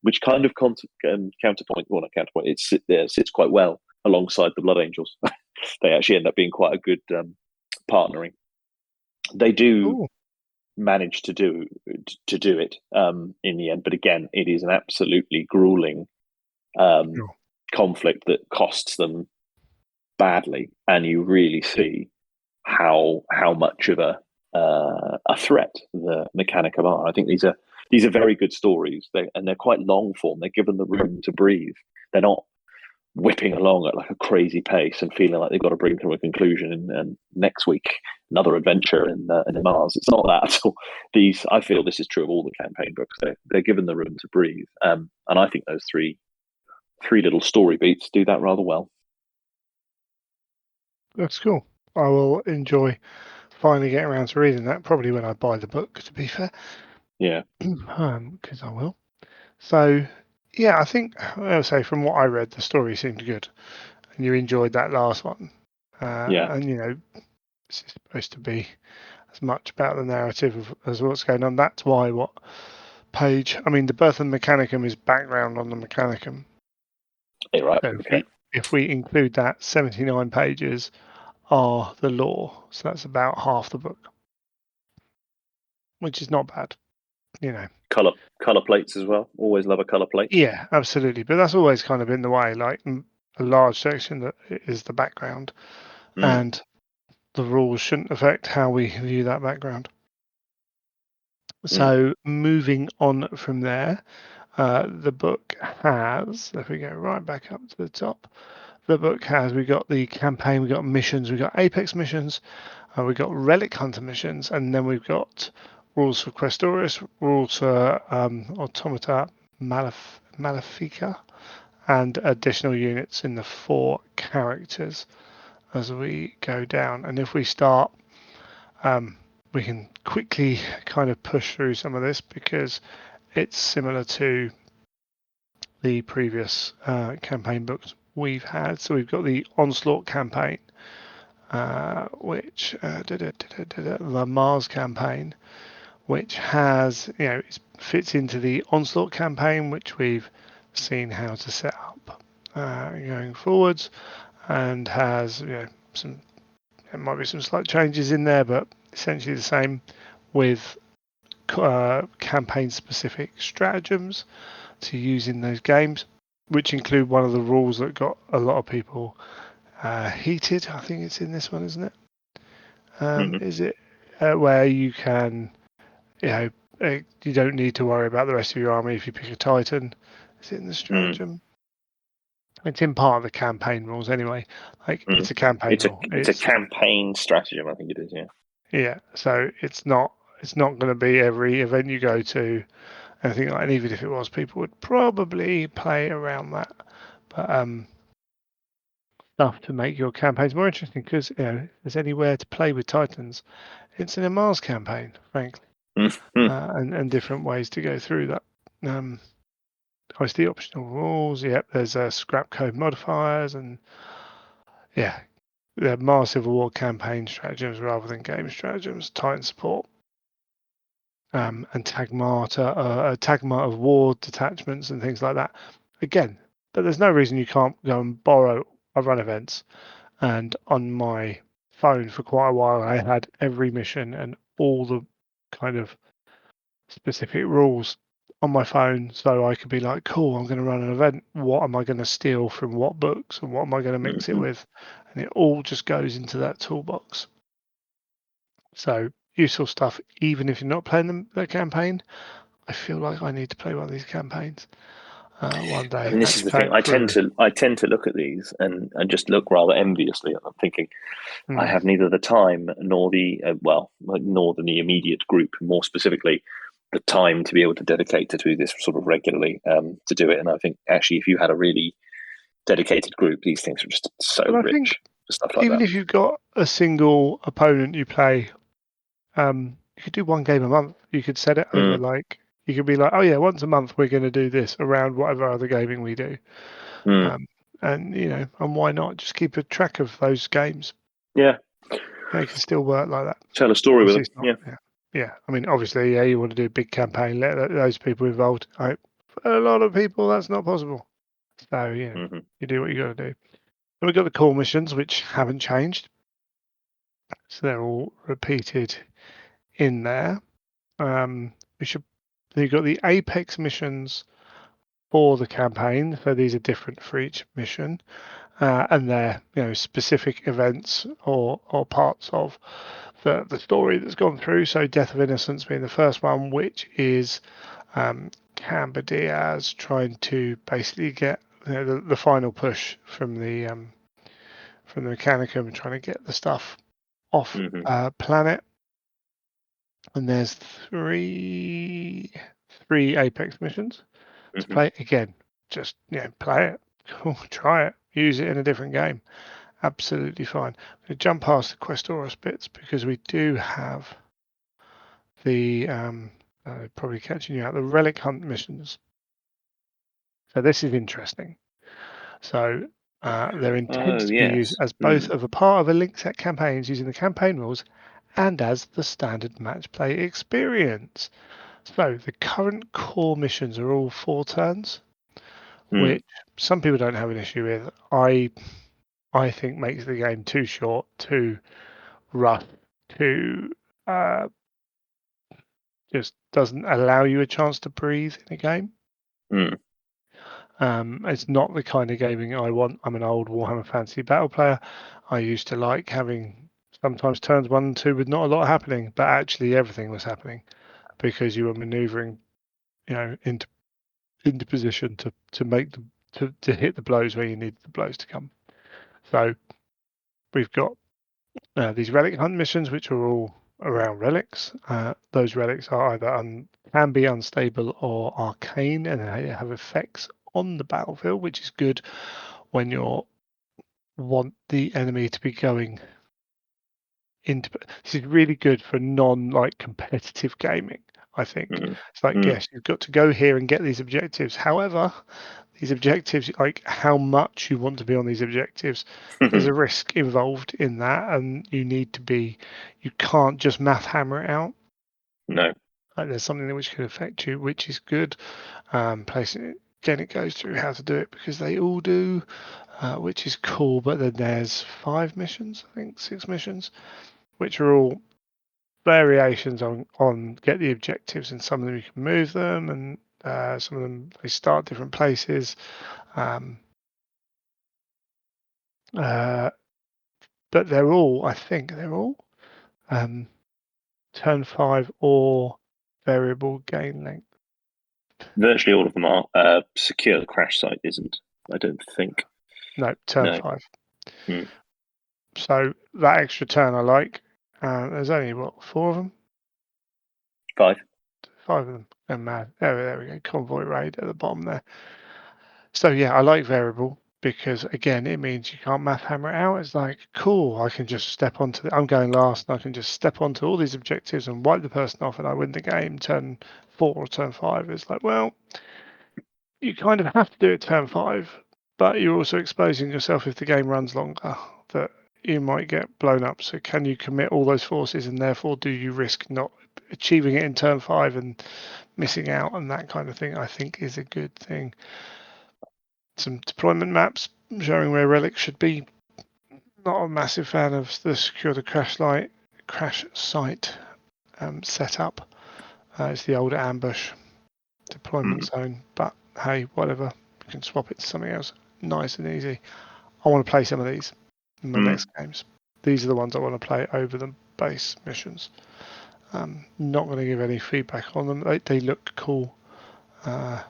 Speaker 2: which kind of counterpoint. Well, not counterpoint. It sits quite well alongside the Blood Angels. They actually end up being quite a good partnering. They do manage to do it in the end, but again, it is an absolutely grueling conflict that costs them badly, and you really see how much of a threat the Mechanicum are. I think these are very good stories, and they're quite long form. They're given the room to breathe. They're not whipping along at like a crazy pace and feeling like they've got to bring to a conclusion and next week another adventure in Mars. It's not that at all. I feel this is true of all the campaign books. They're given the room to breathe, and I think those three little story beats do that rather well.
Speaker 1: That's cool. I will enjoy finally getting around to reading that, probably when I buy the book, to be fair.
Speaker 2: Yeah.
Speaker 1: Because I will. So, yeah, I think, I'll say from what I read, the story seemed good. And you enjoyed that last one.
Speaker 2: Yeah.
Speaker 1: And, it's supposed to be as much about the narrative as what's going on. That's why the Birth of the Mechanicum is background on the Mechanicum.
Speaker 2: Right.
Speaker 1: So if we include that, 79 pages are the lore. So that's about half the book, which is not bad,
Speaker 2: Color plates as well. Always love a color plate.
Speaker 1: Yeah, absolutely. But that's always kind of in the way, like a large section that is the background, and the rules shouldn't affect how we view that background. So moving on from there, the book has, if we go right back up to the top, we've got the campaign, we've got missions, we've got Apex missions, we've got Relic Hunter missions, and then we've got rules for Questoris, rules for Automata Malefica, and additional units in the 4 characters as we go down. And if we start, we can quickly kind of push through some of this because it's similar to the previous campaign books we've had. So we've got the Onslaught campaign, which the Mars campaign, which has, it fits into the Onslaught campaign, which we've seen how to set up going forwards, and has some. There might be some slight changes in there, but essentially the same with campaign-specific stratagems to use in those games, which include one of the rules that got a lot of people heated. I think it's in this one, isn't it? Is it where you can, you don't need to worry about the rest of your army if you pick a Titan? Is it in the stratagem? It's in part of the campaign rules anyway. It's a campaign rule.
Speaker 2: It's a campaign stratagem, I think it is. Yeah.
Speaker 1: Yeah. So it's not going to be every event you go to, anything like. And even if it was, people would probably play around that. But stuff to make your campaigns more interesting, because if there's anywhere to play with Titans, it's in a Mars campaign, frankly, and different ways to go through that. Obviously, optional rules. Yep, there's scrap code modifiers, and the Mars Civil War campaign stratagems rather than game stratagems. Titan support. And tagmata of war detachments and things like that. Again, but there's no reason you can't go and borrow. I run events, and on my phone for quite a while, I had every mission and all the kind of specific rules on my phone, so I could be like, cool, I'm going to run an event. What am I going to steal from what books, and what am I going to mix it with? And it all just goes into that toolbox. So useful stuff, even if you're not playing the campaign. I feel like I need to play one of these campaigns one day.
Speaker 2: I mean, this is the thing. I tend to look at these and just look rather enviously. I'm thinking, I have neither the time nor nor the immediate group, more specifically, the time to be able to dedicate to do this sort of regularly to do it. And I think actually, if you had a really dedicated group, these things are just so rich for stuff like
Speaker 1: even
Speaker 2: that.
Speaker 1: if you've got a single opponent you play, you could do one game a month. You could set it over you could be like, oh yeah, once a month we're going to do this around whatever other gaming we do. And and why not just keep a track of those games?
Speaker 2: Yeah.
Speaker 1: They can still work like that.
Speaker 2: Tell a story with them.
Speaker 1: Yeah. I mean, obviously, you want to do a big campaign, let those people involved. For a lot of people, that's not possible. So, you do what you got to do. And we've got the core missions, which haven't changed. So they're all repeated in there. You've got the Apex missions for the campaign. So these are different for each mission. And they're specific events or parts of the story that's gone through. So Death of Innocence being the first one, which is Camber Diaz trying to basically get the final push from the Mechanicum, trying to get the stuff off planet. And there's three Apex missions to play. Again, just play it, cool, try it, use it in a different game. Absolutely fine. I'm going to jump past the Questoros bits because we do have the probably catching you out, the relic hunt missions. So this is interesting. So they're intended to be used as both of a part of a link set campaigns using the campaign rules and as the standard match play experience. So the current core missions are all 4 turns, which some people don't have an issue with. I think makes the game too short, too rough, too just doesn't allow you a chance to breathe in a game. It's not the kind of gaming I want. I'm an old Warhammer Fantasy Battle player. I used to like having sometimes turns 1 and 2 with not a lot happening, but actually everything was happening because you were maneuvering, into position to make them to hit the blows where you need the blows to come. So we've got these relic hunt missions, which are all around relics. Those relics are either can be unstable or arcane, and they have effects on the battlefield, which is good when you want the enemy to be going into. This is really good for non competitive gaming. I think it's like, yes, you've got to go here and get these objectives. However, these objectives, like how much you want to be on these objectives, there's a risk involved in that, and you can't just math hammer it out.
Speaker 2: No.
Speaker 1: Like there's something which could affect you, which is good. Placing it again, it goes through how to do it because they all do, which is cool. But then there's 5 missions, I think 6 missions, which are all variations on get the objectives, and some of them you can move them, and some of them they start different places. But I think they're all turn 5 or variable gain length.
Speaker 2: Virtually all of them are. Secure the crash site isn't, I don't think.
Speaker 1: No, turn
Speaker 2: No.
Speaker 1: 5. So that extra turn I like. There's only 4 of them?
Speaker 2: 5.
Speaker 1: 5 of them. Oh, mad. There we go. Convoy raid at the bottom there. So yeah, I like variable because again, it means you can't math hammer it out. It's like, cool, I can just step onto I'm going last, and I can just step onto all these objectives and wipe the person off, and I win the game. Turn 4 or turn 5. It's like, well, you kind of have to do it turn 5, but you're also exposing yourself if the game runs longer that you might get blown up. So can you commit all those forces, and therefore do you risk not achieving it in turn 5 and missing out, and that kind of thing I think is a good thing. Some deployment maps showing where relics should be. Not a massive fan of the secure the crash site setup. It's the older ambush deployment zone, but hey, whatever. You can swap it to something else. Nice and easy. I want to play some of these in my next games. These are the ones I want to play over the base missions. Not going to give any feedback on them. They look cool, but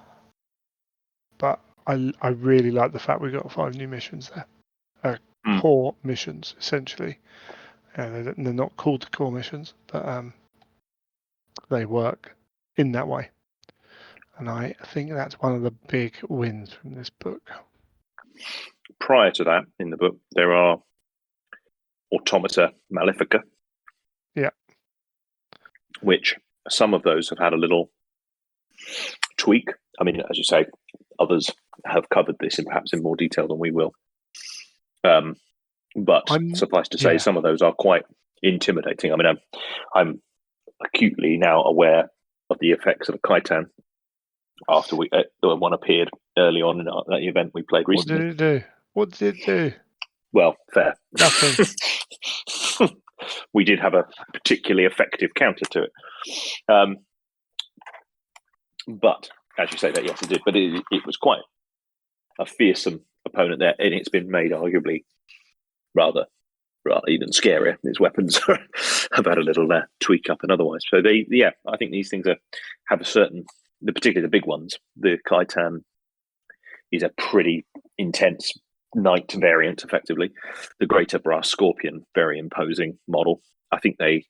Speaker 1: I really like the fact we got 5 new missions there. Core missions, essentially. They're not called core missions, but they work in that way. And I think that's one of the big wins from this book.
Speaker 2: Prior to that, in the book, there are Automata Malefica.
Speaker 1: Yeah.
Speaker 2: Which some of those have had a little tweak. I mean, as you say, others have covered this perhaps in more detail than we will. But suffice to say, some of those are quite intimidating. I mean, I'm acutely now aware of the effects of a Khitan after one appeared early on in that event we played recently.
Speaker 1: What did it do?
Speaker 2: Well, fair.
Speaker 1: Nothing.
Speaker 2: We did have a particularly effective counter to it. But as you say, that yes, it did. But it was quite a fearsome opponent there, and it's been made arguably rather even scarier. His weapons have had a little tweak up and otherwise. So I think these things have a certain, particularly the big ones. The Khitan is a pretty intense knight variant, effectively. The Greater Brass Scorpion, very imposing model. I think they've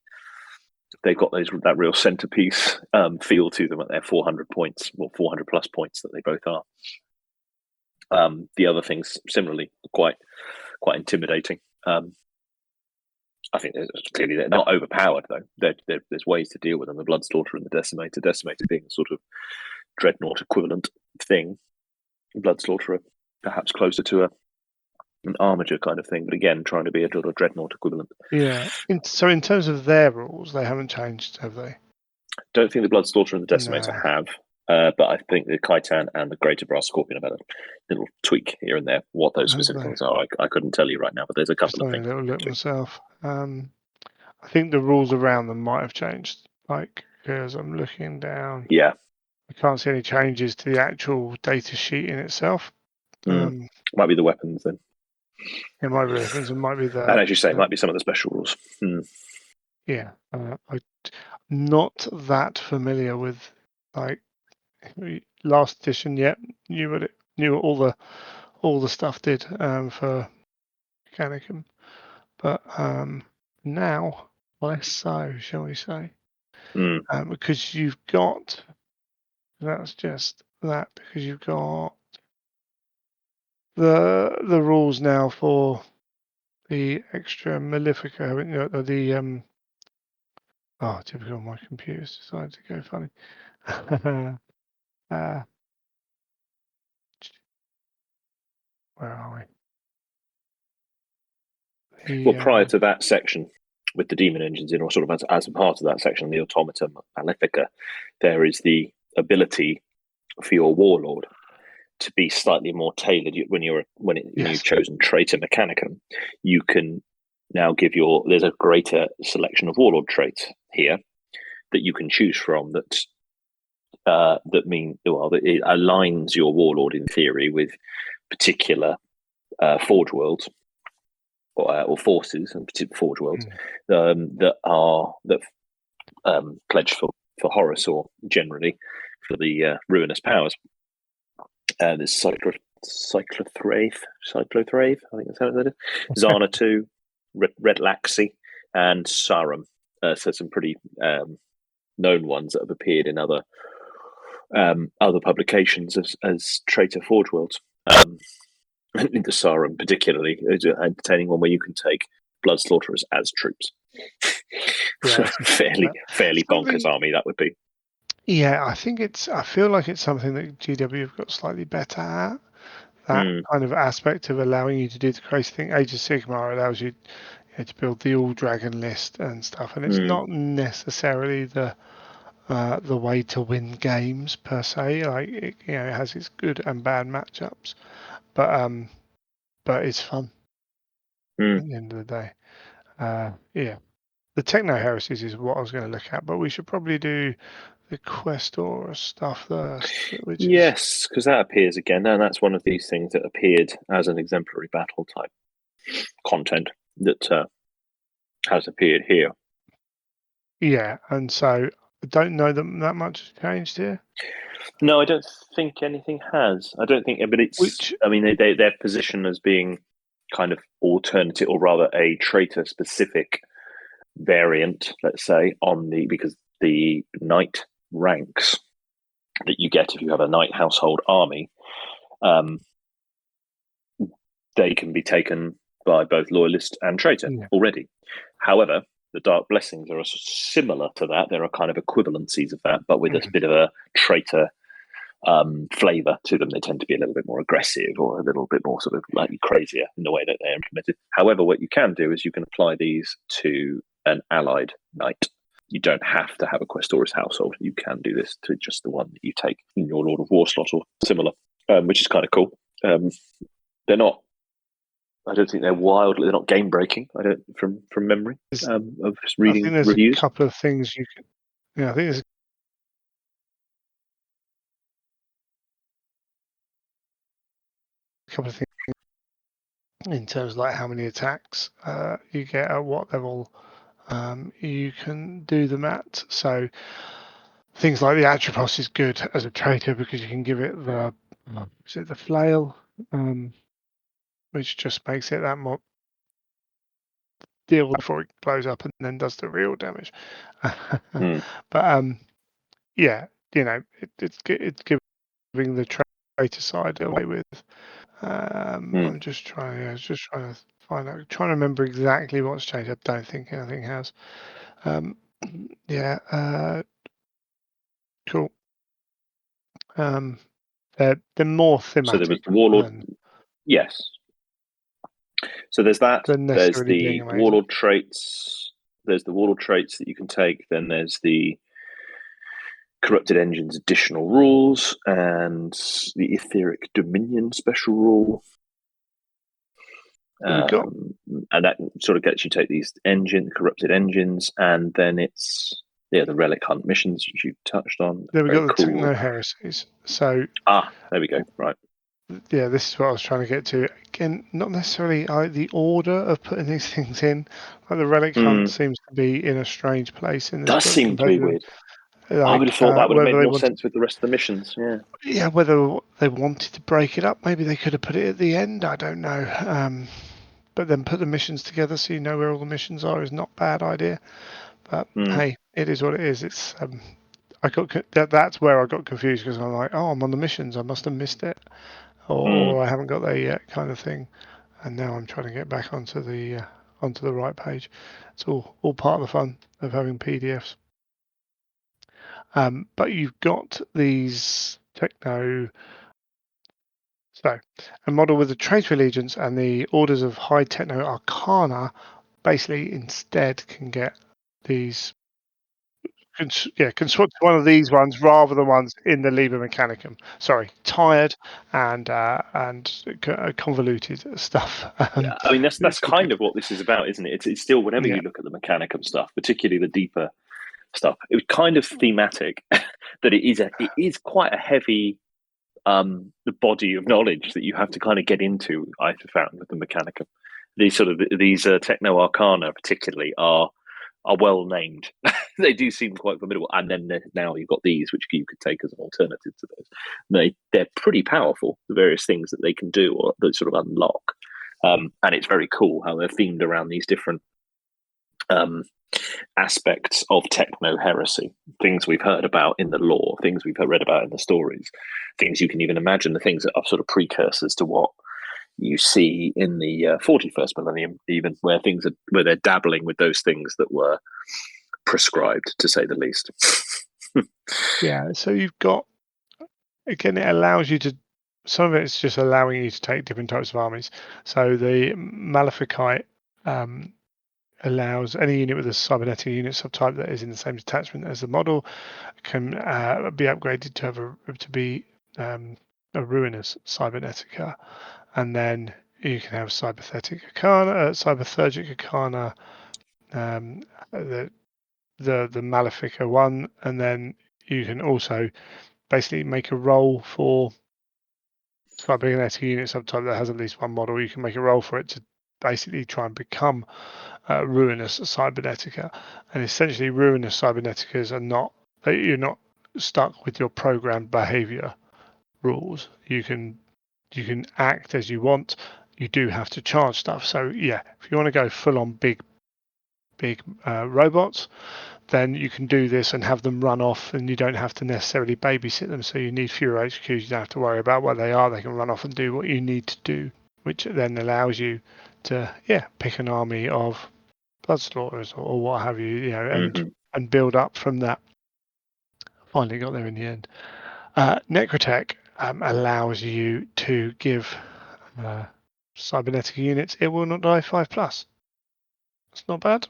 Speaker 2: got that real centerpiece feel to them at their 400 points, or 400 plus points that they both are. The other things similarly quite intimidating. I think clearly they're not overpowered though. There's ways to deal with them. The Bloodslaughter and the Decimator. Decimator being a sort of dreadnought equivalent thing. Bloodslaughter perhaps closer to an armiger kind of thing, but again trying to be a sort of dreadnought equivalent.
Speaker 1: Yeah. So in terms of their rules, they haven't changed, have they?
Speaker 2: Don't think the Bloodslaughter and the Decimator have. But I think the Khitan and the Greater Brass Scorpion have had a little tweak here and there. What those specific things are, I couldn't tell you right now, but there's a couple of things.
Speaker 1: A little look myself. I think the rules around them might have changed. Like, because I'm looking down.
Speaker 2: Yeah.
Speaker 1: I can't see any changes to the actual data sheet in itself.
Speaker 2: Might be the weapons then.
Speaker 1: It might be weapons. It might be the.
Speaker 2: And as you say, might be some of the special rules.
Speaker 1: Yeah. I'm not that familiar with like last edition yet. Knew what all the stuff did for Mechanicum, but now less so, shall we say? because you've got. That's just that because you've got the rules now for the extra Malefica, haven't you? Oh, typical. My computer's decided to go funny. uh, where are we?
Speaker 2: Well, prior to that section, with the demon engines in, or sort of as a part of that section, the Automata Malefica, there is the ability for your warlord to be slightly more tailored. When you've chosen Traitor Mechanicum, you can now there's a greater selection of warlord traits here that you can choose from that it aligns your warlord in theory with particular Forge worlds or forces, and particular Forge worlds that pledged for Horus, or generally for the ruinous powers. There's Cyclothrave, I think that's how it is. Zana 2, Red Laxi, and Sarum. So some pretty known ones that have appeared in other publications as traitor Forge worlds. The Sarum particularly is an entertaining one where you can take blood slaughterers as troops.
Speaker 1: Yeah,
Speaker 2: fairly bonkers army that would be.
Speaker 1: Yeah, I feel like it's something that GW have got slightly better at. That kind of aspect of allowing you to do the crazy thing. Age of Sigmar allows you, to build the all dragon list and stuff, and it's not necessarily the way to win games per se. Like it has its good and bad matchups, but it's fun at the end of the day. Yeah, the Techno Heresies is what I was going to look at, but we should probably do the Questor stuff first,
Speaker 2: yes, because that appears again, and that's one of these things that appeared as an exemplary battle type content that has appeared here.
Speaker 1: Yeah, and so I don't know that much has changed here.
Speaker 2: No, I don't think anything has. I don't think, but it's. I mean, their position as being kind of alternative, or rather a traitor specific variant, let's say, because the knight ranks that you get if you have a knight household army, they can be taken by both loyalist and traitor already. However, the Dark Blessings are similar to that. There are kind of equivalencies of that, but with a bit of a traitor flavour to them. They tend to be a little bit more aggressive, or a little bit more sort of like crazier in the way that they're implemented. However, what you can do is you can apply these to an allied knight. You don't have to have a Questoris household. You can do this to just the one that you take in your Lord of War slot or similar, which is kind of cool. They're not. I don't think they're wildly. They're not game breaking. I don't from memory of reading
Speaker 1: I think there's
Speaker 2: reviews.
Speaker 1: a couple of things you can. Yeah, I think there's a couple of things in terms of like how many attacks you get at what level you can do them at. So things like the Atropos is good as a traitor because you can give it the flail, which just makes it that more deal before it blows up and then does the real damage. But yeah, it's giving the traitor side away with. I'm just trying to find out, trying to remember exactly what's changed. I don't think anything has. Cool. They're more thematic.
Speaker 2: So there was the warlord. Yes. So there's that. There's the warlord traits. There's the warlord traits that you can take. Then there's the corrupted engines additional rules and the etheric dominion special rule. And that sort of gets you take these corrupted engines, and then it's the relic hunt missions, which you touched on.
Speaker 1: There we got the Techno Heresies. So
Speaker 2: there we go. Right.
Speaker 1: Yeah, this is what I was trying to get to. Again, not necessarily the order of putting these things in. Like the relic hunt seems to be in a strange place in this book.
Speaker 2: Does seem to be weird. I would have thought that would have made more sense with the rest of the missions. Yeah.
Speaker 1: Yeah, whether they wanted to break it up, maybe they could have put it at the end. I don't know. But then put the missions together so you know where all the missions are is not a bad idea. But hey, it is what it is. It's that's where I got confused because I'm like, oh, I'm on the missions. I must have missed it, or I haven't got there yet, kind of thing. And now I'm trying to get back onto the right page. It's all part of the fun of having PDFs. But you've got these techno. So, a model with the traitor allegiance and the orders of high techno arcana basically instead can get these. Can swap to one of these ones rather than ones in the Liber Mechanicum. Sorry, tired and convoluted stuff.
Speaker 2: Yeah, I mean that's
Speaker 1: It's all
Speaker 2: kind
Speaker 1: good.
Speaker 2: of what this is about, isn't it? It's still, whenever
Speaker 1: Yeah,
Speaker 2: you look at the Mechanicum stuff, particularly the deeper stuff, it was kind of thematic that it is quite a heavy the body of knowledge that you have to kind of get into. I found with the Mechanicum, these techno arcana particularly are well named. They do seem quite formidable, and then now you've got these, which you could take as an alternative to those. They're pretty powerful. The various things that they can do or that sort of unlock, and it's very cool how they're themed around these different aspects of techno heresy, things we've heard about in the lore, things we've read about in the stories, things you can even imagine, the things that are sort of precursors to what you see in the 41st millennium, even where they're dabbling with those things that were prescribed, to say the least.
Speaker 1: yeah. So you've got again. It allows you to. Some of it's just allowing you to take different types of armies. So the Maleficite allows any unit with a cybernetic unit subtype that is in the same detachment as the model can be upgraded to be a ruinous cybernetica, and then you can have cyberthergic arcana, the Malefica one, and then you can also basically make a roll for cybernetic unit subtype that has at least one model. You can make a roll for it to basically try and become ruinous cybernetica, and essentially ruinous cyberneticas are not, you're not stuck with your programmed behavior rules. You can act as you want. You do have to charge stuff. So yeah, if you want to go full on big robots, then you can do this and have them run off, and you don't have to necessarily babysit them. So you need fewer HQs. You don't have to worry about what they are. They can run off and do what you need to do, which then allows you to pick an army of bloodslaughterers or what have you, and build up from that. Finally got there in the end. Necrotech allows you to give cybernetic units it will not die 5+. That's not bad.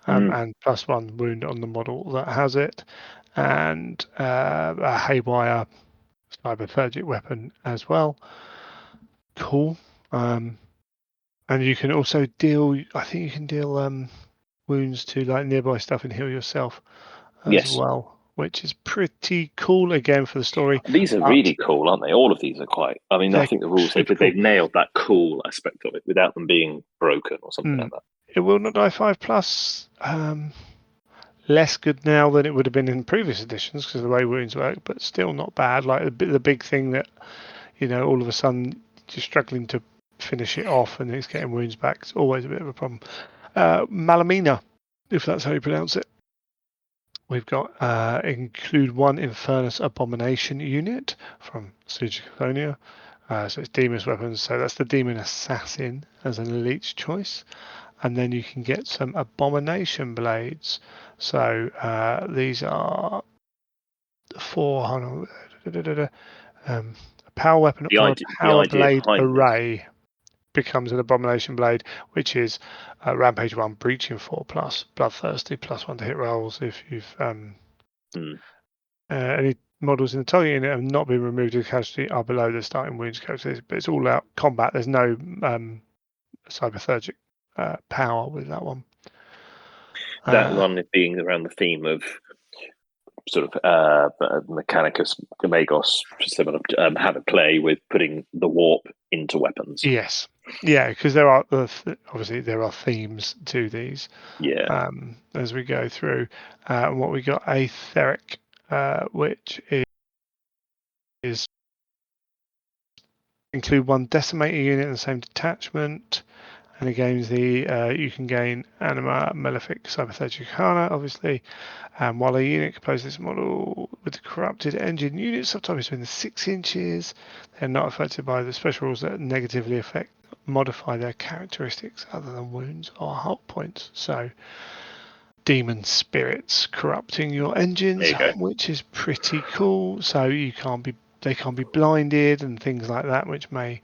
Speaker 1: And +1 wound on the model that has it, and a haywire cyberphagic weapon as well. Cool. And you can also deal. I think you can deal wounds to like nearby stuff and heal yourself as
Speaker 2: Yes,
Speaker 1: well, which is pretty cool again for the story.
Speaker 2: these are
Speaker 1: But
Speaker 2: really cool, aren't they? All of these are quite. I mean, I
Speaker 1: they're
Speaker 2: think the rules
Speaker 1: super
Speaker 2: they've
Speaker 1: cool.
Speaker 2: nailed that cool aspect of it without them being broken or something like that.
Speaker 1: It will not die 5+. Less good now than it would have been in previous editions because of the way wounds work, but still not bad. Like the big thing that all of a sudden you're struggling to finish it off and it's getting wounds back. It's always a bit of a problem. Malamina, if that's how you pronounce it. We've got include one Infernus Abomination unit from Siege of Colonia. So it's Demon's weapons. So that's the Demon Assassin as an elite choice. And then you can get some Abomination blades. So these are four. Hold on, a power weapon or a
Speaker 2: The
Speaker 1: power
Speaker 2: idea
Speaker 1: blade
Speaker 2: behind this,
Speaker 1: array becomes an Abomination blade, which is Rampage 1, breaching 4+, bloodthirsty, +1 to hit rolls. If you've any models in the target unit have not been removed as casualty are below the starting wounds calculated, but it's all out combat. There's no cyberthergic power with that one.
Speaker 2: that one being around the theme of sort of Mechanicus Magos similar have a play with putting the warp into weapons.
Speaker 1: Yes, yeah, because there are obviously there are themes to these.
Speaker 2: Yeah,
Speaker 1: As we go through, and what we got Aetheric, which is include one decimator unit in the same detachment, and it gains you can gain Anima, Malefic, Cyberthetic Arcana, obviously. While a unit composed this model with the corrupted engine unit subtype is within 6 inches, they're not affected by the special rules that negatively modify their characteristics other than wounds or hull points. So demon spirits corrupting your engines,
Speaker 2: There you go.
Speaker 1: which is pretty cool. So they can't be blinded and things like that, which may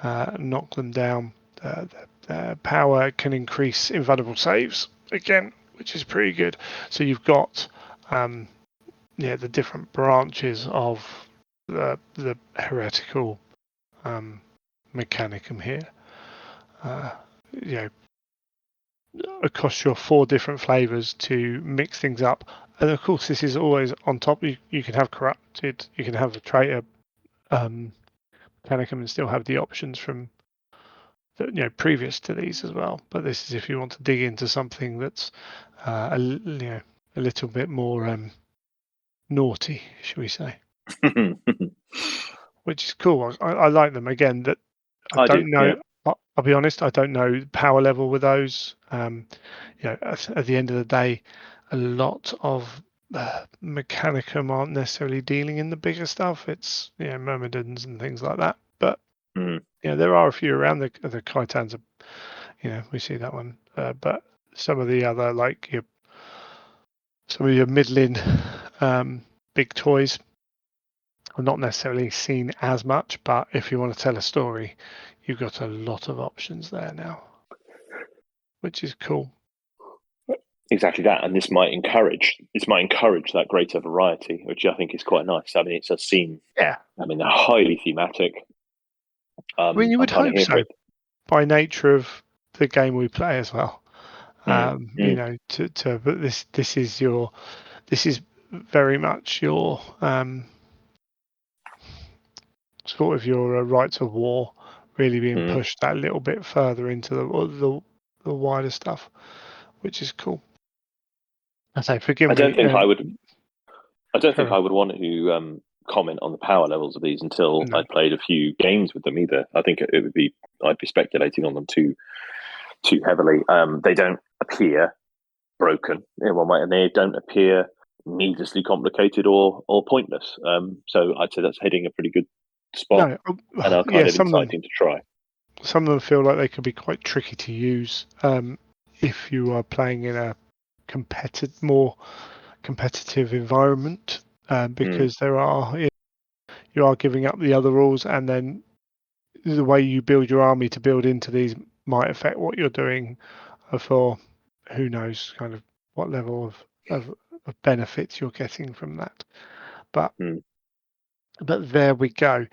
Speaker 1: knock them down. Their power can increase invulnerable saves again, which is pretty good. So you've got the different branches of the heretical mechanicum here. You know, across your 4 different flavors to mix things up. And of course, this is always on top. You can have corrupted, you can have a traitor mechanicum and still have the options from previous to these as well. But this is if you want to dig into something that's a little bit more naughty, shall we say? Which is cool. I like them again. That I
Speaker 2: I do,
Speaker 1: don't know.
Speaker 2: yeah.
Speaker 1: I'll be honest. I don't know the power level with those. At the end of the day, a lot of Mechanicum aren't necessarily dealing in the bigger stuff. It's Myrmidons and things like that. But
Speaker 2: Mm.
Speaker 1: there are a few around. The Kaitans are, we see that one. But some of the other some of your middling big toys are not necessarily seen as much, but if you want to tell a story, you've got a lot of options there now, which is cool.
Speaker 2: Exactly that, and this might encourage that greater variety, which I think is quite nice. I mean, it's a scene.
Speaker 1: Yeah,
Speaker 2: I mean, they're highly thematic.
Speaker 1: I mean, you
Speaker 2: I'm
Speaker 1: would
Speaker 2: kind of
Speaker 1: hope
Speaker 2: here for
Speaker 1: so
Speaker 2: it.
Speaker 1: by nature of the game we play as well.
Speaker 2: Mm, mm,
Speaker 1: But this is very much your sort of your rights of war really being
Speaker 2: mm.
Speaker 1: pushed that little bit further into the wider stuff, which is cool. I say, forgive
Speaker 2: I don't
Speaker 1: me.
Speaker 2: think I would. I don't think
Speaker 1: Carry
Speaker 2: I would want to comment on the power levels of these until
Speaker 1: no,
Speaker 2: I'd played a few games with them. Either I think it would be I'd be speculating on them too heavily. They don't appear broken in one way, and they don't appear needlessly complicated or pointless. So I'd say that's heading a pretty good spot,
Speaker 1: no.
Speaker 2: and are
Speaker 1: Yeah,
Speaker 2: kind of inciting to try.
Speaker 1: some of them feel like they could be quite tricky to use if you are playing in a more competitive environment,
Speaker 2: Mm,
Speaker 1: because you are giving up the other rules, and then the way you build your army to build into these might affect what you're doing for who knows kind of what level of benefits you're getting from that. But
Speaker 2: mm.
Speaker 1: there we go.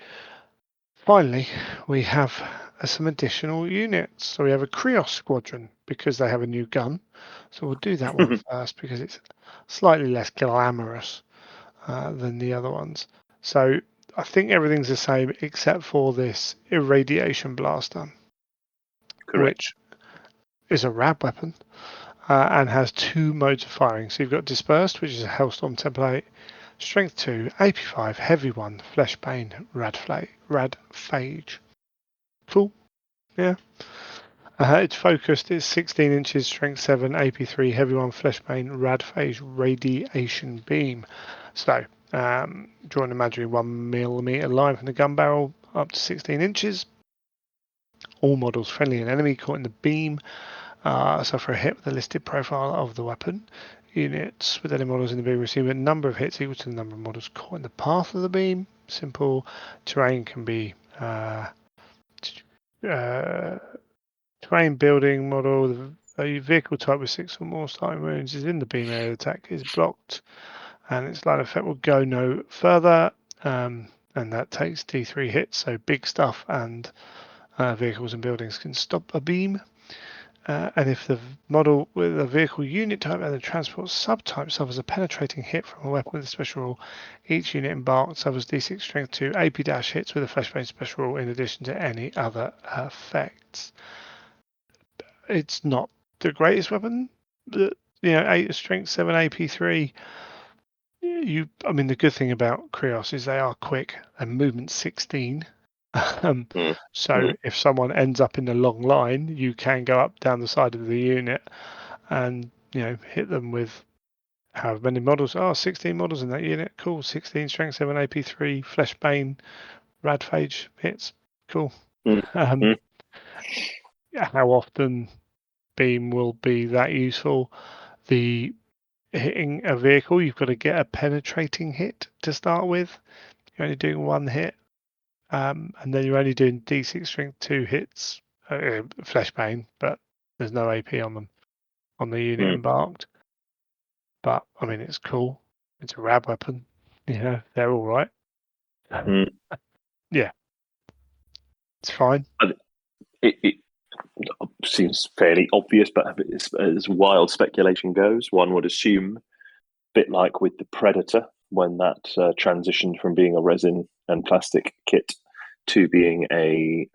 Speaker 1: Finally, we have some additional units. So we have a Krios squadron because they have a new gun. So we'll do that one first because it's slightly less glamorous than the other ones. So I think everything's the same except for this irradiation blaster,
Speaker 2: Correct.
Speaker 1: which is a rad weapon and has 2 modes of firing. So you've got dispersed, which is a Hellstorm template, strength 2, AP5, heavy 1, fleshbane, rad phage. Cool. Yeah. It's focused. It's 16 inches, strength 7, AP3, heavy 1, fleshbane, rad phage, radiation beam. So draw an imaginary 1mm line from the gun barrel up to 16 inches. All models friendly and enemy caught in the beam suffer a hit with the listed profile of the weapon. Units with any models in the beam receive a number of hits equal to the number of models caught in the path of the beam. Simple terrain can be terrain building model. The vehicle type with 6 or more starting wounds is in the beam area. The attack is blocked, and its line of effect will go no further. And that takes D3 hits. So big stuff and vehicles and buildings can stop a beam. And if the model with a vehicle unit type and the transport subtype suffers a penetrating hit from a weapon with a special rule, each unit embarked suffers D6 strength 2 AP dash hits with a flashbang special rule in addition to any other effects. It's not the greatest weapon, but 8 strength 7 AP3. I mean, the good thing about Krios is they are quick and movement 16. So if someone ends up in the long line, you can go up down the side of the unit and hit them with however many models. 16 models in that unit. Cool. 16 strength 7 AP3 Fleshbane Radphage hits. Cool. How often beam will be that useful? The hitting a vehicle, you've got to get a penetrating hit to start with. You're only doing one hit, and then you're only doing D6 strength 2 hits, Fleshbane, but there's no AP on them on the unit embarked. But I mean, it's cool. It's a rab weapon. They're all right. Yeah, it's fine.
Speaker 2: It seems fairly obvious, but as wild speculation goes, one would assume, a bit like with the Predator, when that transitioned from being a resin and plastic kit to being a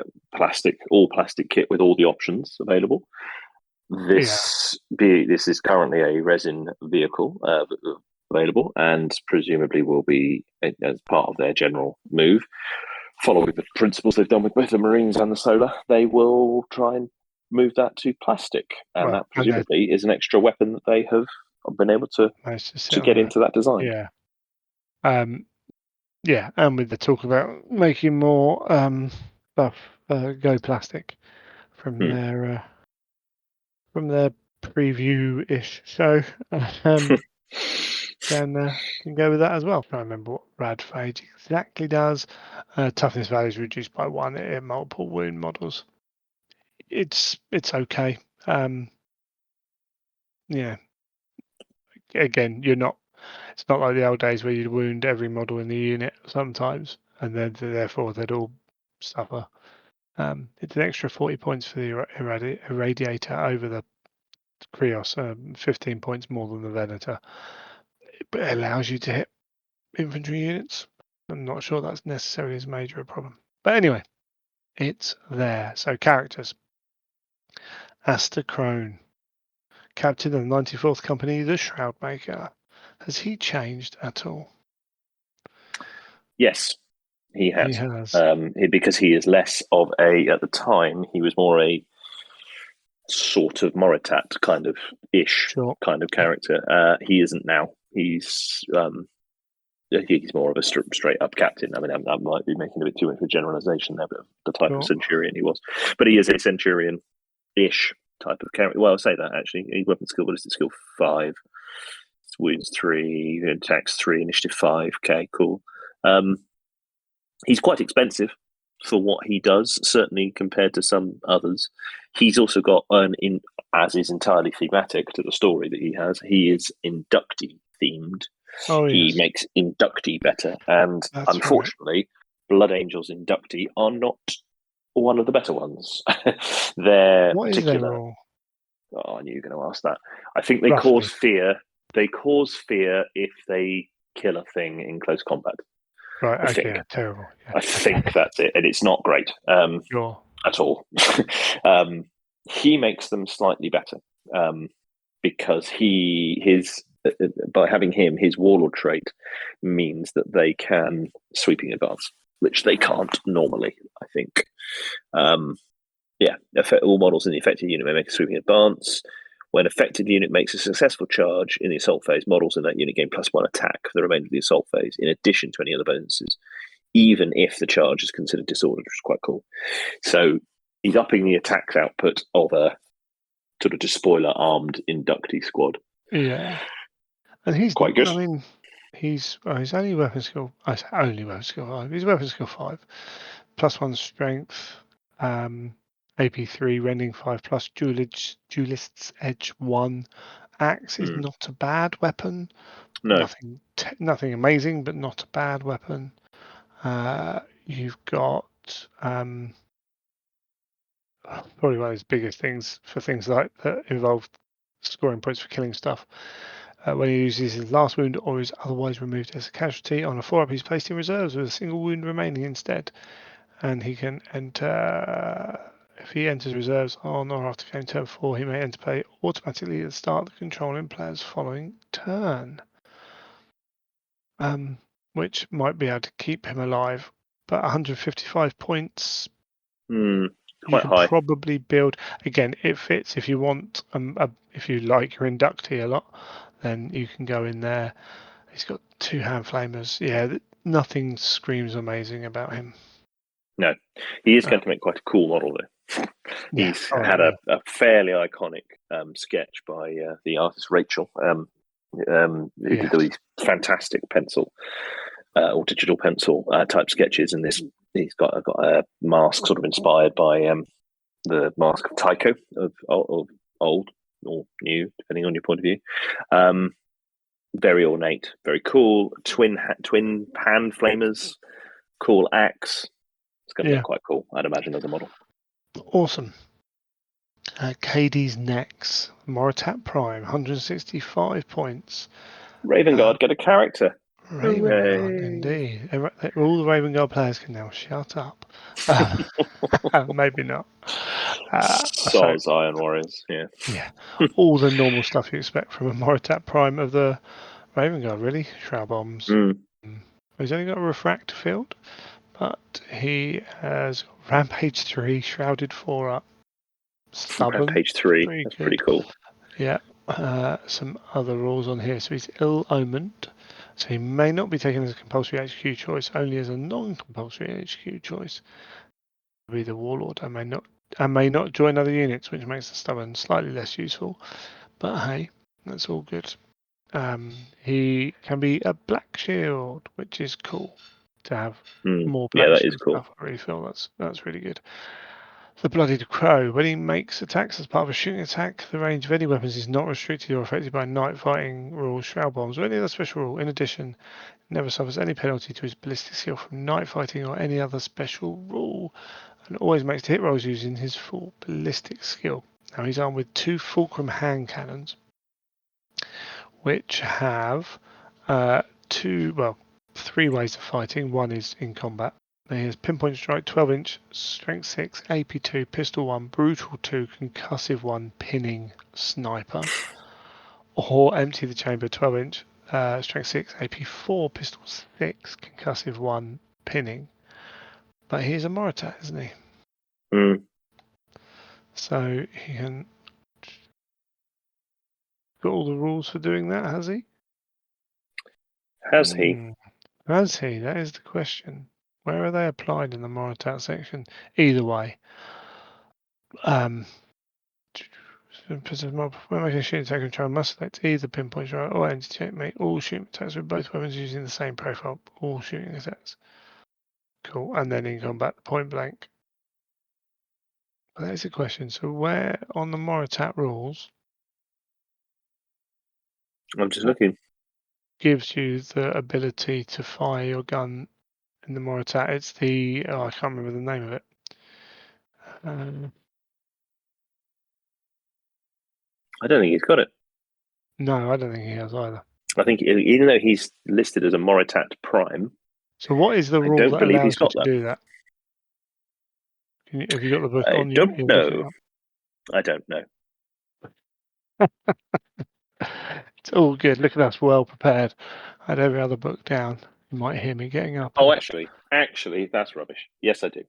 Speaker 2: all plastic kit with all the options available. This is currently a resin vehicle available, and presumably will be as part of their general move, following the principles they've done with both the Marines and the Solar. They will try and move that to plastic, and that presumably is an extra weapon that they have been able to get into that design.
Speaker 1: Yeah. Yeah, and with the talk about making more stuff go plastic from their preview-ish show, can go with that as well. I can't remember what Radphage exactly does. Toughness value is reduced by 1 in multiple wound models. It's okay. Yeah. Again, it's not like the old days where you'd wound every model in the unit sometimes, and then therefore they'd all suffer. It's an extra 40 points for the Irradiator over the Krios, 15 points more than the Venator. But it allows you to hit infantry units. I'm not sure that's necessarily as major a problem. But anyway, it's there. So characters. Aster Crone, captain of the 94th Company, the Shroudmaker. Has he changed at all?
Speaker 2: Yes, he has.
Speaker 1: He has.
Speaker 2: Because he is less of at the time, he was more a sort of Moritat kind of character. He isn't now. He's more of a straight up captain. I mean, I might be making a bit too much of a generalization there, but the type of Centurion he was. But he is a Centurion-ish type of character. Well, I'll say that actually. Weapon skill, ballistic skill 5, wounds 3, attacks 3, initiative 5. Okay, cool. He's quite expensive for what he does, certainly compared to some others. He's also got as is entirely thematic to the story that he has. He is inductee themed.
Speaker 1: Oh, yes.
Speaker 2: He makes inductee better, and
Speaker 1: that's
Speaker 2: unfortunately,
Speaker 1: right.
Speaker 2: Blood Angels inductee are not one of the better ones. They're
Speaker 1: what
Speaker 2: particular.
Speaker 1: Is their role?
Speaker 2: Oh, I knew you were going to ask that. I think they cause fear. They cause fear if they kill a thing in close combat.
Speaker 1: Right. Okay. Terrible. Yeah.
Speaker 2: I think that's it, and it's not great at all. He makes them slightly better because by having him, his warlord trait means that they can sweeping advance, which they can't normally. I think. All models in the affected unit may make a sweeping advance. When affected unit makes a successful charge in the assault phase, models in that unit gain +1 attack for the remainder of the assault phase, in addition to any other bonuses, even if the charge is considered disordered, which is quite cool. So he's upping the attacks output of a sort of despoiler armed inductee squad.
Speaker 1: Yeah, and he's
Speaker 2: quite good.
Speaker 1: I mean, he's only weapon skill. Only weapon skill 5. He's weapon skill 5, +1 strength, AP3, rending 5 plus duelist's edge 1. Axe is not a bad weapon.
Speaker 2: No,
Speaker 1: nothing amazing, but not a bad weapon. You've got probably one of his biggest things for things like that involve scoring points for killing stuff. When he uses his last wound or is otherwise removed as a casualty on a 4-up, he's placed in reserves with a single wound remaining instead. And he can enter, if he enters reserves on or after game turn 4, he may enter play automatically at the start of the controlling player's following turn. Which might be able to keep him alive but 155 points. You
Speaker 2: quite
Speaker 1: can
Speaker 2: high.
Speaker 1: probably build again. It fits if you want. If you like your inductee a lot, then you can go in there. He's got 2 hand flamers. Yeah, nothing screams amazing about him.
Speaker 2: No, he is going to make quite a cool model though.
Speaker 1: Yeah.
Speaker 2: He's
Speaker 1: Oh,
Speaker 2: had a fairly iconic sketch by the artist Rachel, who did these fantastic pencil or digital pencil type sketches. And this, he's got a mask sort of inspired by the mask of Tycho of old or new, depending on your point of view. Very ornate, very cool. Twin hand flamers, cool axe. It's going to look quite cool, I'd imagine, as a model.
Speaker 1: Awesome. KD's next. Moritat Prime, 165 points.
Speaker 2: Raven Guard get a character.
Speaker 1: Raven Guard, indeed. All the Raven Guard players can now shut up. Maybe not.
Speaker 2: Soz Iron Warriors, yeah.
Speaker 1: Yeah. All the normal stuff you expect from a Moritat Prime of the Raven Guard, really. Shroud Bombs. He's only got a refract field, but he has Rampage 3, Shrouded 4 up. Stubborn.
Speaker 2: Rampage 3, that's pretty cool.
Speaker 1: Yeah. Some other rules on here. So he's ill-omened. So he may not be taken as a compulsory HQ choice, only as a non-compulsory HQ choice. Be the Warlord. I may not join other units, which makes the stubborn slightly less useful. But hey, that's all good. He can be a Black Shield, which is cool to have more Black
Speaker 2: that
Speaker 1: Shield
Speaker 2: is cool.
Speaker 1: stuff. I really feel that's really good. The Bloodied Crow. When he makes attacks as part of a shooting attack, the range of any weapons is not restricted or affected by night fighting rules, shroud bombs, or any other special rule. In addition, never suffers any penalty to his ballistic skill from night fighting or any other special rule, and always makes hit rolls using his full ballistic skill. Now he's armed with 2 fulcrum hand cannons, which have 3 ways of fighting. One is in combat. He has pinpoint strike, 12-inch, strength 6, AP 2, pistol 1, brutal 2, concussive 1, pinning sniper. Or empty the chamber, 12-inch, strength 6, AP 4, pistol 6, concussive 1, pinning. But he's a Moritat, isn't he? So he can got all the rules for doing that, has he?
Speaker 2: Has he?
Speaker 1: Has he? That is the question. Where are they applied in the Moritat section? Either way. When making a shooting attack control must select either pinpoint strike or anti-checkmate all shooting attacks with both weapons using the same profile. All shooting attacks. Cool. And then in combat, point blank. But that is a question. So where on the Moritat rules?
Speaker 2: I'm just looking.
Speaker 1: Gives you the ability to fire your gun in the Moritat. It's the I can't remember the name of it.
Speaker 2: I don't think he's got it.
Speaker 1: No, I don't think he has either.
Speaker 2: I think even though he's listed as a Moritat Prime.
Speaker 1: So what is the rule that allows you to do that? Have you got the book on you?
Speaker 2: I don't know. I don't know.
Speaker 1: It's all good. Look at us, well prepared. I had every other book down. You might hear me getting up.
Speaker 2: Oh, actually, that's rubbish. Yes, I do.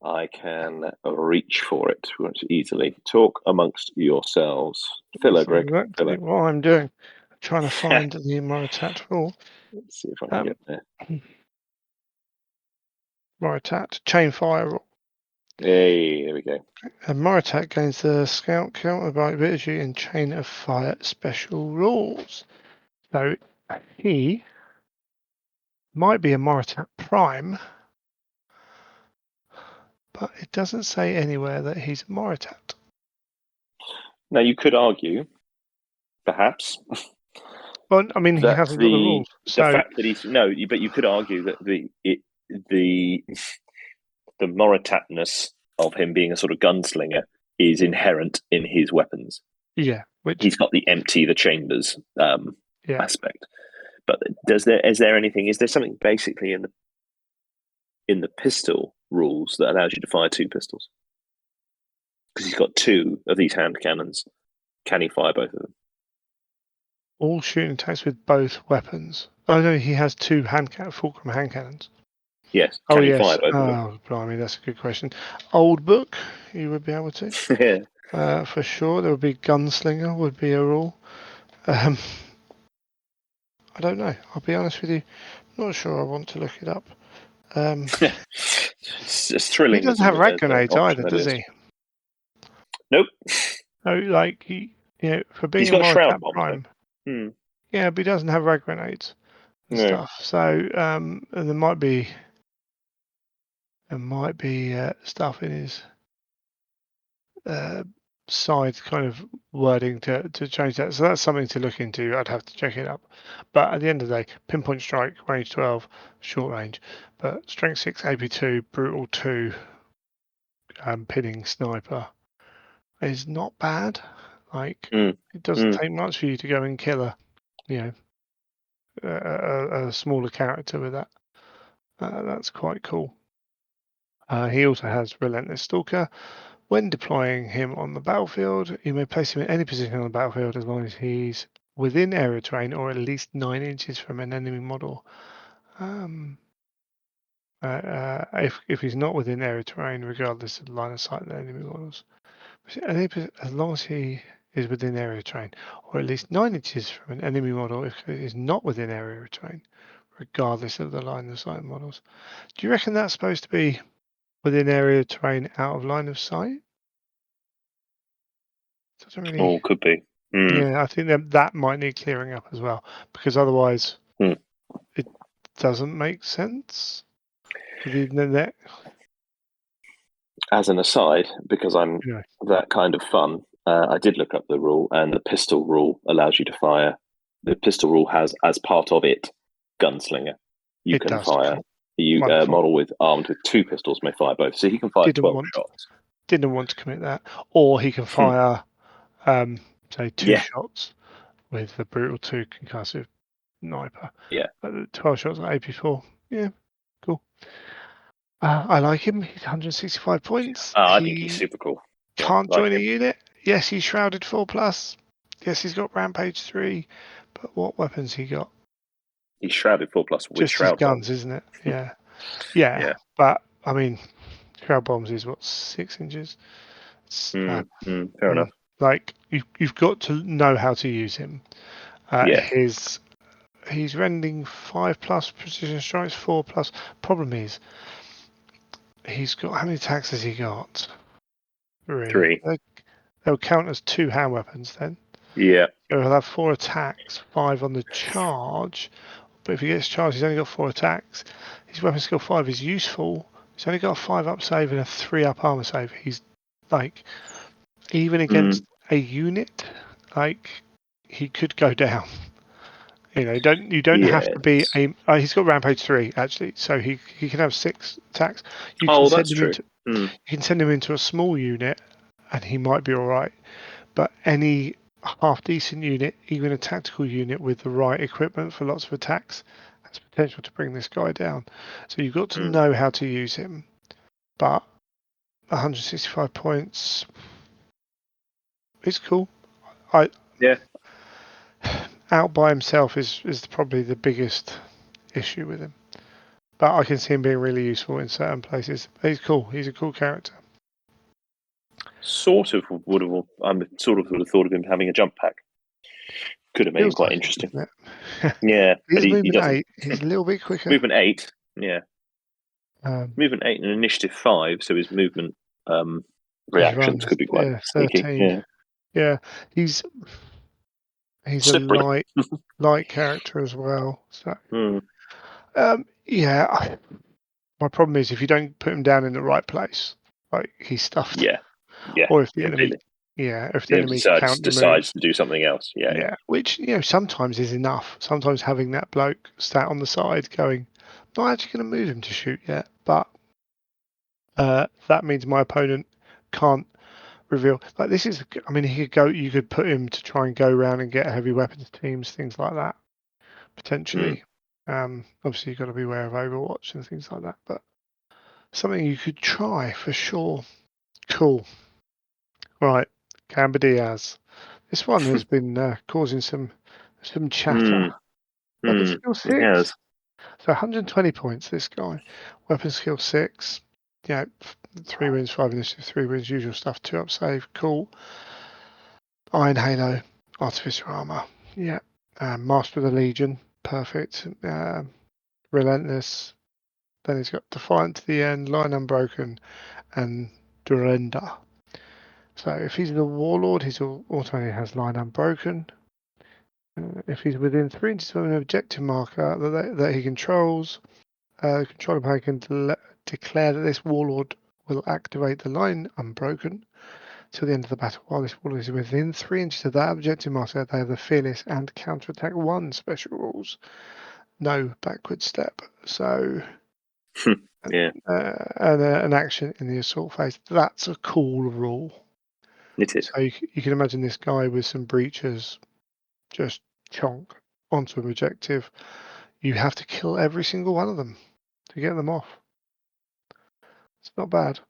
Speaker 2: I can reach for it easily. Talk amongst yourselves. Philo, Greg.
Speaker 1: Exactly what I'm doing. I'm trying to find the Moritat rule.
Speaker 2: Let's see if I can get there.
Speaker 1: Moritat chain fire rule.
Speaker 2: Hey, there we go.
Speaker 1: And Moritat gains the scout counter by ability and chain of fire special rules. So he might be a Moritat Prime, but it doesn't say anywhere that he's a Moritat.
Speaker 2: Now you could argue, perhaps.
Speaker 1: Well, I mean, he hasn't got the rules.
Speaker 2: The fact that but you could argue that the Moritatness of him being a sort of gunslinger is inherent in his weapons.
Speaker 1: Yeah,
Speaker 2: he's got the empty the chambers aspect. But is there anything? Is there something basically in the pistol rules that allows you to fire 2 pistols? Because he's got 2 of these hand cannons. Can he fire both of them?
Speaker 1: All shooting attacks with both weapons. Oh no, he has 2 fulcrum hand cannons.
Speaker 2: Yes.
Speaker 1: Oh
Speaker 2: Can he
Speaker 1: yes.
Speaker 2: fire both of them?
Speaker 1: Oh, blimey, that's a good question. Old book, you would be able to.
Speaker 2: Yeah.
Speaker 1: For sure, there would be gunslinger would be a rule. Um, I don't know. I'll be honest with you. I'm not sure I want to look it up.
Speaker 2: It's as
Speaker 1: He
Speaker 2: thrilling as
Speaker 1: doesn't have rag
Speaker 2: as an
Speaker 1: grenades
Speaker 2: option
Speaker 1: either,
Speaker 2: that
Speaker 1: does
Speaker 2: is.
Speaker 1: he?
Speaker 2: Nope.
Speaker 1: Oh, like for being
Speaker 2: He's
Speaker 1: a
Speaker 2: got a shroud
Speaker 1: Monocat
Speaker 2: bomb
Speaker 1: Prime,
Speaker 2: though. Hmm.
Speaker 1: yeah, but he doesn't have rag grenades and
Speaker 2: No.
Speaker 1: stuff. So and there might be stuff in his uh, side kind of wording to change that. So that's something to look into. I'd have to check it up. But at the end of the day, pinpoint strike, range 12, short range. But strength 6, AP2, brutal 2, pinning sniper is not bad. Like
Speaker 2: Mm.
Speaker 1: it doesn't
Speaker 2: Mm.
Speaker 1: take much for you to go and kill you know, a smaller character with that. That's quite cool. He also has Relentless Stalker. When deploying him on the battlefield, you may place him in any position on the battlefield as long as he's within area terrain or at least 9 inches from an enemy model. If he's not within area terrain, regardless of the line of sight of the enemy models, as long as he is within area terrain or at least 9 inches from an enemy model, if it is not within area terrain, regardless of the line of sight models. Do you reckon that's supposed to be within area terrain out of line of sight? Doesn't really.
Speaker 2: Oh, could be. Mm.
Speaker 1: Yeah, I think that might need clearing up as well, because otherwise
Speaker 2: Mm.
Speaker 1: it doesn't make sense for the net.
Speaker 2: As an aside, because I'm
Speaker 1: You know,
Speaker 2: that kind of fun, I did look up the rule, and the pistol rule allows you to fire. The pistol rule has, as part of it, gunslinger. You
Speaker 1: it
Speaker 2: can
Speaker 1: does.
Speaker 2: fire.
Speaker 1: Cool.
Speaker 2: You
Speaker 1: Wonderful.
Speaker 2: model with armed with 2 pistols may fire both, so he can fire
Speaker 1: Didn't
Speaker 2: 12
Speaker 1: want
Speaker 2: shots.
Speaker 1: didn't want to commit that, or he can
Speaker 2: Hmm.
Speaker 1: fire, say 2
Speaker 2: Yeah,
Speaker 1: shots with the brutal 2 concussive sniper.
Speaker 2: yeah.
Speaker 1: But the 12 shots at AP4. Yeah, cool. I like him. He's 165 points.
Speaker 2: I think he's
Speaker 1: He
Speaker 2: super cool. Yeah,
Speaker 1: can't
Speaker 2: like
Speaker 1: join a
Speaker 2: him.
Speaker 1: unit. Yes, he's shrouded 4+. Yes, he's got Rampage 3, but what weapons he got?
Speaker 2: He's shrouded 4+ with
Speaker 1: Just his
Speaker 2: shroud
Speaker 1: guns,
Speaker 2: bombs.
Speaker 1: isn't it? Yeah, yeah.
Speaker 2: Yeah.
Speaker 1: But I mean, shroud bombs is what, 6 inches? It's,
Speaker 2: Fair enough.
Speaker 1: like you've got to know how to use him.
Speaker 2: Yeah.
Speaker 1: He's rending 5+, precision strikes 4+. Problem is, he's got, how many attacks has he got? 3.
Speaker 2: 3.
Speaker 1: They'll count as 2 hand weapons then.
Speaker 2: Yeah.
Speaker 1: So he'll have 4 attacks, 5 on the charge. But if he gets charged, he's only got 4 attacks. His weapon skill 5 is useful. He's only got a 5 up save and a 3 up armor save. He's like, even
Speaker 2: Mm.
Speaker 1: against a unit, like he could go down. You don't have to be
Speaker 2: Yes.
Speaker 1: a. He's got Rampage 3 actually, so he can have 6 attacks. You can
Speaker 2: Oh,
Speaker 1: send
Speaker 2: that's
Speaker 1: him
Speaker 2: true.
Speaker 1: into you can send him into a small unit, and he might be all right. But any half decent unit, even a tactical unit with the right equipment for lots of attacks, has potential to bring this guy down. So you've got to
Speaker 2: Mm.
Speaker 1: know how to use him. But 165 points, it's cool. I
Speaker 2: Yeah.
Speaker 1: Out by himself is probably the biggest issue with him. But I can see him being really useful in certain places. He's cool. He's a cool character.
Speaker 2: Sort of would have. Sort of would have thought of him having a jump pack. Could have made him
Speaker 1: Feels
Speaker 2: quite
Speaker 1: like it,
Speaker 2: interesting.
Speaker 1: doesn't it?
Speaker 2: Yeah, but
Speaker 1: He's
Speaker 2: he
Speaker 1: movement
Speaker 2: doesn't.
Speaker 1: 8. He's a little bit quicker.
Speaker 2: Movement 8. Yeah,
Speaker 1: Um,
Speaker 2: movement 8 and initiative 5. So his movement
Speaker 1: his
Speaker 2: reactions
Speaker 1: runs
Speaker 2: could be quite sneaky.
Speaker 1: 13.
Speaker 2: Yeah,
Speaker 1: Yeah, he's a
Speaker 2: slippery.
Speaker 1: light character as well. So
Speaker 2: Mm.
Speaker 1: yeah, my problem is if you don't put him down in the right place, like he's stuffed.
Speaker 2: Yeah, yeah,
Speaker 1: Or if the enemy,
Speaker 2: completely.
Speaker 1: yeah, if the
Speaker 2: Yeah,
Speaker 1: enemy counter
Speaker 2: decides
Speaker 1: moves,
Speaker 2: to do something else. Yeah, yeah.
Speaker 1: yeah, which sometimes is enough. Sometimes having that bloke sat on the side going, not actually going to move him to shoot yet, but that means my opponent can't reveal. Like this is, I mean, he could go. You could put him to try and go around and get heavy weapons teams, things like that,
Speaker 2: Mm.
Speaker 1: potentially. Obviously, you've got to be aware of Overwatch and things like that, but something you could try for sure. Cool. Right, Camber Diaz. This one has been causing some chatter.
Speaker 2: Mm.
Speaker 1: Weapon
Speaker 2: Mm.
Speaker 1: skill
Speaker 2: He
Speaker 1: 6.
Speaker 2: has.
Speaker 1: So 120 points, this guy. Weapon skill 6. Yeah, 3 wounds, 5 initiative, 3 wounds, usual stuff, 2 up save. Cool. Iron Halo, Artificial Armor. Yeah. Master of the Legion. Perfect. Relentless. Then he's got Defiant to the end, Line Unbroken, and Durenda. So if he's the Warlord, he's automatically has Line Unbroken. If he's within 3 inches of an objective marker that he controls, the controller player can declare that this Warlord will activate the Line Unbroken till the end of the battle. While this Warlord is within 3 inches of that objective marker, they have the Fearless and Counterattack 1 special rules. No backward step. So,
Speaker 2: Yeah,
Speaker 1: and an action in the assault phase. That's a cool rule.
Speaker 2: it is.
Speaker 1: So you can imagine this guy with some breaches just chonk onto an objective. You have to kill every single one of them to get them off. It's not bad.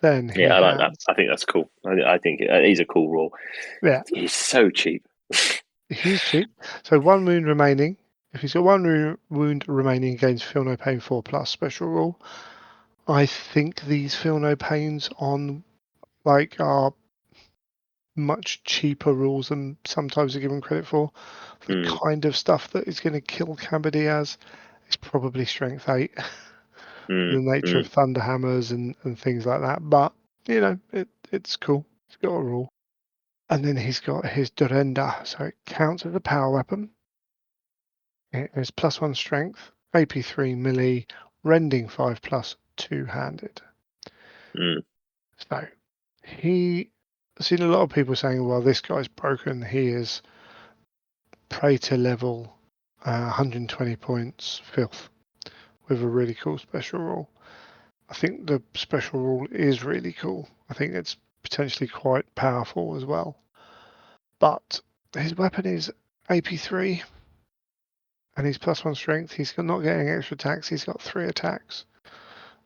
Speaker 1: Then he
Speaker 2: Yeah, I like that.
Speaker 1: has,
Speaker 2: I think that's cool. I think he's a cool rule.
Speaker 1: yeah,
Speaker 2: He's so cheap.
Speaker 1: he's cheap. So 1 wound remaining. If he's got 1 wound remaining, gains Feel No Pain 4+ special rule. I think these Feel No Pains on are much cheaper rules than sometimes are given credit for. The kind of stuff that is going to kill Cambodiaz is probably Strength 8. The nature of Thunderhammers and things like that. But, it's cool. It's got a rule. And then he's got his Durenda, so it counts as a power weapon. It is +1 strength, AP3 melee, rending 5+, two-handed. So I've seen a lot of people saying, well, this guy's broken. He is Praetor level, 120 points, filth, with a really cool special rule. I think the special rule is really cool. I think it's potentially quite powerful as well. But his weapon is AP3, and he's +1 strength. He's not getting extra attacks. He's got 3 attacks.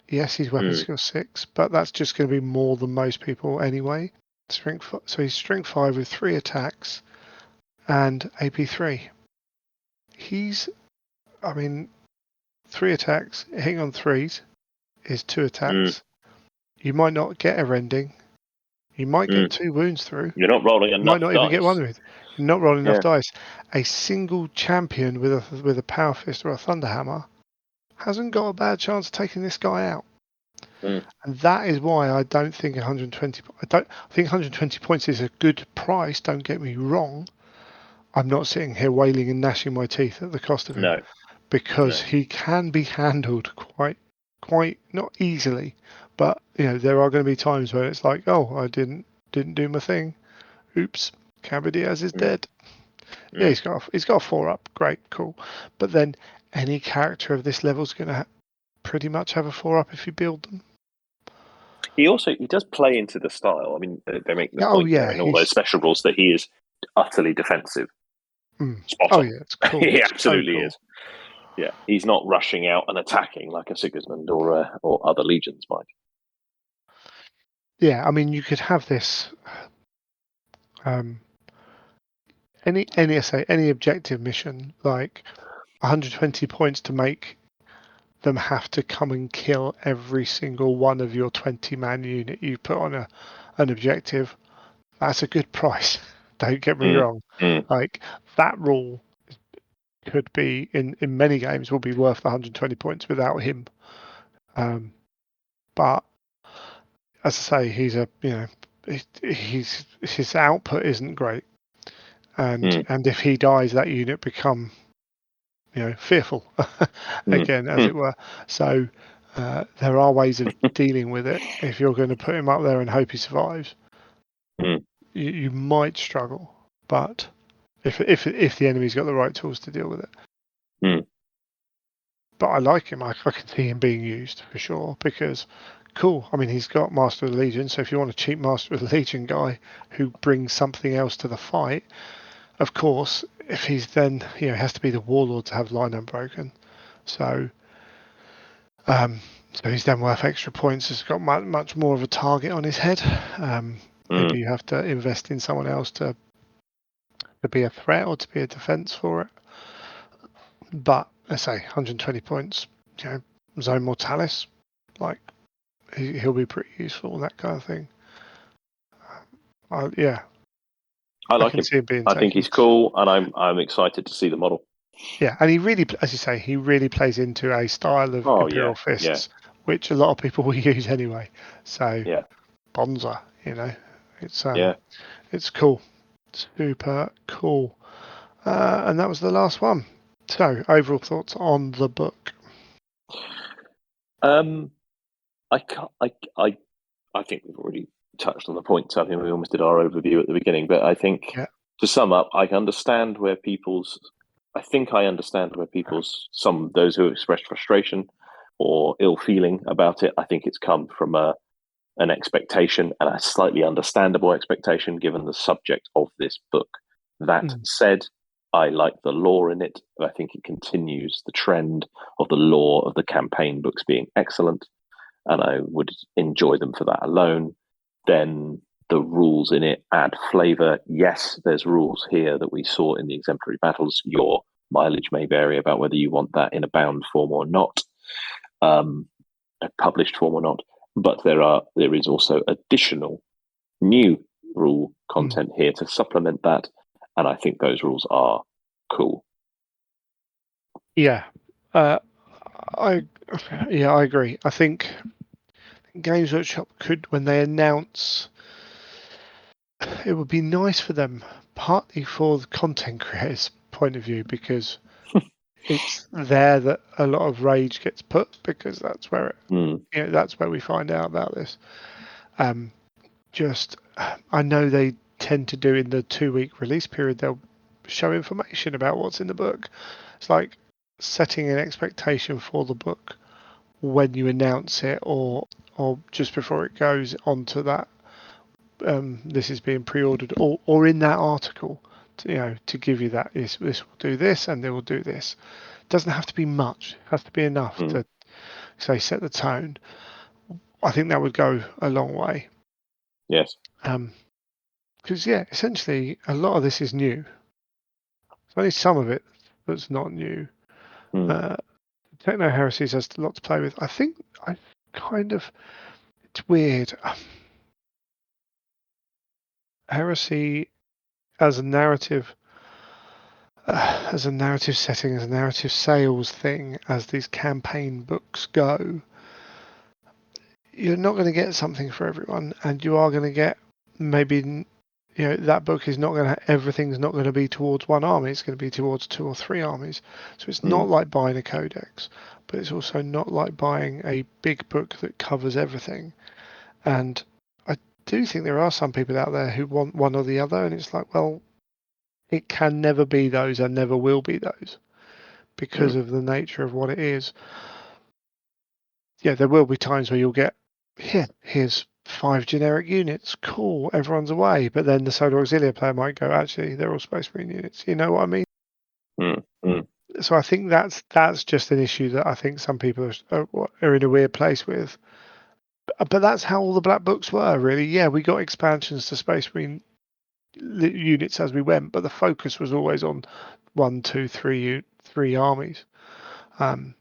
Speaker 1: Yes, his weapon skill 6, but that's just going to be more than most people anyway. So he's strength 5 with 3 attacks and AP3. He's, 3 attacks, hitting on 3s is 2 attacks. You might not get a rending. You might get 2 wounds through.
Speaker 2: You're not rolling
Speaker 1: You
Speaker 2: enough
Speaker 1: might not even get 1
Speaker 2: dice.
Speaker 1: wound. You're not rolling enough dice. A single champion with a Power Fist or a Thunderhammer hasn't got a bad chance of taking this guy out. And that is why I don't think 120. I think 120 points is a good price. Don't get me wrong. I'm not sitting here wailing and gnashing my teeth at the cost of him, because he can be handled quite not easily. But there are going to be times where it's like, oh, I didn't do my thing. Oops, Cambodiaz is dead. Yeah, he's got a 4 up. Great, cool. But then any character of this level is going to pretty much have a 4 up if you build them.
Speaker 2: He does play into the style. I mean, they make the
Speaker 1: Yeah,
Speaker 2: point there in all those special rules that he is utterly defensive. Spot on.
Speaker 1: Yeah, it's cool.
Speaker 2: He
Speaker 1: It's
Speaker 2: absolutely
Speaker 1: so cool.
Speaker 2: is. Yeah, he's not rushing out and attacking like a Sigismund or other legions might.
Speaker 1: Yeah, I mean, you could have this. Any objective mission, like 120 points to make them have to come and kill every single one of your 20-man unit you put on an objective. That's a good price. Don't get me wrong. Like, that rule could be in many games will be worth 120 points without him. But as I say, he's his output isn't great, and if he dies, that unit become fearful again, as it were. So there are ways of dealing with it. If you're going to put him up there and hope he survives, you might struggle. But if the enemy's got the right tools to deal with it. But I like him. I can see him being used for sure, because cool. I mean, he's got Master of the Legion, so if you want a cheap Master of the Legion guy who brings something else to the fight, of course, if he's then, it has to be the Warlord to have Line Unbroken. So he's then worth extra points. He's got much more of a target on his head. Maybe you have to invest in someone else to be a threat or to be a defense for it. But let's say 120 points, Zone Mortalis, like he'll be pretty useful, that kind of thing. Yeah,
Speaker 2: I
Speaker 1: I
Speaker 2: like
Speaker 1: can
Speaker 2: him.
Speaker 1: see him being
Speaker 2: I think
Speaker 1: taken.
Speaker 2: he's cool, and I'm excited to see the model.
Speaker 1: Yeah, and he really, as you say, he really plays into a style of
Speaker 2: Oh
Speaker 1: Imperial
Speaker 2: yeah, yeah,
Speaker 1: Fists, which a lot of people will use anyway. So
Speaker 2: yeah,
Speaker 1: Bonza, it's
Speaker 2: yeah.
Speaker 1: it's cool, super cool. And that was the last one. So overall thoughts on the book?
Speaker 2: Um, I can't. I think we've already touched on the points. I think we almost did our overview at the beginning, but I think
Speaker 1: Yeah.
Speaker 2: to sum up, I understand where people's. I think I understand where people's some those who expressed frustration or ill feeling about it. I think it's come from an expectation and a slightly understandable expectation given the subject of this book. That
Speaker 1: Mm.
Speaker 2: said, I like the lore in it. I think it continues the trend of the lore of the campaign books being excellent, and I would enjoy them for that alone. Then the rules in it add flavor. Yes, there's rules here that we saw in the exemplary battles. Your mileage may vary about whether you want that in a bound form or not, a published form or not. But there is also additional new rule
Speaker 1: Mm.
Speaker 2: content here to supplement that, and I think those rules are cool.
Speaker 1: Yeah. Uh, I I agree. I think Games Workshop could, when they announce, it would be nice for them, partly for the content creators' point of view, because it's there that a lot of rage gets put, because that's where
Speaker 2: Mm,
Speaker 1: that's where we find out about this. Um, just I know they tend to do in the 2 week release period. They'll show information about what's in the book. It's like setting an expectation for the book when you announce it, or just before it goes onto that. This is being pre-ordered, or in that article, to give you that this will do this and they will do this. It doesn't have to be much. It has to be enough
Speaker 2: mm,
Speaker 1: to say set the tone. I think that would go a long way.
Speaker 2: yes.
Speaker 1: Because essentially a lot of this is new. There's only some of it that's not new.
Speaker 2: Mm,
Speaker 1: Uh, Techno Heresies has a lot to play with. I think I kind of it's weird. Heresy as a narrative, as a narrative setting, as a narrative sales thing, as these campaign books go, you're not going to get something for everyone, and you are going to get maybe that book is not going to everything's not going to be towards one army. It's going to be towards two or three armies. So it's not
Speaker 2: mm,
Speaker 1: like buying a codex, but it's also not like buying a big book that covers everything. And I do think there are some people out there who want one or the other, and it's like, well, it can never be those and never will be those because
Speaker 2: mm,
Speaker 1: of the nature of what it is. Yeah, there will be times where you'll get, here's 5 generic units, cool, everyone's away. But then the Solar Auxilia player might go, actually, they're all Space Marine units. You know what I mean?
Speaker 2: mm, mm,
Speaker 1: So I think that's just an issue that I think some people are in a weird place with. But that's how all the black books were, really. Yeah, we got expansions to Space Marine units as we went, but the focus was always on one, two, three armies. Um,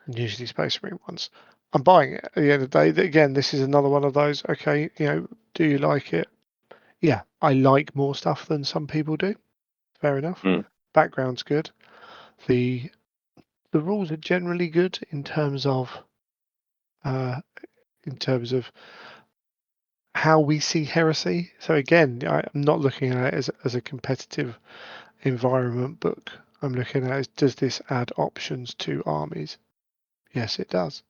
Speaker 1: and usually Space Marine ones. I'm buying it at the end of the day. Again, this is another one of those. Okay, do you like it? Yeah, I like more stuff than some people do. Fair enough.
Speaker 2: mm,
Speaker 1: Background's good. The the rules are generally good uh, in terms of how we see heresy. So again, I'm not looking at it as a competitive environment book. I'm looking at it as, does this add options to armies? Yes, it does.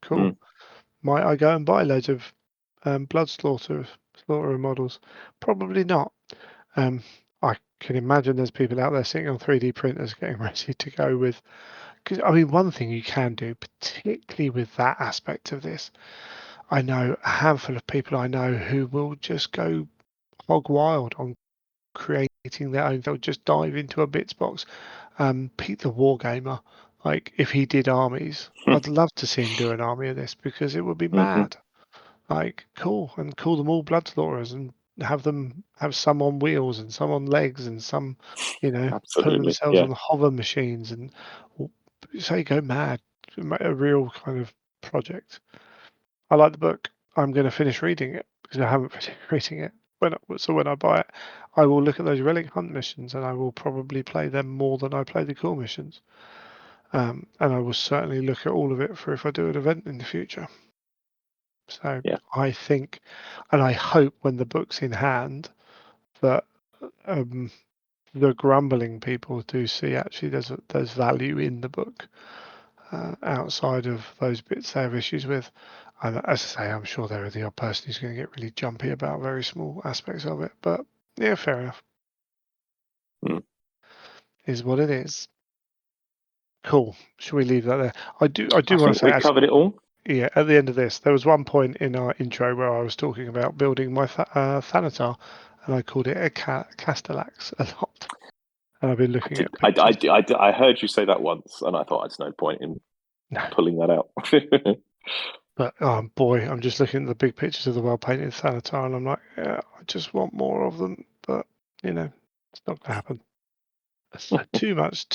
Speaker 1: Cool.
Speaker 2: mm,
Speaker 1: Might I go and buy loads of blood slaughterer models? Probably not. Um, I can imagine there's people out there sitting on 3D printers getting ready to go with. Because I mean, one thing you can do, particularly with that aspect of this, I know a handful of people I know who will just go hog wild on creating their own. They'll just dive into a bits box. Pete the Wargamer, like if he did armies, I'd love to see him do an army of this because it would be
Speaker 2: mm,
Speaker 1: mad. Like cool, and call them all blood slaughterers and have them have some on wheels and some on legs and some, put
Speaker 2: Absolutely.
Speaker 1: themselves
Speaker 2: Yeah.
Speaker 1: on hover machines and say go mad. A real kind of project. I like the book. I'm going to finish reading it because I haven't finished reading it. When I buy it, I will look at those relic hunt missions and I will probably play them more than I play the core missions. And I will certainly look at all of it for if I do an event in the future. So
Speaker 2: Yeah.
Speaker 1: I think, and I hope when the book's in hand that the grumbling people do see actually there's value in the book outside of those bits they have issues with. And as I say, I'm sure there are the odd person who's going to get really jumpy about very small aspects of it. But yeah, fair enough.
Speaker 2: Mm.
Speaker 1: Is what it is. Cool. Should we leave that there? I do
Speaker 2: I
Speaker 1: want to
Speaker 2: think
Speaker 1: say
Speaker 2: we
Speaker 1: actually,
Speaker 2: covered it all.
Speaker 1: yeah. At the end of this, there was one point in our intro where I was talking about building my Thanatar, and I called it a Castellax a lot. And I've been
Speaker 2: I
Speaker 1: looking
Speaker 2: did.
Speaker 1: at pictures.
Speaker 2: I heard you say that once, and I thought there's no point in
Speaker 1: No,
Speaker 2: pulling that out.
Speaker 1: but oh boy, I'm just looking at the big pictures of the well-painted Thanatar, and I'm like, yeah, I just want more of them. But it's not going to happen. So too much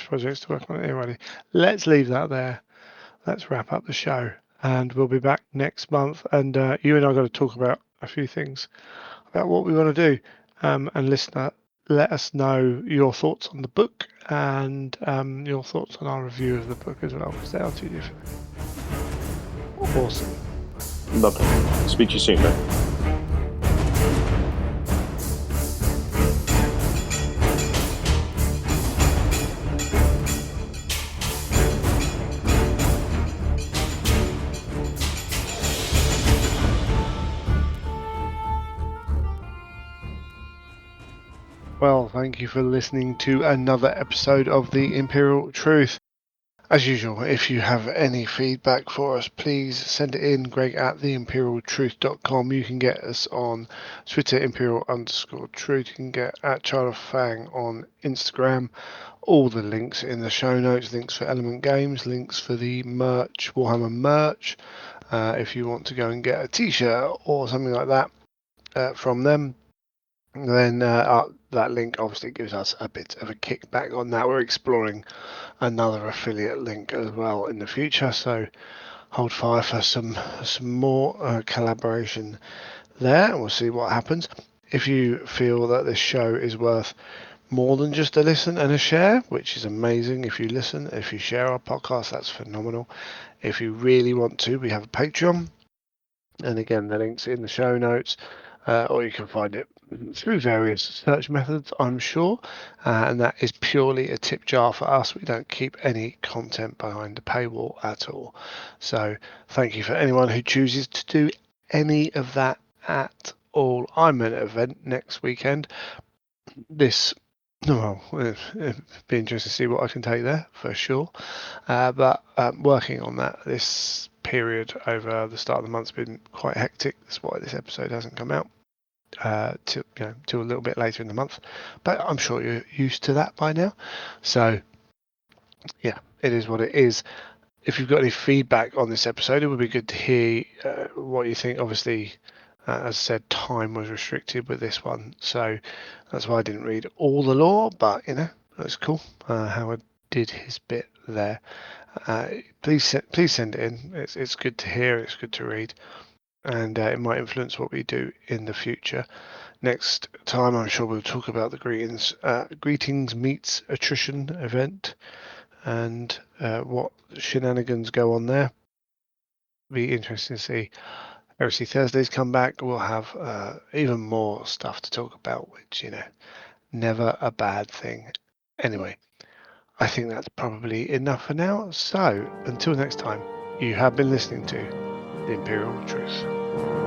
Speaker 1: projects to work on anyway. Let's leave that there. Let's wrap up the show, and we'll be back next month. And you and I got to talk about a few things about what we want to do. And listener, let us know your thoughts on the book and your thoughts on our review of the book as well, because they are two different. Awesome.
Speaker 2: Lovely. Speak to you soon, though.
Speaker 1: Well, thank you for listening to another episode of The Imperial Truth. As usual, if you have any feedback for us, please send it in, Greg at theimperialtruth.com. You can get us on Twitter, imperial_truth. You can get at Child of Fang on Instagram. All the links in the show notes, links for Element Games, links for the merch, Warhammer merch. If you want to go and get a t-shirt or something like that from them, then that link obviously gives us a bit of a kickback on that. We're exploring another affiliate link as well in the future, so hold fire for some more collaboration there, and we'll see what happens. If you feel that this show is worth more than just a listen and a share, which is amazing, if you share our podcast, that's phenomenal. If you really want to, we have a Patreon, and again, the link's in the show notes, or you can find it through various search methods, I'm sure. And that is purely a tip jar for us. We don't keep any content behind the paywall at all. So thank you for anyone who chooses to do any of that at all. I'm at an event next weekend. It'd be interesting to see what I can take there for sure. But working on that this period over the start of the month's been quite hectic. That's why this episode hasn't come out till a little bit later in the month. But I'm sure you're used to that by now. So yeah, it is what it is. If you've got any feedback on this episode, it would be good to hear what you think. Obviously, as I said, time was restricted with this one, so that's why I didn't read all the lore. But that's cool. Howard did his bit there. Please send it in. It's good to hear. It's good to read, and it might influence what we do in the future. Next time, I'm sure we'll talk about the greetings meets attrition event and what shenanigans go on there. Be interesting to see. Heresy Thursdays come back. We'll have even more stuff to talk about, which never a bad thing. Anyway, I think that's probably enough for now. So until next time, you have been listening to The Imperial Truth.